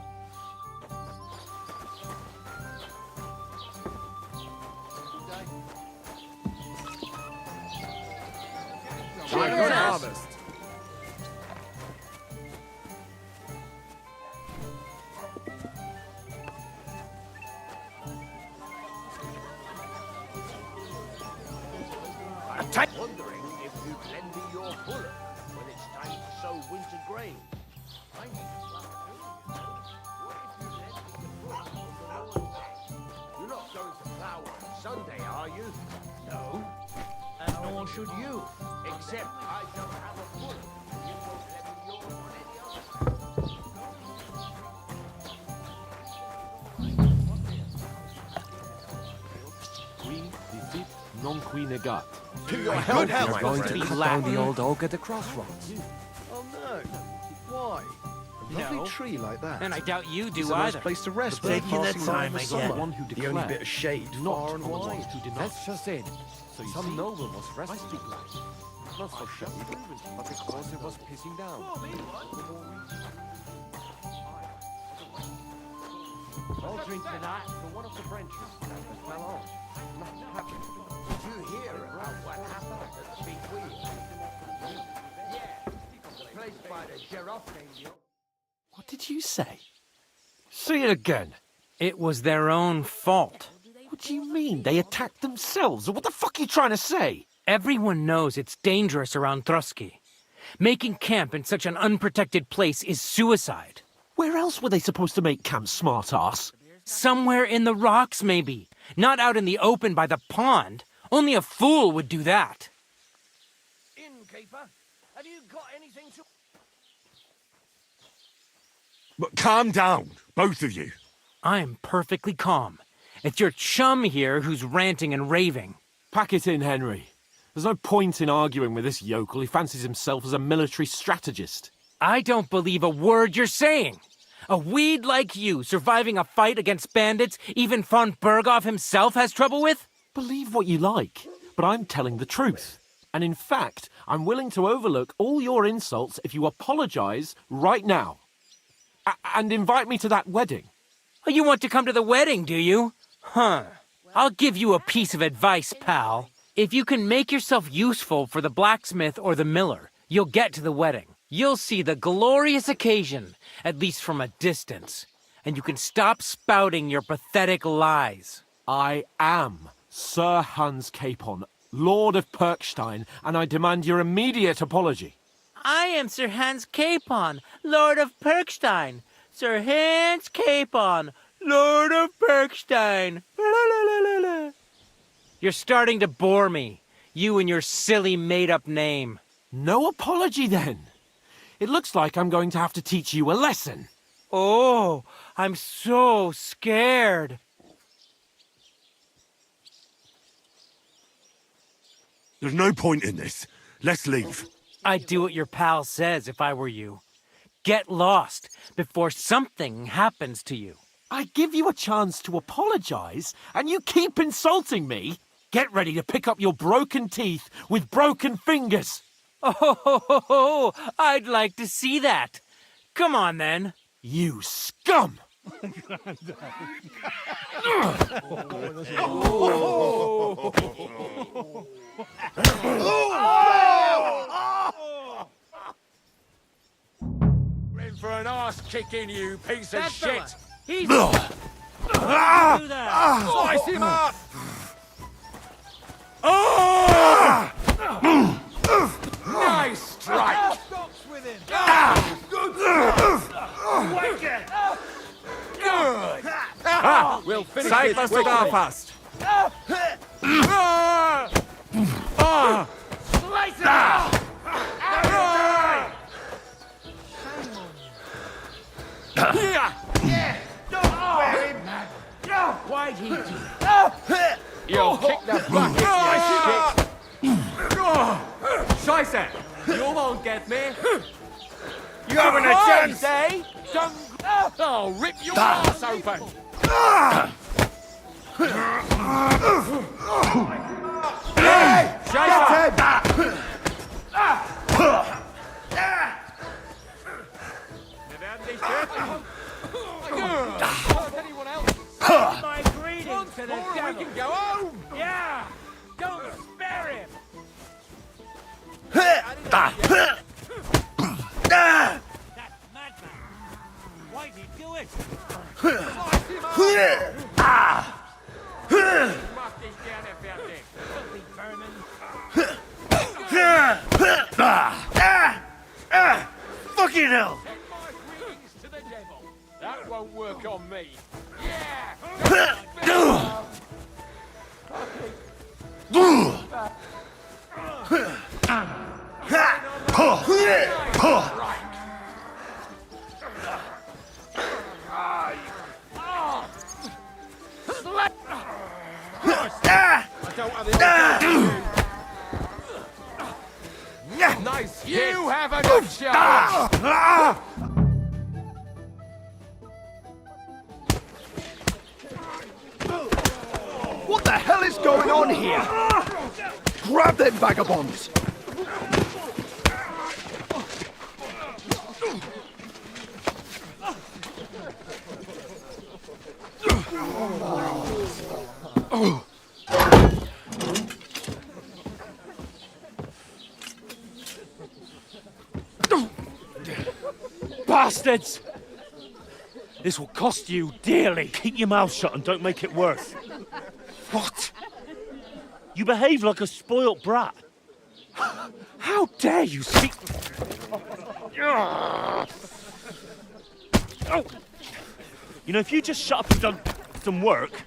Speaker 5: Good harvest.
Speaker 12: Wondering if you'd lend me your bullock when it's time to sow winter grain. I need to plant too. What if you lend me the bullock on the Lord's Day? You're not going to plough on Sunday, are you? No. And nor should you. Except I don't have a bullock. You won't lend me yours on any other.
Speaker 3: Qui dicit non qui negat.
Speaker 5: To your health,
Speaker 3: We're
Speaker 5: my
Speaker 3: going
Speaker 5: friend.
Speaker 3: to cut down the old oak at the crossroads.
Speaker 12: Oh no. Why?
Speaker 8: Lovely tree like that.
Speaker 22: And I doubt you do
Speaker 8: It's a nice
Speaker 22: either.
Speaker 8: place to rest.
Speaker 5: Taking
Speaker 8: while
Speaker 5: their
Speaker 8: passing
Speaker 5: time
Speaker 8: around the
Speaker 5: again.
Speaker 8: summer.
Speaker 3: One who
Speaker 5: The only
Speaker 3: declared,
Speaker 5: bit of shade
Speaker 3: not
Speaker 5: far
Speaker 3: on
Speaker 5: and
Speaker 3: the
Speaker 5: wide.
Speaker 3: ones who deny.
Speaker 23: That's just it.
Speaker 3: So you
Speaker 23: Some
Speaker 3: see,
Speaker 23: noble was
Speaker 3: I
Speaker 23: resting,
Speaker 3: speak light.
Speaker 23: not for show, but because it was pissing down.
Speaker 12: I'll drink to that for one of the branches that fell off. Nothing happened. Did you hear about what happened at the big wheel? Yeah, the place by the giraffe named.
Speaker 3: What did you say? Say it again.
Speaker 22: It was their own fault.
Speaker 3: What do you mean? They attacked themselves? What the fuck are you trying to say?
Speaker 22: Everyone knows it's dangerous around Trotsky. Making camp in such an unprotected place is suicide.
Speaker 3: Where else were they supposed to make camp, smart-ass?
Speaker 22: Somewhere in the rocks, maybe. Not out in the open by the pond. Only a fool would do that.
Speaker 12: Innkeeper, have you got anything to...
Speaker 9: But calm down, both of you.
Speaker 22: I'm perfectly calm. It's your chum here who's ranting and raving.
Speaker 3: Pack it in, Henry. There's no point in arguing with this yokel. He fancies himself as a military strategist.
Speaker 22: I don't believe a word you're saying. A weed like you surviving a fight against bandits even von Berghoff himself has trouble with?
Speaker 3: Believe what you like, but I'm telling the truth. And in fact, I'm willing to overlook all your insults if you apologize right now. And invite me to that wedding.
Speaker 22: Oh, you want to come to the wedding, do you? Huh. I'll give you a piece of advice, pal. If you can make yourself useful for the blacksmith or the miller, you'll get to the wedding. You'll see the glorious occasion, at least from a distance. And you can stop spouting your pathetic lies.
Speaker 3: I am Sir Hans Capon, Lord of Perkstein, and I demand your immediate apology.
Speaker 22: I am Sir Hans Capon, Lord of Perkstein. Sir Hans Capon, Lord of Perkstein. You're starting to bore me. You and your silly made-up name.
Speaker 3: No apology, then. It looks like I'm going to have to teach you a lesson.
Speaker 22: Oh, I'm so scared.
Speaker 9: There's no point in this. Let's leave.
Speaker 22: I'd do what your pal says if I were you. Get lost before something happens to you.
Speaker 3: I give you a chance to apologize, and you keep insulting me. Get ready to pick up your broken teeth with broken fingers.
Speaker 22: Oh, I'd like to see that. Come on, then.
Speaker 3: You scum!
Speaker 12: In for an arse kicking, you piece of shit!
Speaker 22: He's... do that.
Speaker 12: Slice him up! Nice strike! Good! We'll finish
Speaker 3: Save
Speaker 12: this
Speaker 3: us with our fast.
Speaker 12: Slice it up! Yeah! Don't bury him! Why'd he do that? You'll kick the bucket, you shit!
Speaker 3: Scheiße! You won't get me.
Speaker 12: You having a chance, eh? I'll rip your ass open! Hey!
Speaker 3: Scheiße!
Speaker 22: My greetings to the devil.
Speaker 12: We can go home!
Speaker 22: Yeah! Don't spare him!
Speaker 12: That
Speaker 22: madman! Why'd he do it?
Speaker 12: Slice him up! Mach dich gerne fertig!
Speaker 22: Filthy vermin!
Speaker 12: Fucking hell! Send my greetings to the devil. That won't work on me. Nice hit. You have a good shot.
Speaker 19: What the hell is going on here? Grab them vagabonds!
Speaker 18: Bastards! This will cost you dearly.
Speaker 16: Keep your mouth shut and don't make it worse.
Speaker 18: What?
Speaker 16: You behave like a spoilt brat.
Speaker 18: How dare you speak...
Speaker 16: You know, if you just shut up and done some work,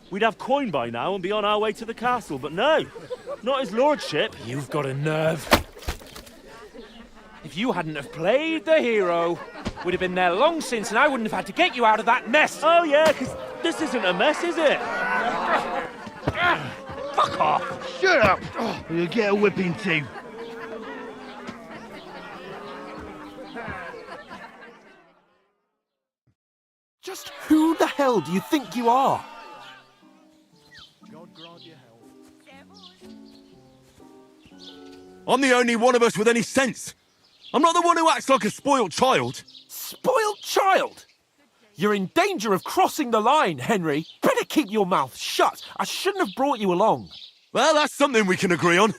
Speaker 7: We'd have coin by now and be on our way to the castle, but no. Not his lordship.
Speaker 18: You've got a nerve. If you hadn't have played the hero, we'd have been there long since and I wouldn't have had to get you out of that mess.
Speaker 7: Oh yeah, because this isn't a mess, is it?
Speaker 19: Fuck off! Shut up! Or you'll get a whipping too.
Speaker 3: Just who the hell do you think you are?
Speaker 9: I'm the only one of us with any sense. I'm not the one who acts like a spoiled child.
Speaker 3: Spoiled child? You're in danger of crossing the line, Henry. Better keep your mouth shut. I shouldn't have brought you along.
Speaker 9: Well, that's something we can agree on.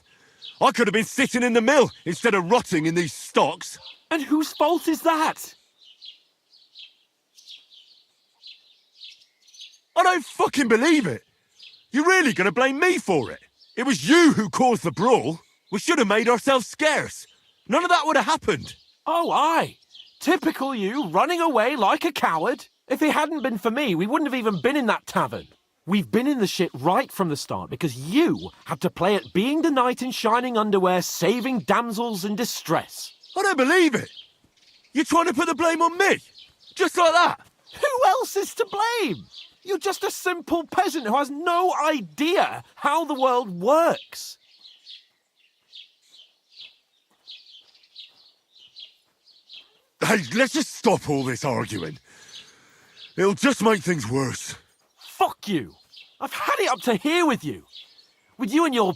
Speaker 9: I could have been sitting in the mill instead of rotting in these stocks.
Speaker 3: And whose fault is that?
Speaker 9: I don't fucking believe it. You're really going to blame me for it? It was you who caused the brawl. We should have made ourselves scarce. None of that would have happened.
Speaker 3: Oh, aye. Typical you, running away like a coward. If it hadn't been for me, we wouldn't have even been in that tavern. We've been in the shit right from the start because you had to play at being the knight in shining underwear, saving damsels in distress.
Speaker 9: I don't believe it. You're trying to put the blame on me? Just like that?
Speaker 3: Who else is to blame? You're just a simple peasant who has no idea how the world works.
Speaker 9: Hey, let's just stop all this arguing. It'll just make things worse.
Speaker 3: Fuck you. I've had it up to here with you. With you and your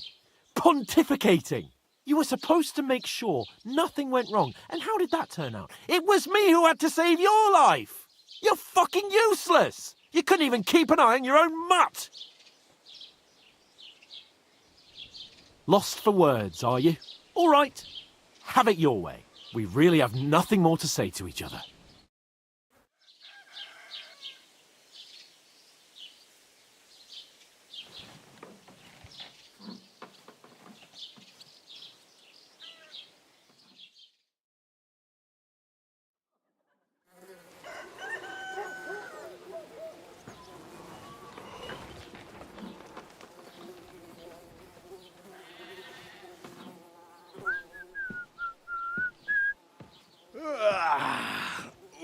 Speaker 3: pontificating. You were supposed to make sure nothing went wrong. And how did that turn out? It was me who had to save your life. You're fucking useless. You couldn't even keep an eye on your own mutt. Lost for words, are you? All right. Have it your way. We really have nothing more to say to each other.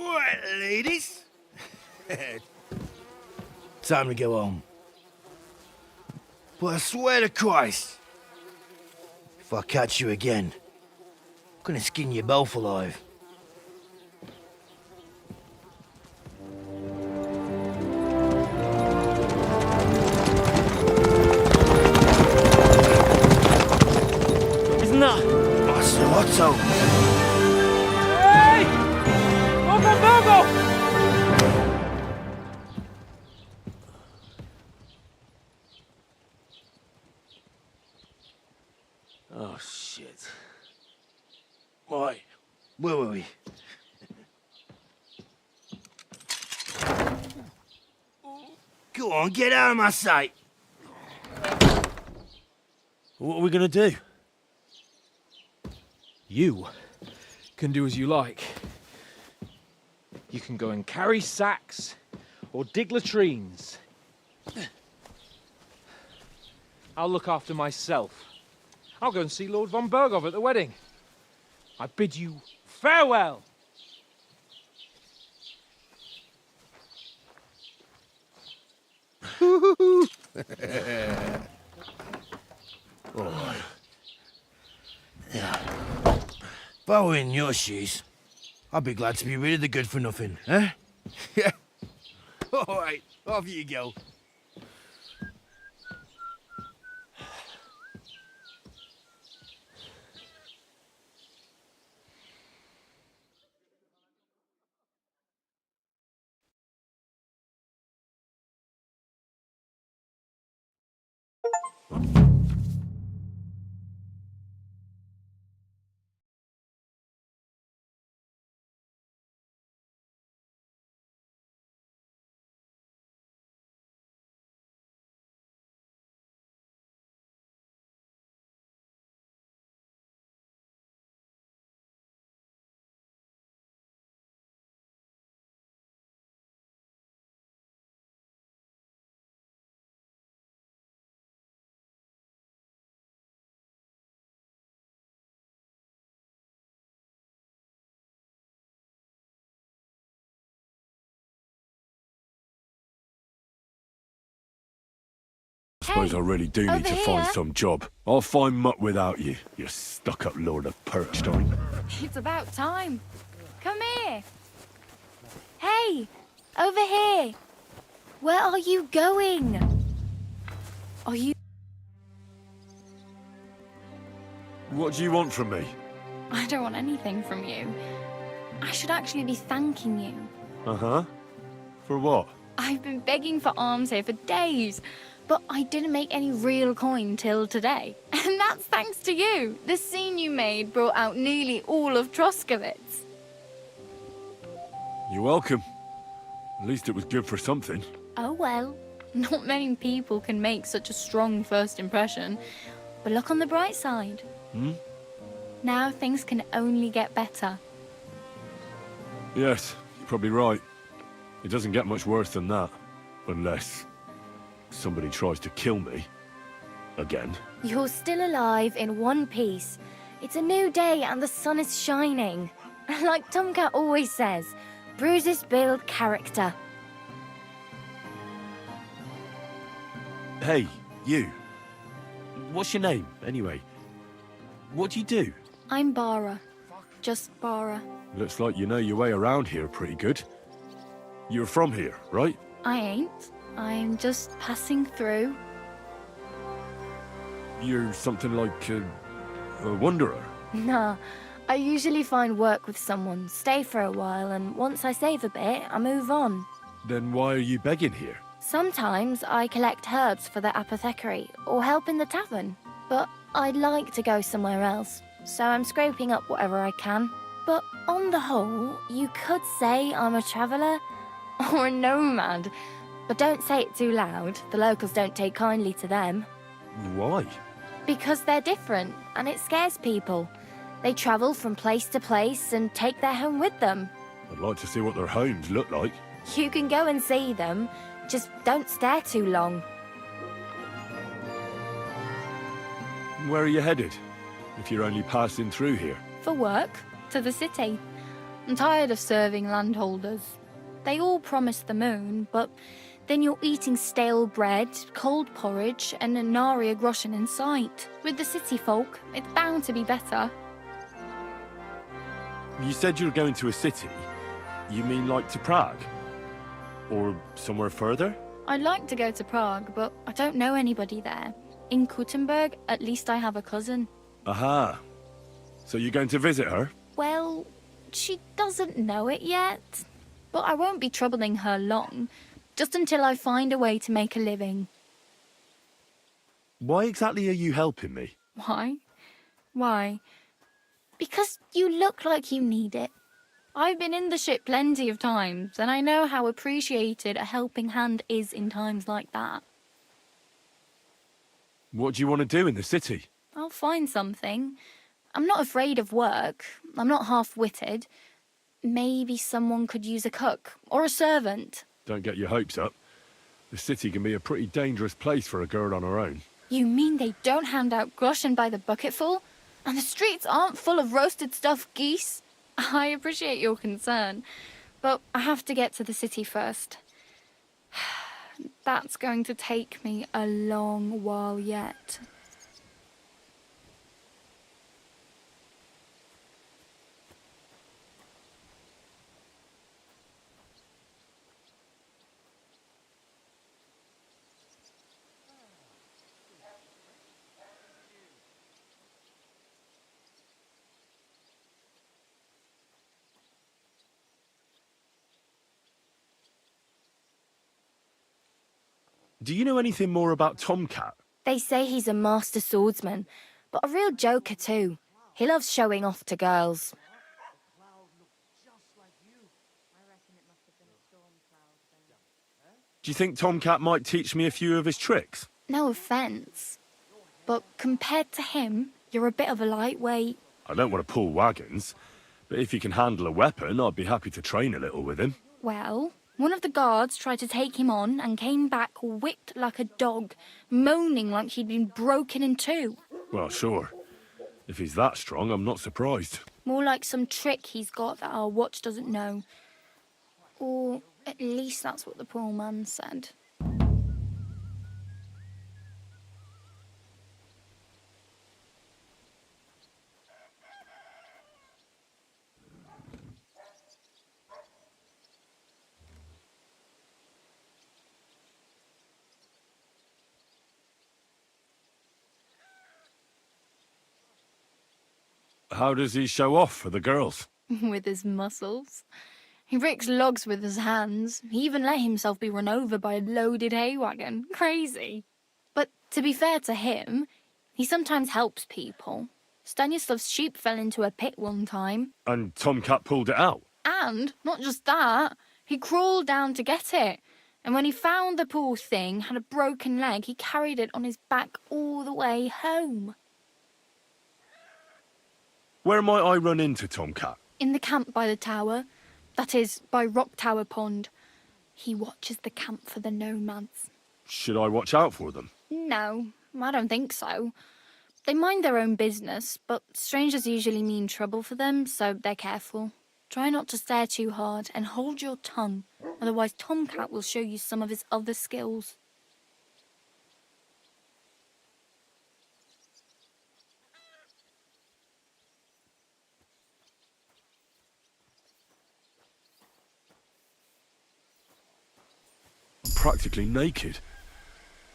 Speaker 19: Right, ladies. Time to go home. But I swear to Christ, if I catch you again, I'm gonna skin you both alive.
Speaker 7: Isn't that?
Speaker 19: Master Otto.
Speaker 18: Hey! Open Virgo!
Speaker 19: Oh, shit. Right, where were we? Go on, get out of my sight.
Speaker 18: What are we gonna do? You can do as you like. You can go and carry sacks or dig latrines. I'll look after myself. I'll go and see Lord von Bergov at the wedding. I bid you farewell.
Speaker 19: Oh. If I were in your shoes, I'd be glad to be rid of the good for nothing, eh? Yeah. All right, off you go.
Speaker 9: Suppose I really do need to find some job. I'll find mutt without you, you stuck-up Lord of Perkstein.
Speaker 2: It's about time. Come here. Hey, over here. Where are you going? Are you...
Speaker 9: What do you want from me?
Speaker 2: I don't want anything from you. I should actually be thanking you.
Speaker 9: Uh-huh. For what?
Speaker 2: I've been begging for alms here for days, but I didn't make any real coin till today. And that's thanks to you. The scene you made brought out nearly all of Troskowitz.
Speaker 9: You're welcome. At least it was good for something.
Speaker 2: Oh well. Not many people can make such a strong first impression. But look on the bright side.
Speaker 9: Hmm?
Speaker 2: Now things can only get better.
Speaker 9: Yes, you're probably right. It doesn't get much worse than that. Unless somebody tries to kill me. Again.
Speaker 2: You're still alive in one piece. It's a new day and the sun is shining. Like Tomcat always says, bruises build character.
Speaker 9: Hey, you. What's your name, anyway? What do you do?
Speaker 2: I'm Bara. Just Bara.
Speaker 9: Looks like you know your way around here pretty good. You're from here, right?
Speaker 2: I ain't. I'm just passing through.
Speaker 9: You're something like a wanderer.
Speaker 2: Nah, I usually find work with someone, stay for a while, and once I save a bit, I move on.
Speaker 9: Then why are you begging here?
Speaker 2: Sometimes I collect herbs for the apothecary, or help in the tavern. But I'd like to go somewhere else, so I'm scraping up whatever I can. But on the whole, you could say I'm a traveller, or a nomad. But don't say it too loud, the locals don't take kindly to them.
Speaker 9: Why?
Speaker 2: Because they're different, and it scares people. They travel from place to place and take their home with them.
Speaker 9: I'd like to see what their homes look like.
Speaker 2: You can go and see them, just don't stare too long.
Speaker 9: Where are you headed? If you're only passing through here.
Speaker 2: For work, to the city. I'm tired of serving landholders. They all promise the moon, but then you're eating stale bread, cold porridge, and a nary a groschen in sight. With the city folk, it's bound to be better.
Speaker 9: You said you're going to a city. You mean like to Prague? Or somewhere further?
Speaker 2: I'd like to go to Prague, but I don't know anybody there. In Kuttenberg, at least I have a cousin.
Speaker 9: Aha. So you're going to visit her?
Speaker 2: Well, she doesn't know it yet. But I won't be troubling her long, just until I find a way to make a living.
Speaker 9: Why exactly are you helping me?
Speaker 2: Why? Why? Because you look like you need it. I've been in the ship plenty of times, and I know how appreciated a helping hand is in times like that.
Speaker 9: What do you want to do in the city?
Speaker 2: I'll find something. I'm not afraid of work. I'm not half-witted. Maybe someone could use a cook, or a servant.
Speaker 9: Don't get your hopes up. The city can be a pretty dangerous place for a girl on her own.
Speaker 2: You mean they don't hand out groschen by the bucketful? And the streets aren't full of roasted stuffed geese? I appreciate your concern, but I have to get to the city first. That's going to take me a long while yet.
Speaker 9: Do you know anything more about Tomcat?
Speaker 2: They say he's a master swordsman, but a real joker too. He loves showing off to girls.
Speaker 9: Do you think Tomcat might teach me a few of his tricks?
Speaker 2: No offence, but compared to him, you're a bit of a lightweight.
Speaker 9: I don't want to pull wagons, but if he can handle a weapon, I'd be happy to train a little with him.
Speaker 2: Well, one of the guards tried to take him on and came back whipped like a dog, moaning like he'd been broken in two.
Speaker 9: Well, sure. If he's that strong, I'm not surprised.
Speaker 2: More like some trick he's got that our watch doesn't know. Or at least that's what the poor man said.
Speaker 9: How does he show off for the girls?
Speaker 1: With his muscles. He ricks logs with his hands. He even let himself be run over by a loaded hay wagon. Crazy. But to be fair to him, he sometimes helps people. Stanislav's sheep fell into a pit one time.
Speaker 9: And Tomcat pulled it out?
Speaker 1: And, not just that, he crawled down to get it. And when he found the poor thing had a broken leg, he carried it on his back all the way home.
Speaker 9: Where might I run into Tomcat?
Speaker 1: In the camp by the tower. That is, by Rock Tower Pond. He watches the camp for the nomads.
Speaker 9: Should I watch out for them?
Speaker 1: No, I don't think so. They mind their own business, but strangers usually mean trouble for them, so they're careful. Try not to stare too hard and hold your tongue, otherwise Tomcat will show you some of his other skills.
Speaker 9: I'm practically naked.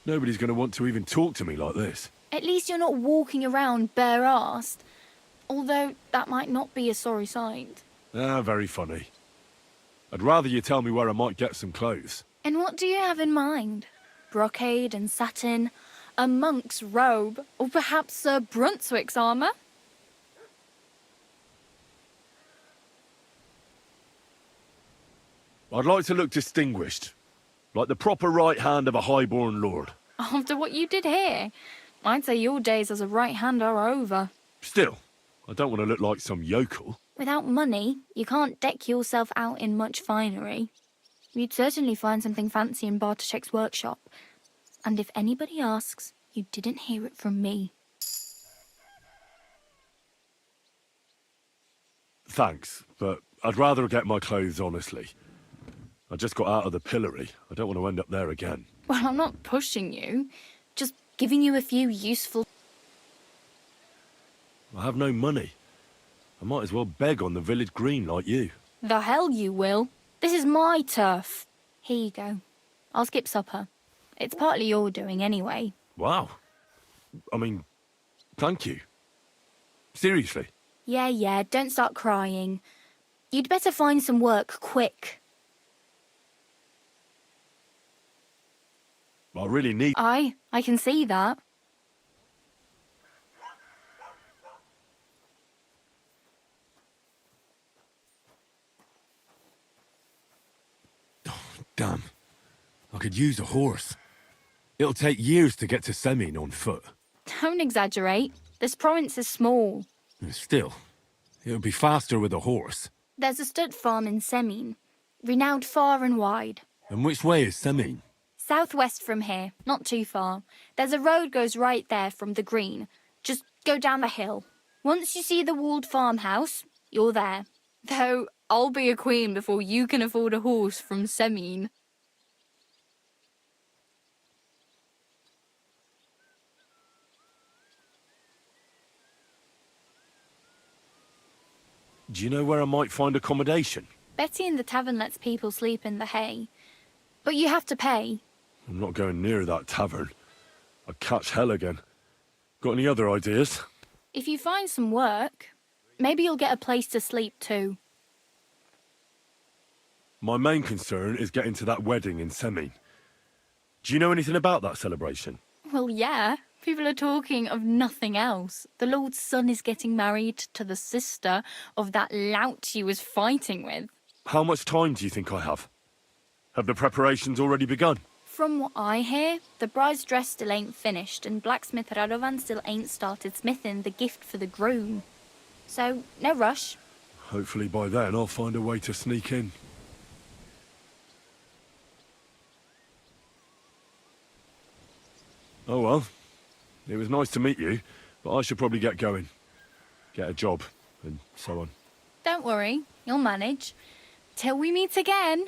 Speaker 9: Nobody's going to want to even talk to me like this.
Speaker 1: At least you're not walking around bare-arsed, although that might not be a sorry sight.
Speaker 9: Ah, very funny. I'd rather you tell me where I might get some clothes.
Speaker 1: And what do you have in mind? Brocade and satin, a monk's robe, or perhaps Sir Brunswick's armour?
Speaker 9: I'd like to look distinguished, like the proper right hand of a highborn lord.
Speaker 1: After what you did here, I'd say your days as a right hand are over.
Speaker 9: Still, I don't want to look like some yokel.
Speaker 1: Without money, you can't deck yourself out in much finery. You'd certainly find something fancy in Bartoszek's workshop. And if anybody asks, you didn't hear it from me.
Speaker 9: Thanks, but I'd rather get my clothes honestly. I just got out of the pillory. I don't want to end up there again.
Speaker 1: Well, I'm not pushing you. Just giving you a few useful...
Speaker 9: I have no money. I might as well beg on the village green like you.
Speaker 1: The hell you will. This is my turf. Here you go. I'll skip supper. It's partly your doing anyway.
Speaker 9: Wow. I mean, thank you. Seriously.
Speaker 1: Yeah, don't start crying. You'd better find some work quick.
Speaker 9: I really need...
Speaker 1: I can see that.
Speaker 9: Damn. I could use a horse. It'll take years to get to Semin on foot.
Speaker 1: Don't exaggerate. This province is small.
Speaker 9: Still, it would be faster with a horse.
Speaker 1: There's a stud farm in Semin, renowned far and wide.
Speaker 9: And which way is Semin?
Speaker 1: Southwest from here, not too far. There's a road goes right there from the green. Just go down the hill. Once you see the walled farmhouse, you're there. Though, I'll be a queen before you can afford a horse from Semin.
Speaker 9: Do you know where I might find accommodation?
Speaker 1: Betty in the tavern lets people sleep in the hay. But you have to pay.
Speaker 9: I'm not going near that tavern. I'd catch hell again. Got any other ideas?
Speaker 1: If you find some work, maybe you'll get a place to sleep too.
Speaker 9: My main concern is getting to that wedding in Semin. Do you know anything about that celebration?
Speaker 1: Well, yeah. People are talking of nothing else. The Lord's son is getting married to the sister of that lout he was fighting with.
Speaker 9: How much time do you think I have? Have the preparations already begun?
Speaker 1: From what I hear, the bride's dress still ain't finished and blacksmith Radovan still ain't started smithing the gift for the groom. So, no rush.
Speaker 9: Hopefully by then I'll find a way to sneak in. Oh well. It was nice to meet you, but I should probably get going. Get a job, and so on.
Speaker 1: Don't worry, you'll manage. Till we meet again.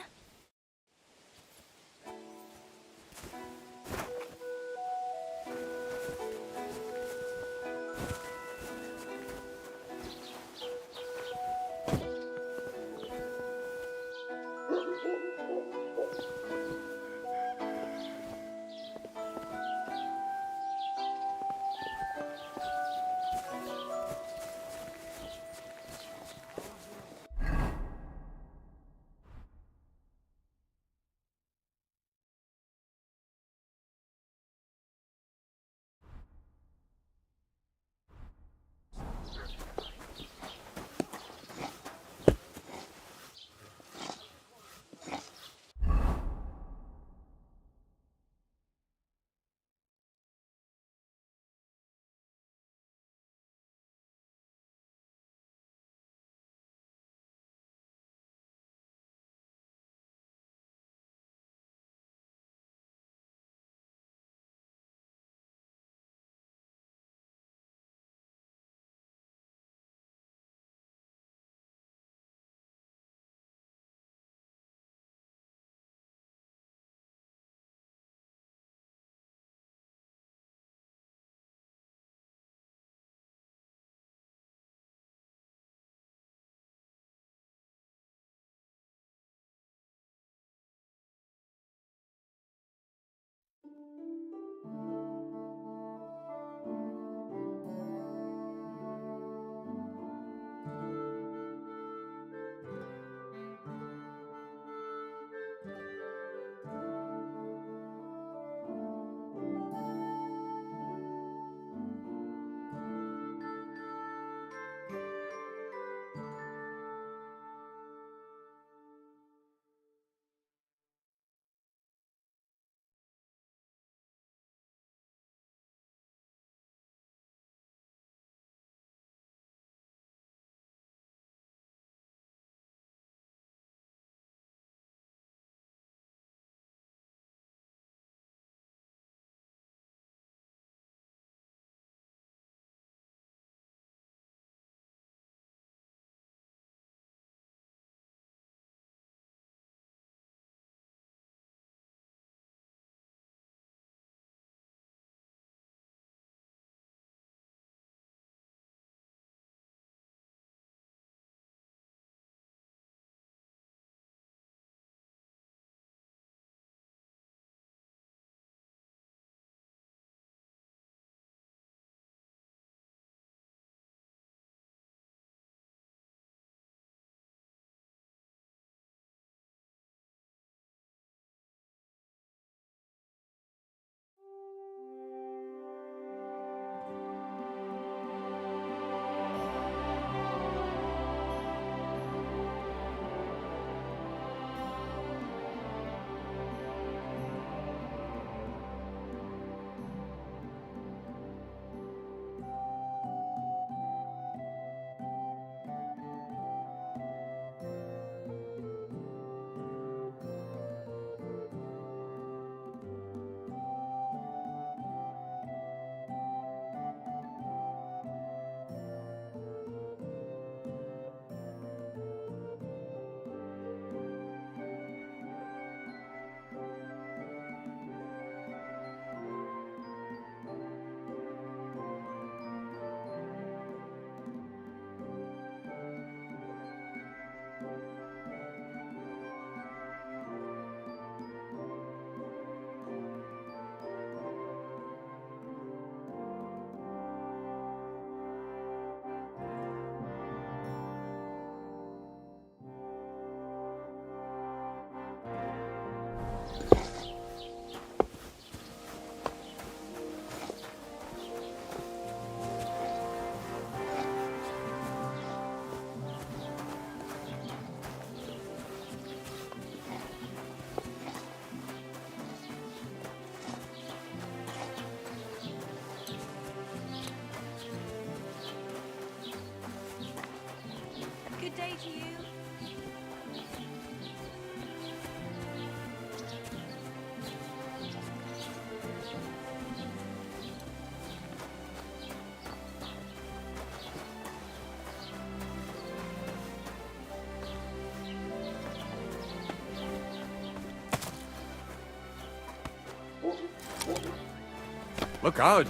Speaker 2: Good day to you.
Speaker 3: Look out!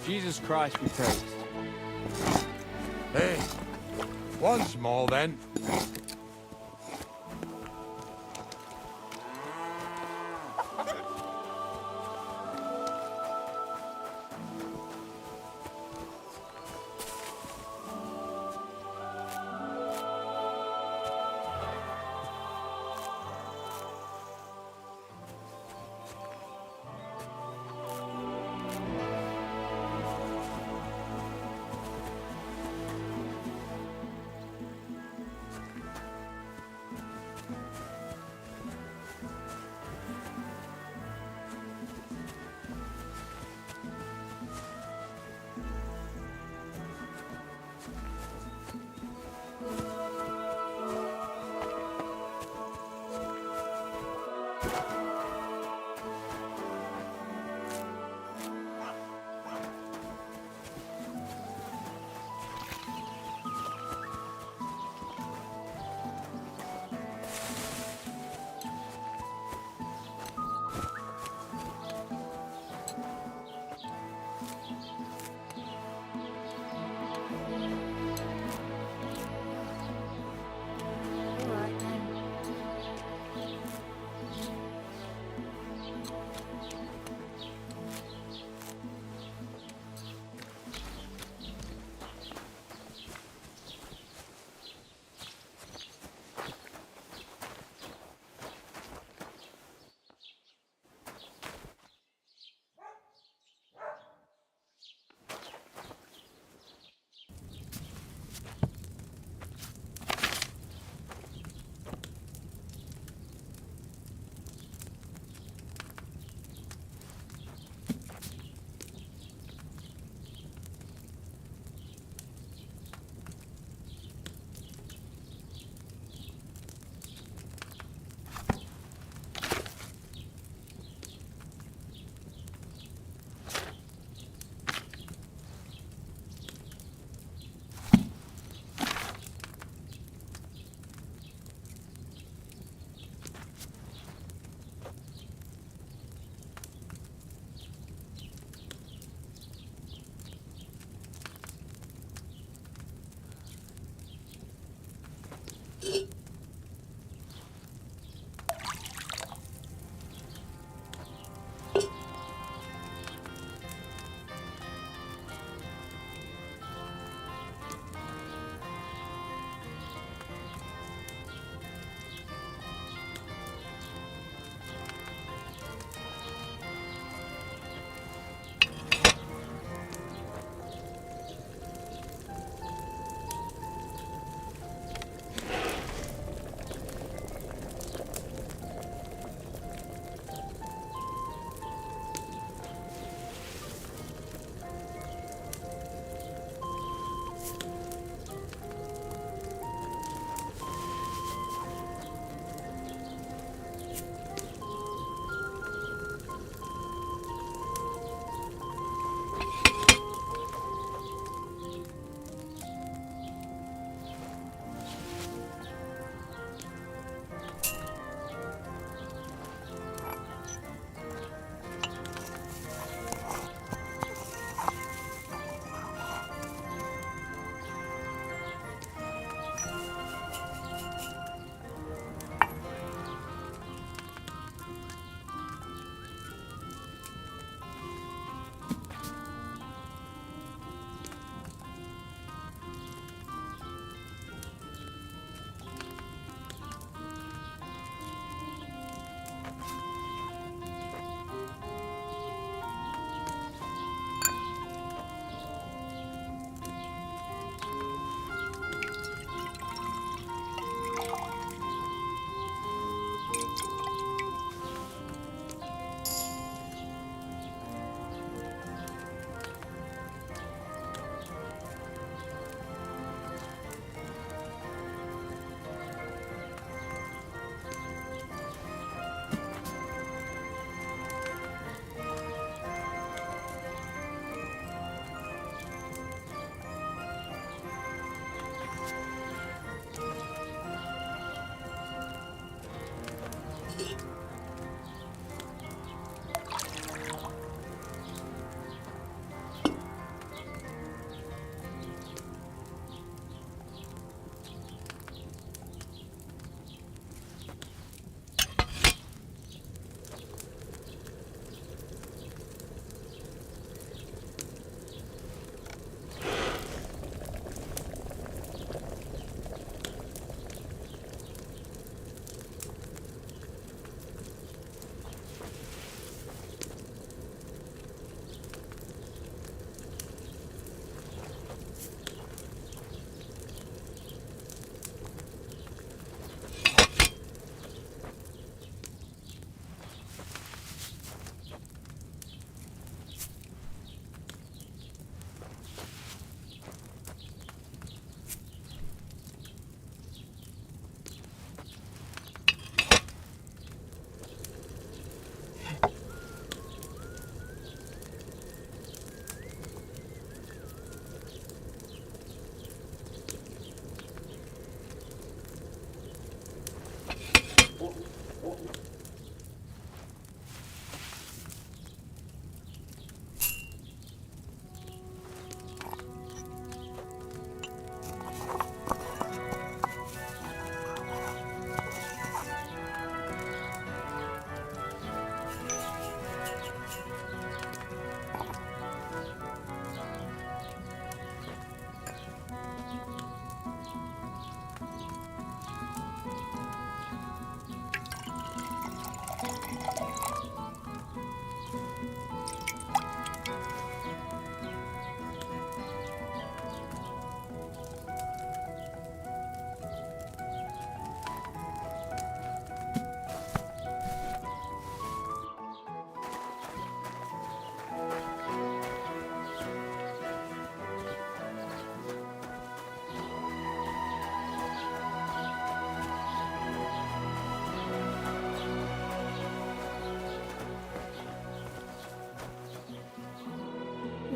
Speaker 3: Jesus Christ be praised.
Speaker 5: Hey, once more then.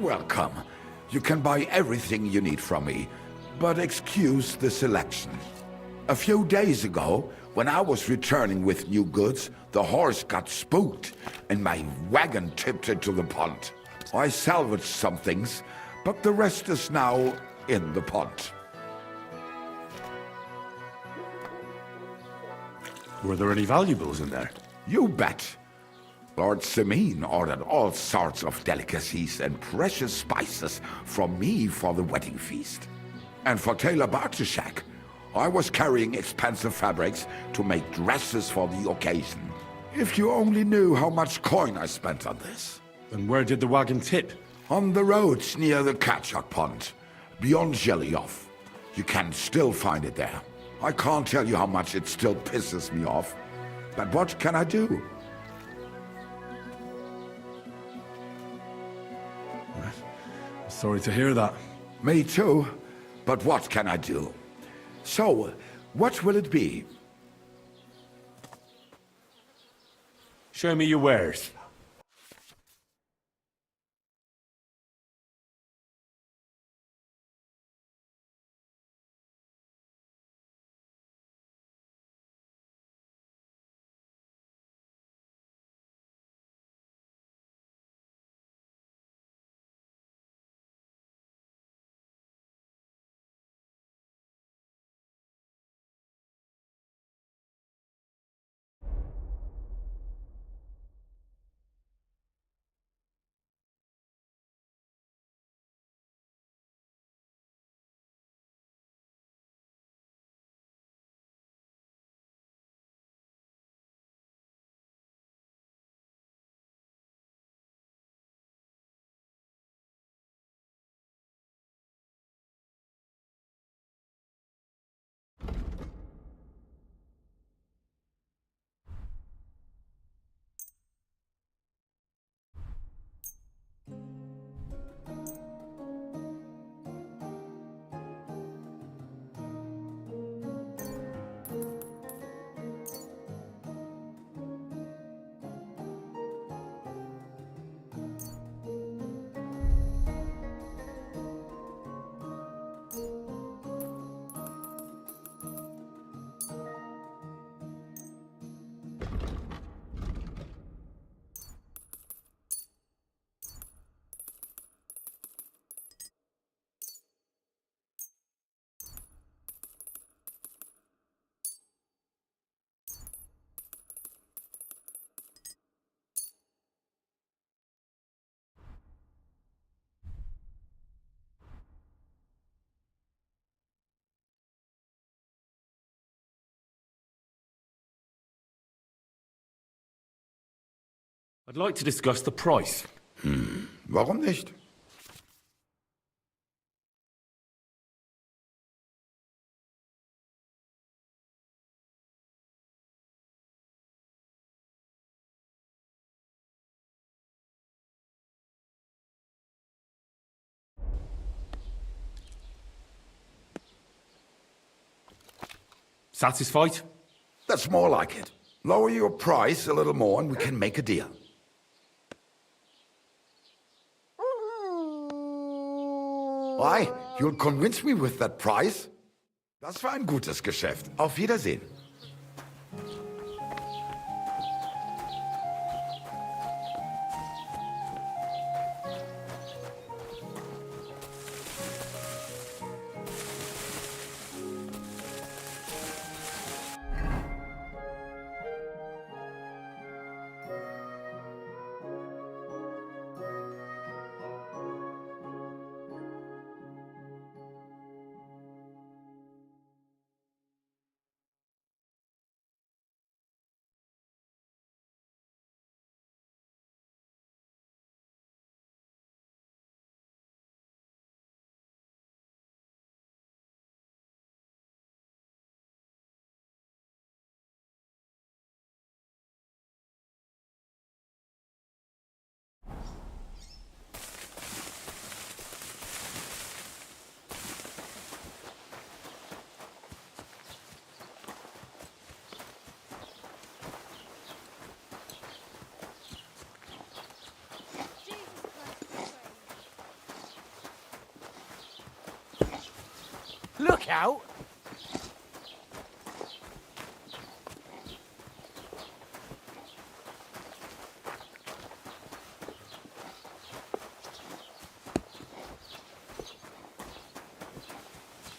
Speaker 5: welcome. You can buy everything you need from me, but excuse the selection. A few days ago, when I was returning with new goods, the horse got spooked and my wagon tipped into the pond. I salvaged some things, but the rest is now in the pond.
Speaker 9: Were there any valuables in there?
Speaker 5: You bet. Lord Semin ordered all sorts of delicacies and precious spices from me for the wedding feast. And for Taylor Bartushak, I was carrying expensive fabrics to make dresses for the occasion. If you only knew how much coin I spent on this.
Speaker 9: And where did the wagon tip?
Speaker 5: On the roads near the Katchak Pond, beyond Zhelyov. You can still find it there. I can't tell you how much it still pisses me off. But what can I do?
Speaker 9: Sorry to hear that.
Speaker 5: Me too. But what can I do? So, what will it be?
Speaker 6: Show me your wares. I'd like to discuss the price.
Speaker 5: Warum nicht?
Speaker 6: Satisfied?
Speaker 5: That's more like it. Lower your price a little more and we can make a deal. Why? You'll convince me with that price? Das war ein gutes Geschäft. Auf Wiedersehen.
Speaker 22: Look out!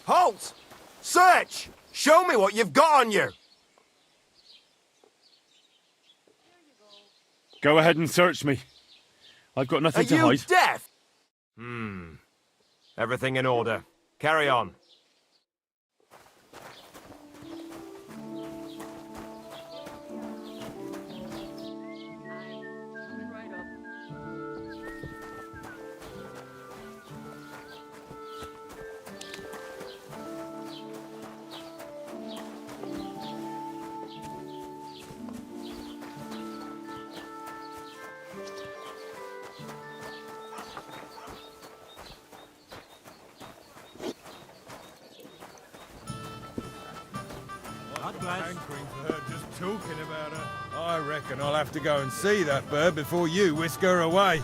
Speaker 11: Halt! Search! Show me what you've got on you!
Speaker 6: Go ahead and search me. I've got
Speaker 11: Are
Speaker 6: nothing to
Speaker 11: you
Speaker 6: hide.
Speaker 11: deaf? Everything in order. Carry on.
Speaker 13: Hankering for her just talking about her. I reckon I'll have to go and see that bird before you whisk her away.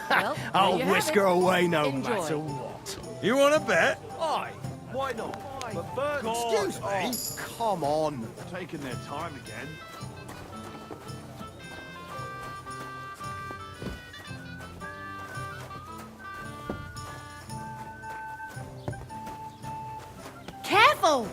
Speaker 21: Well,
Speaker 19: I'll
Speaker 21: there you
Speaker 19: whisk
Speaker 21: have
Speaker 19: her
Speaker 21: it.
Speaker 19: away no
Speaker 21: Enjoy.
Speaker 19: matter what.
Speaker 13: You want to bet?
Speaker 8: Aye, why not? But birds...
Speaker 13: Excuse me?
Speaker 8: Oh, come on. Taking their time again.
Speaker 20: Careful!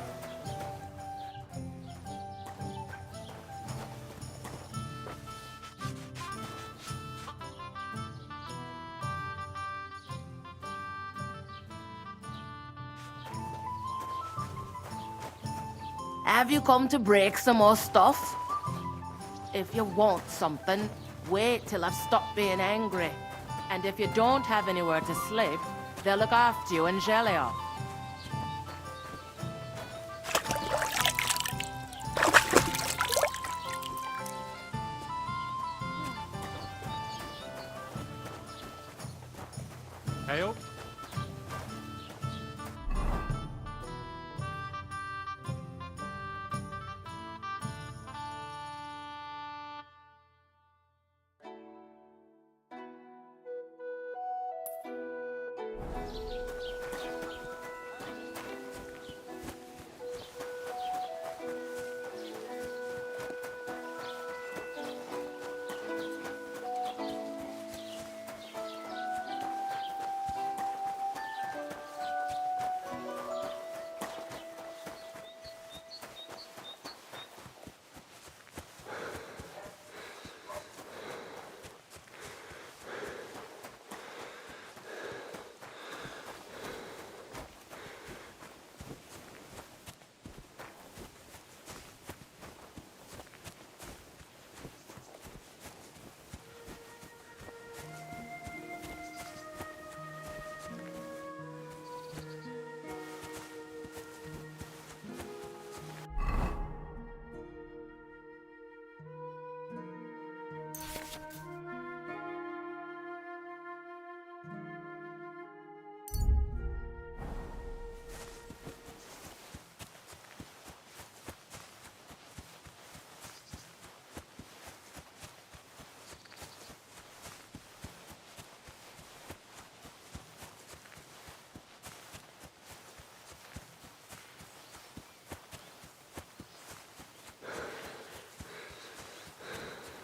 Speaker 4: Have you come to break some more stuff? If you want something, wait till I've stopped being angry. And if you don't have anywhere to sleep, they'll look after you in Gelia.
Speaker 3: Hail?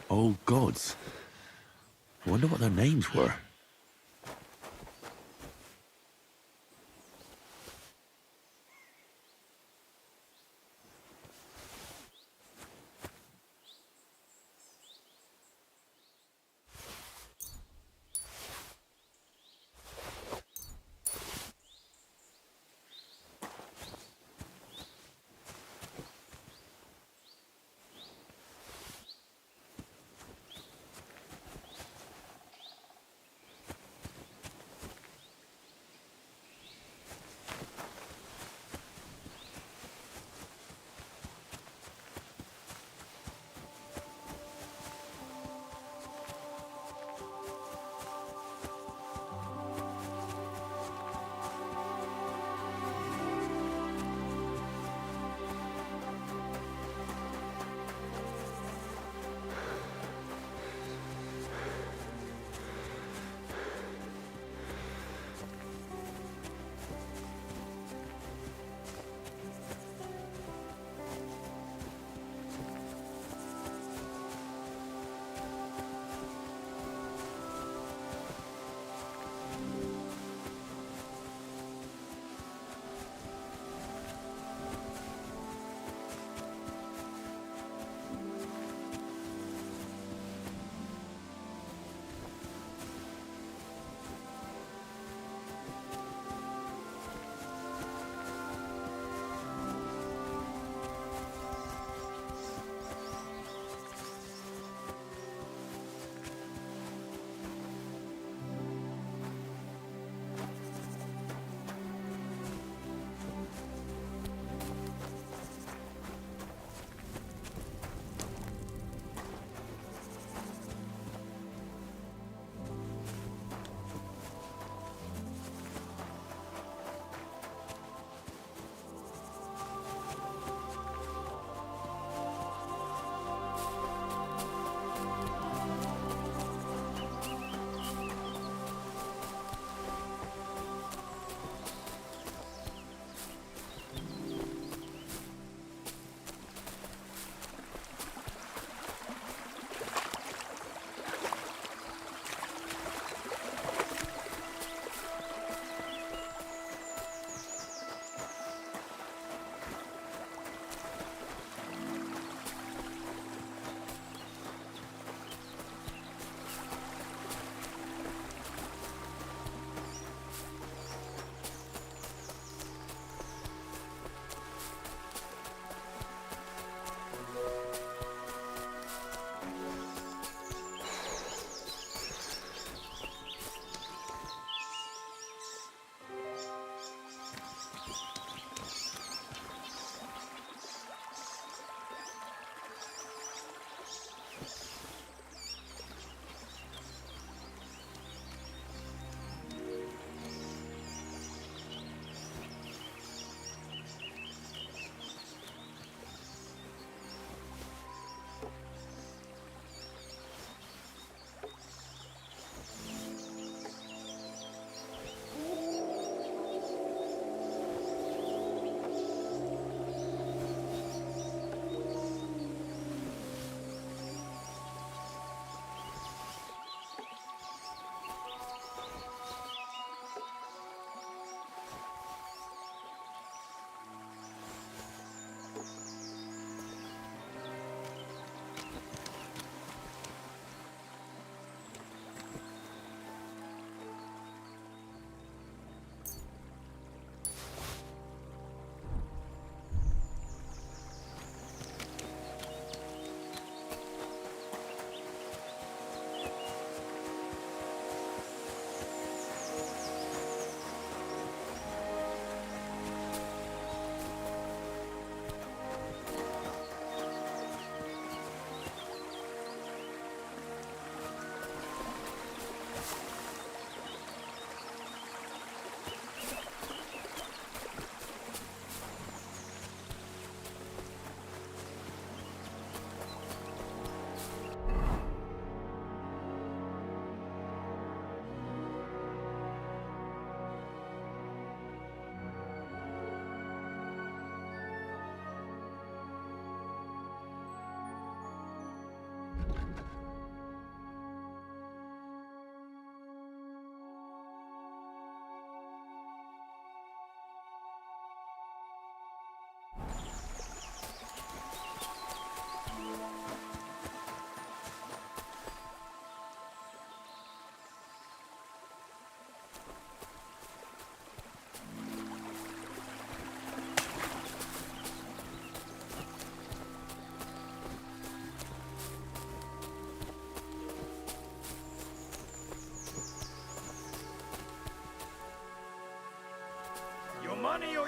Speaker 5: Old gods. I wonder what their names were.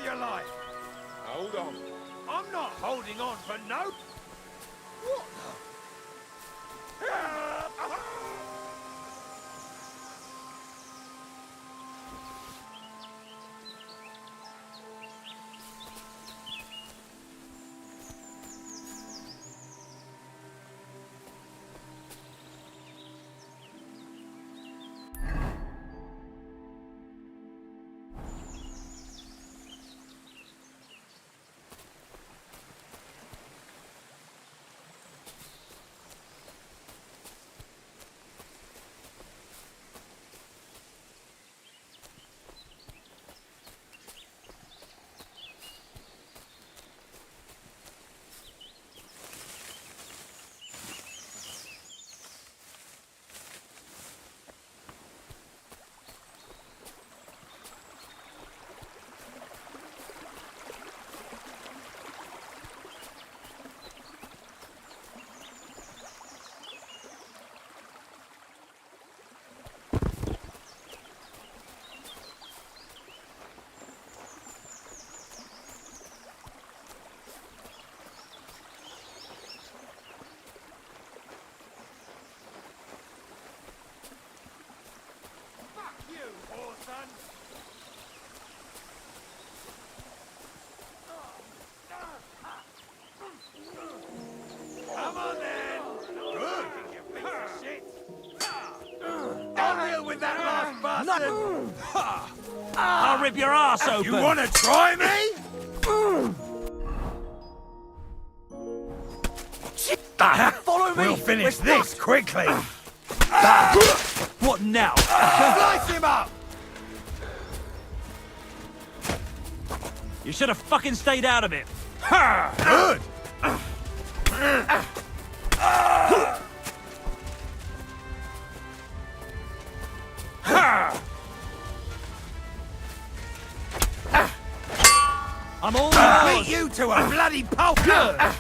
Speaker 5: your life.
Speaker 13: Hold on.
Speaker 5: I'm not holding on for no... What the... Come on then! Good! You piece of shit! I'll deal with that last bastard!
Speaker 19: I'll rip your ass open!
Speaker 5: You wanna try me?
Speaker 19: Follow me!
Speaker 5: We'll finish this quickly!
Speaker 19: What now?
Speaker 5: Slice him up!
Speaker 19: You should have fucking stayed out of it.
Speaker 5: Good!
Speaker 19: I'm all
Speaker 5: Beat
Speaker 19: yours.
Speaker 5: you to a bloody pulp!
Speaker 19: Nicely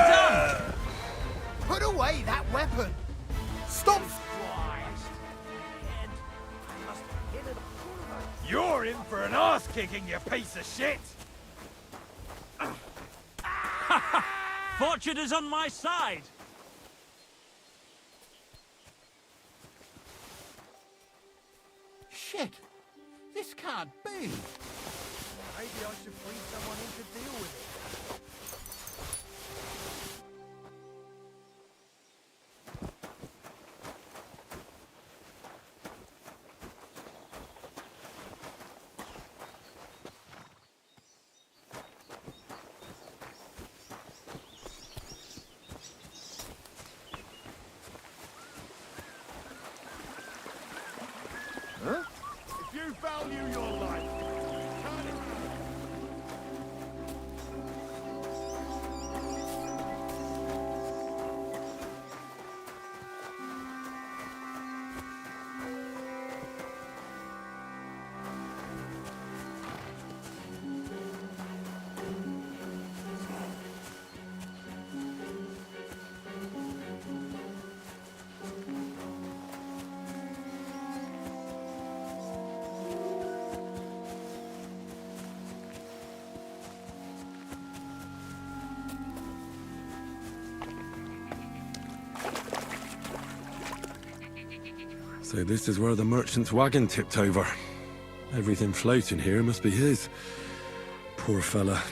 Speaker 19: done.
Speaker 5: Put away that weapon! Stop! You're in for an ass kicking, you piece of shit!
Speaker 19: Fortune is on my side.
Speaker 12: Shit! This can't be! Maybe I should bring someone in to deal with it.
Speaker 5: Huh? If you value your life, turn it...
Speaker 9: So this is where the merchant's wagon tipped over. Everything floating here must be his. Poor fella.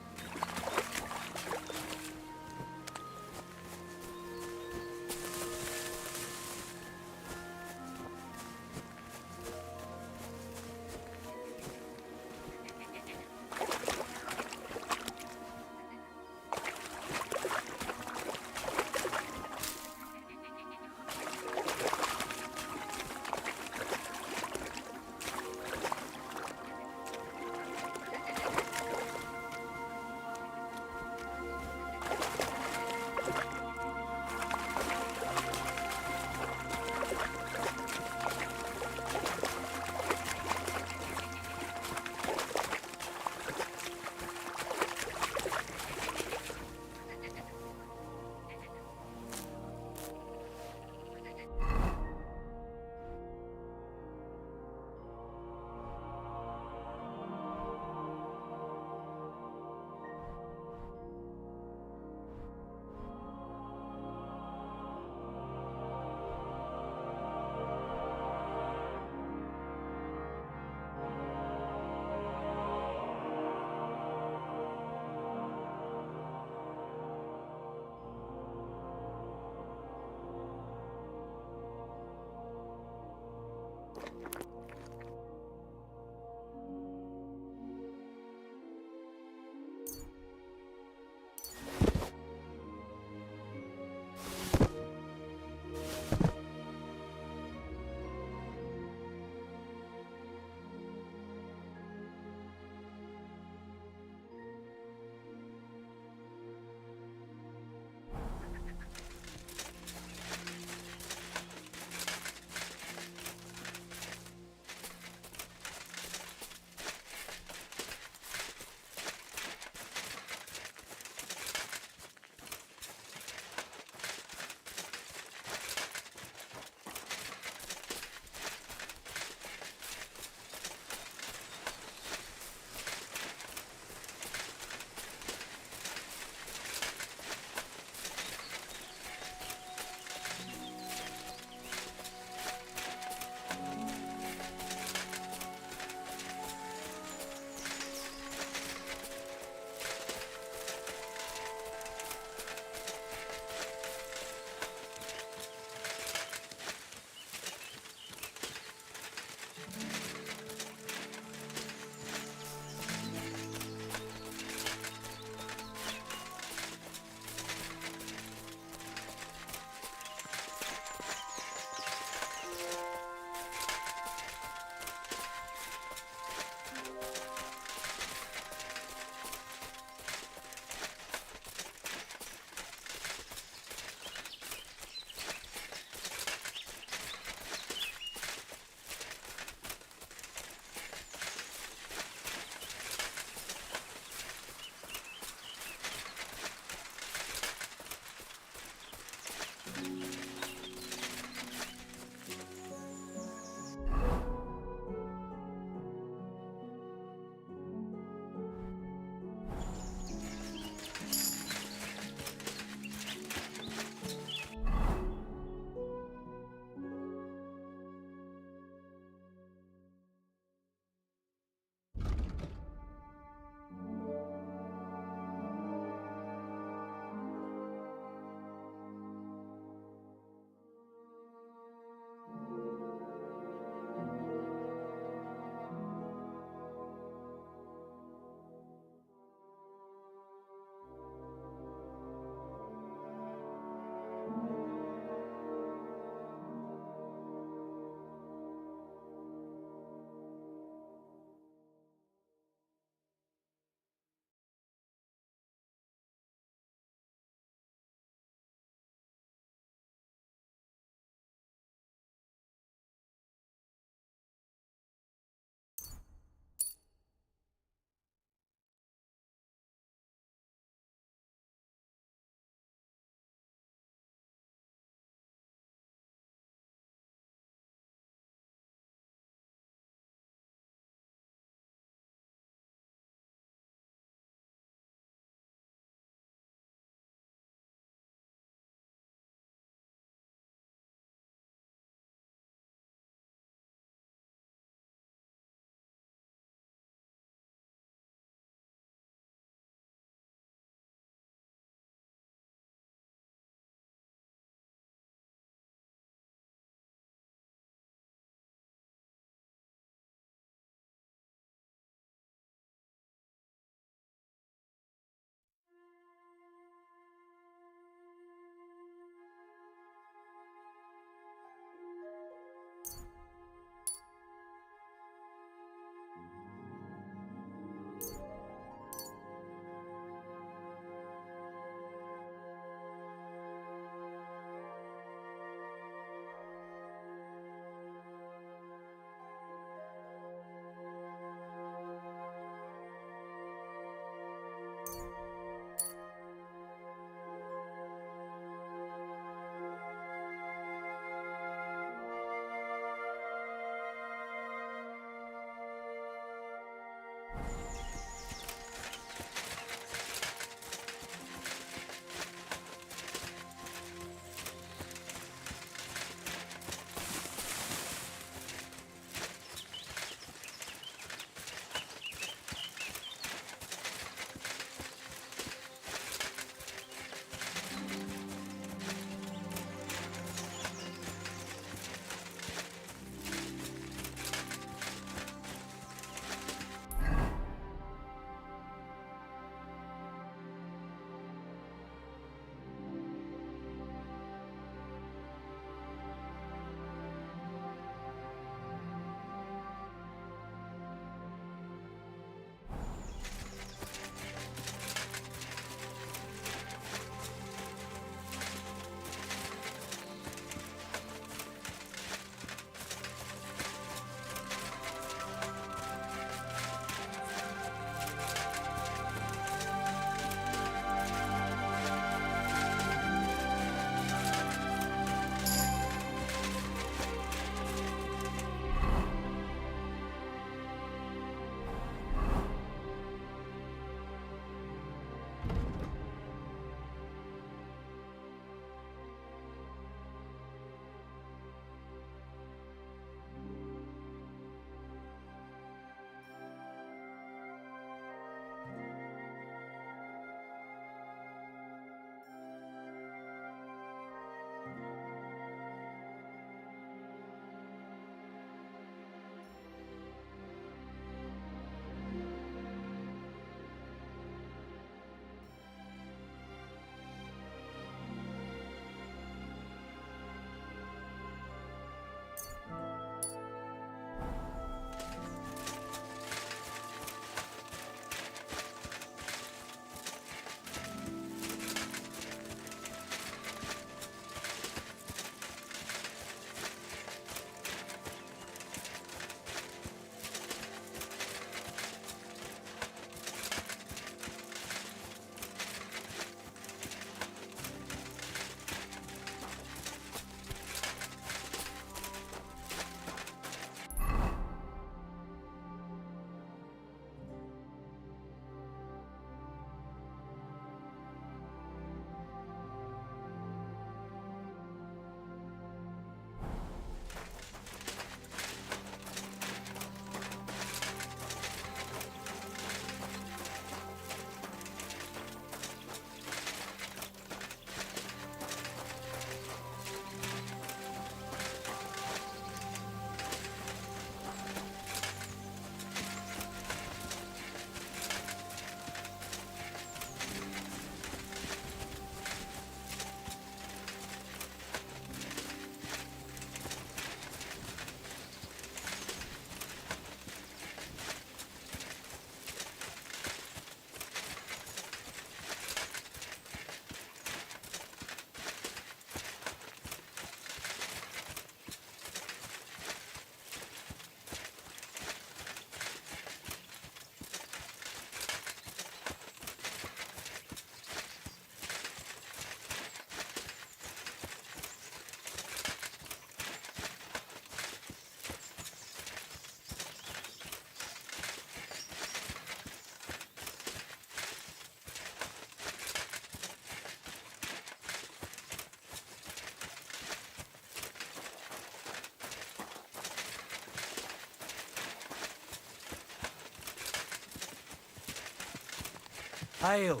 Speaker 19: Hail.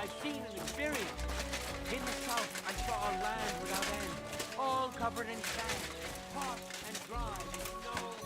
Speaker 22: I've seen and experienced. In the south, I saw a land without end, all covered in sand, hot and dry, with no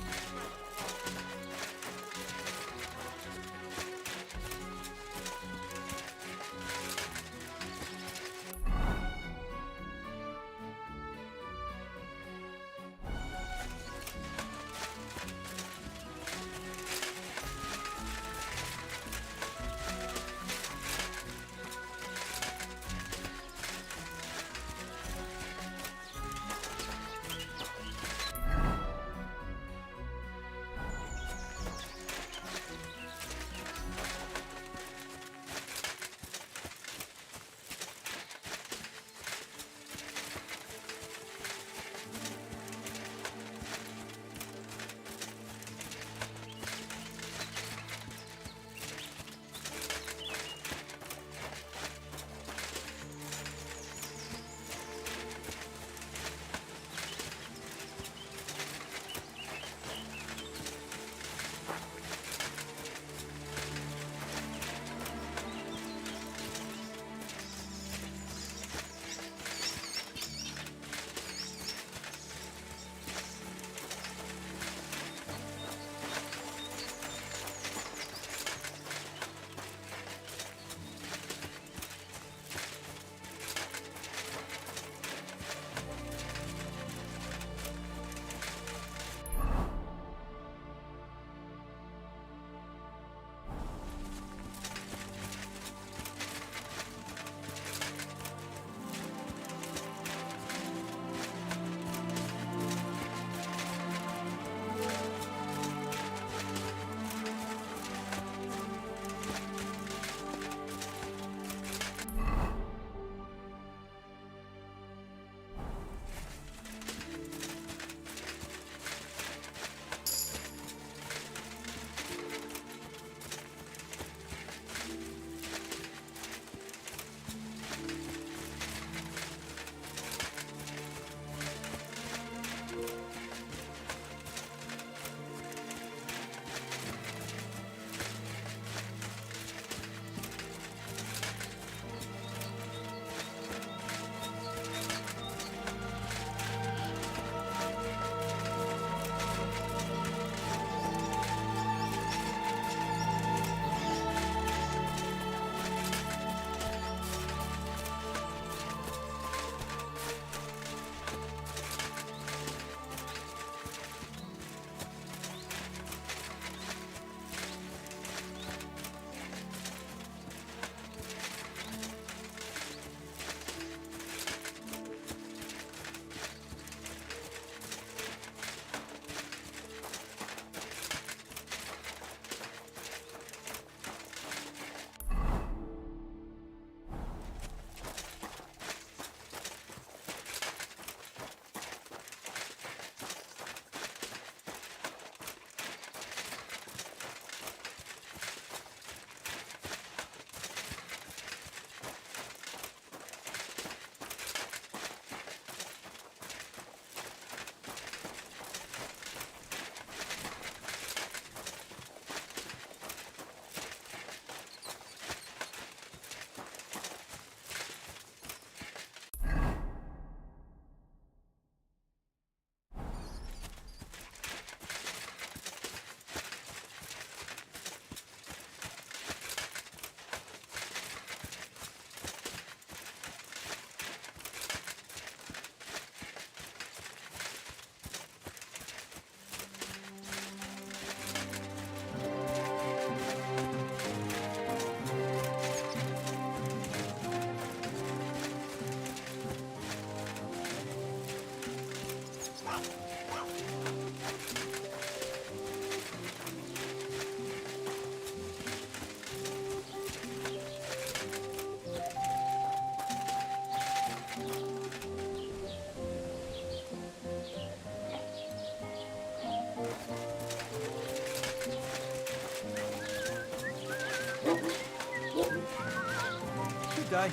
Speaker 13: stay?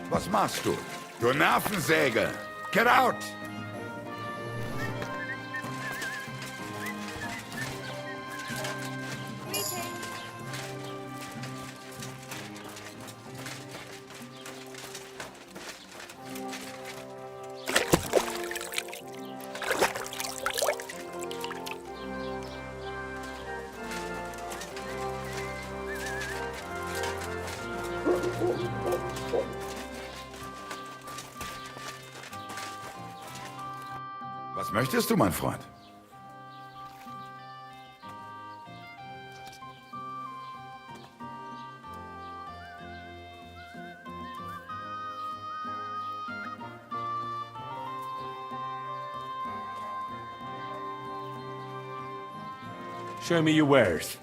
Speaker 5: Was machst du? Du Nervensäge! Get out! Was möchtest du, mein Freund?
Speaker 18: Show me your wares.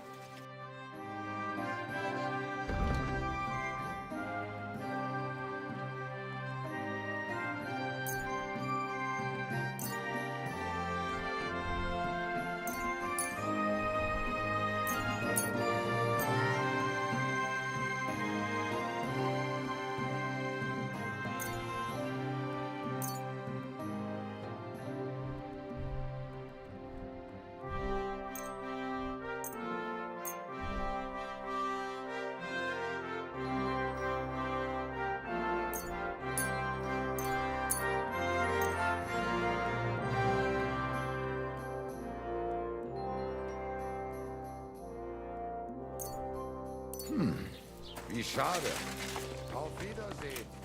Speaker 5: Wie schade. Auf Wiedersehen.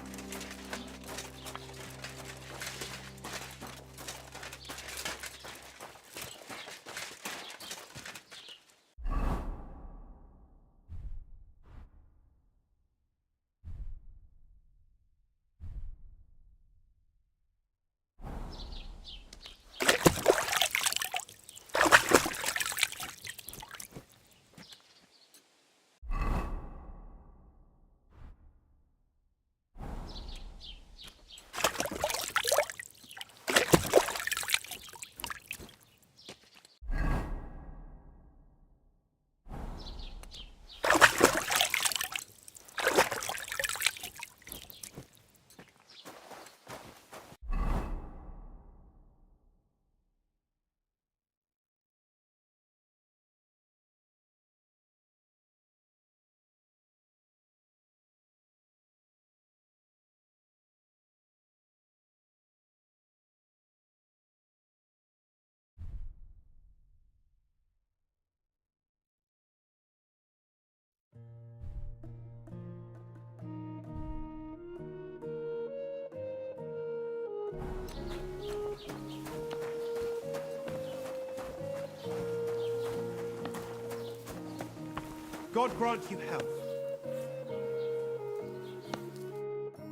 Speaker 8: God grant you health.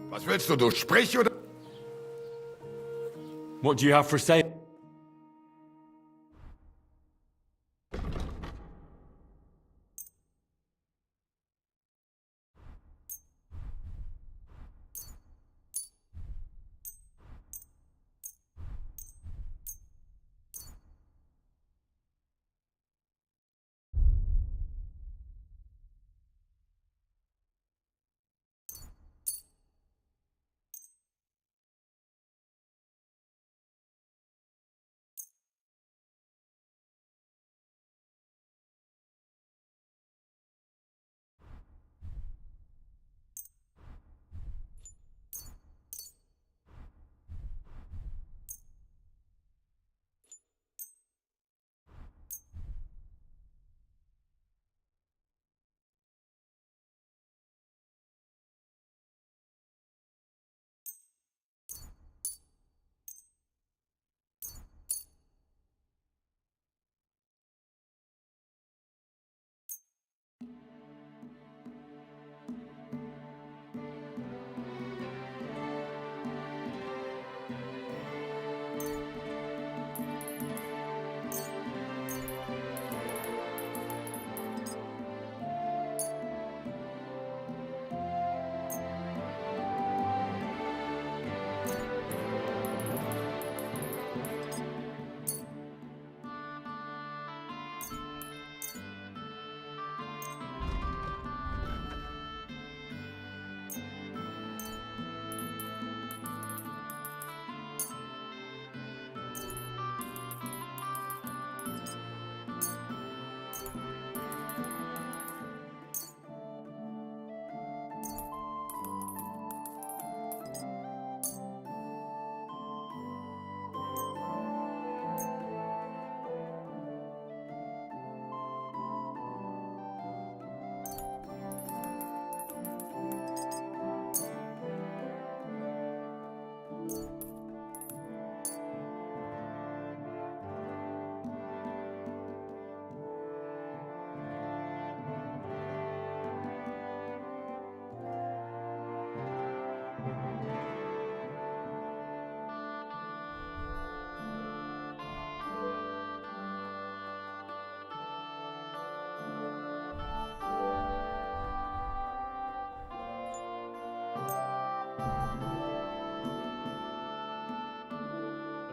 Speaker 5: Was willst du? Du sprich oder...
Speaker 18: What do you have for sale?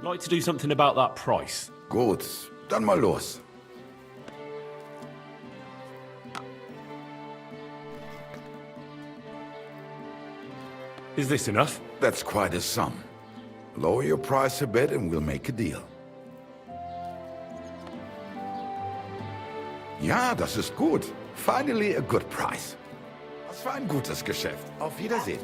Speaker 3: I'd like to do something about that price.
Speaker 5: Gut, dann mal los.
Speaker 3: Is this enough?
Speaker 5: That's quite a sum. Lower your price a bit and we'll make a deal. Ja, das ist gut. Finally a good price. Das war ein gutes Geschäft. Auf Wiedersehen.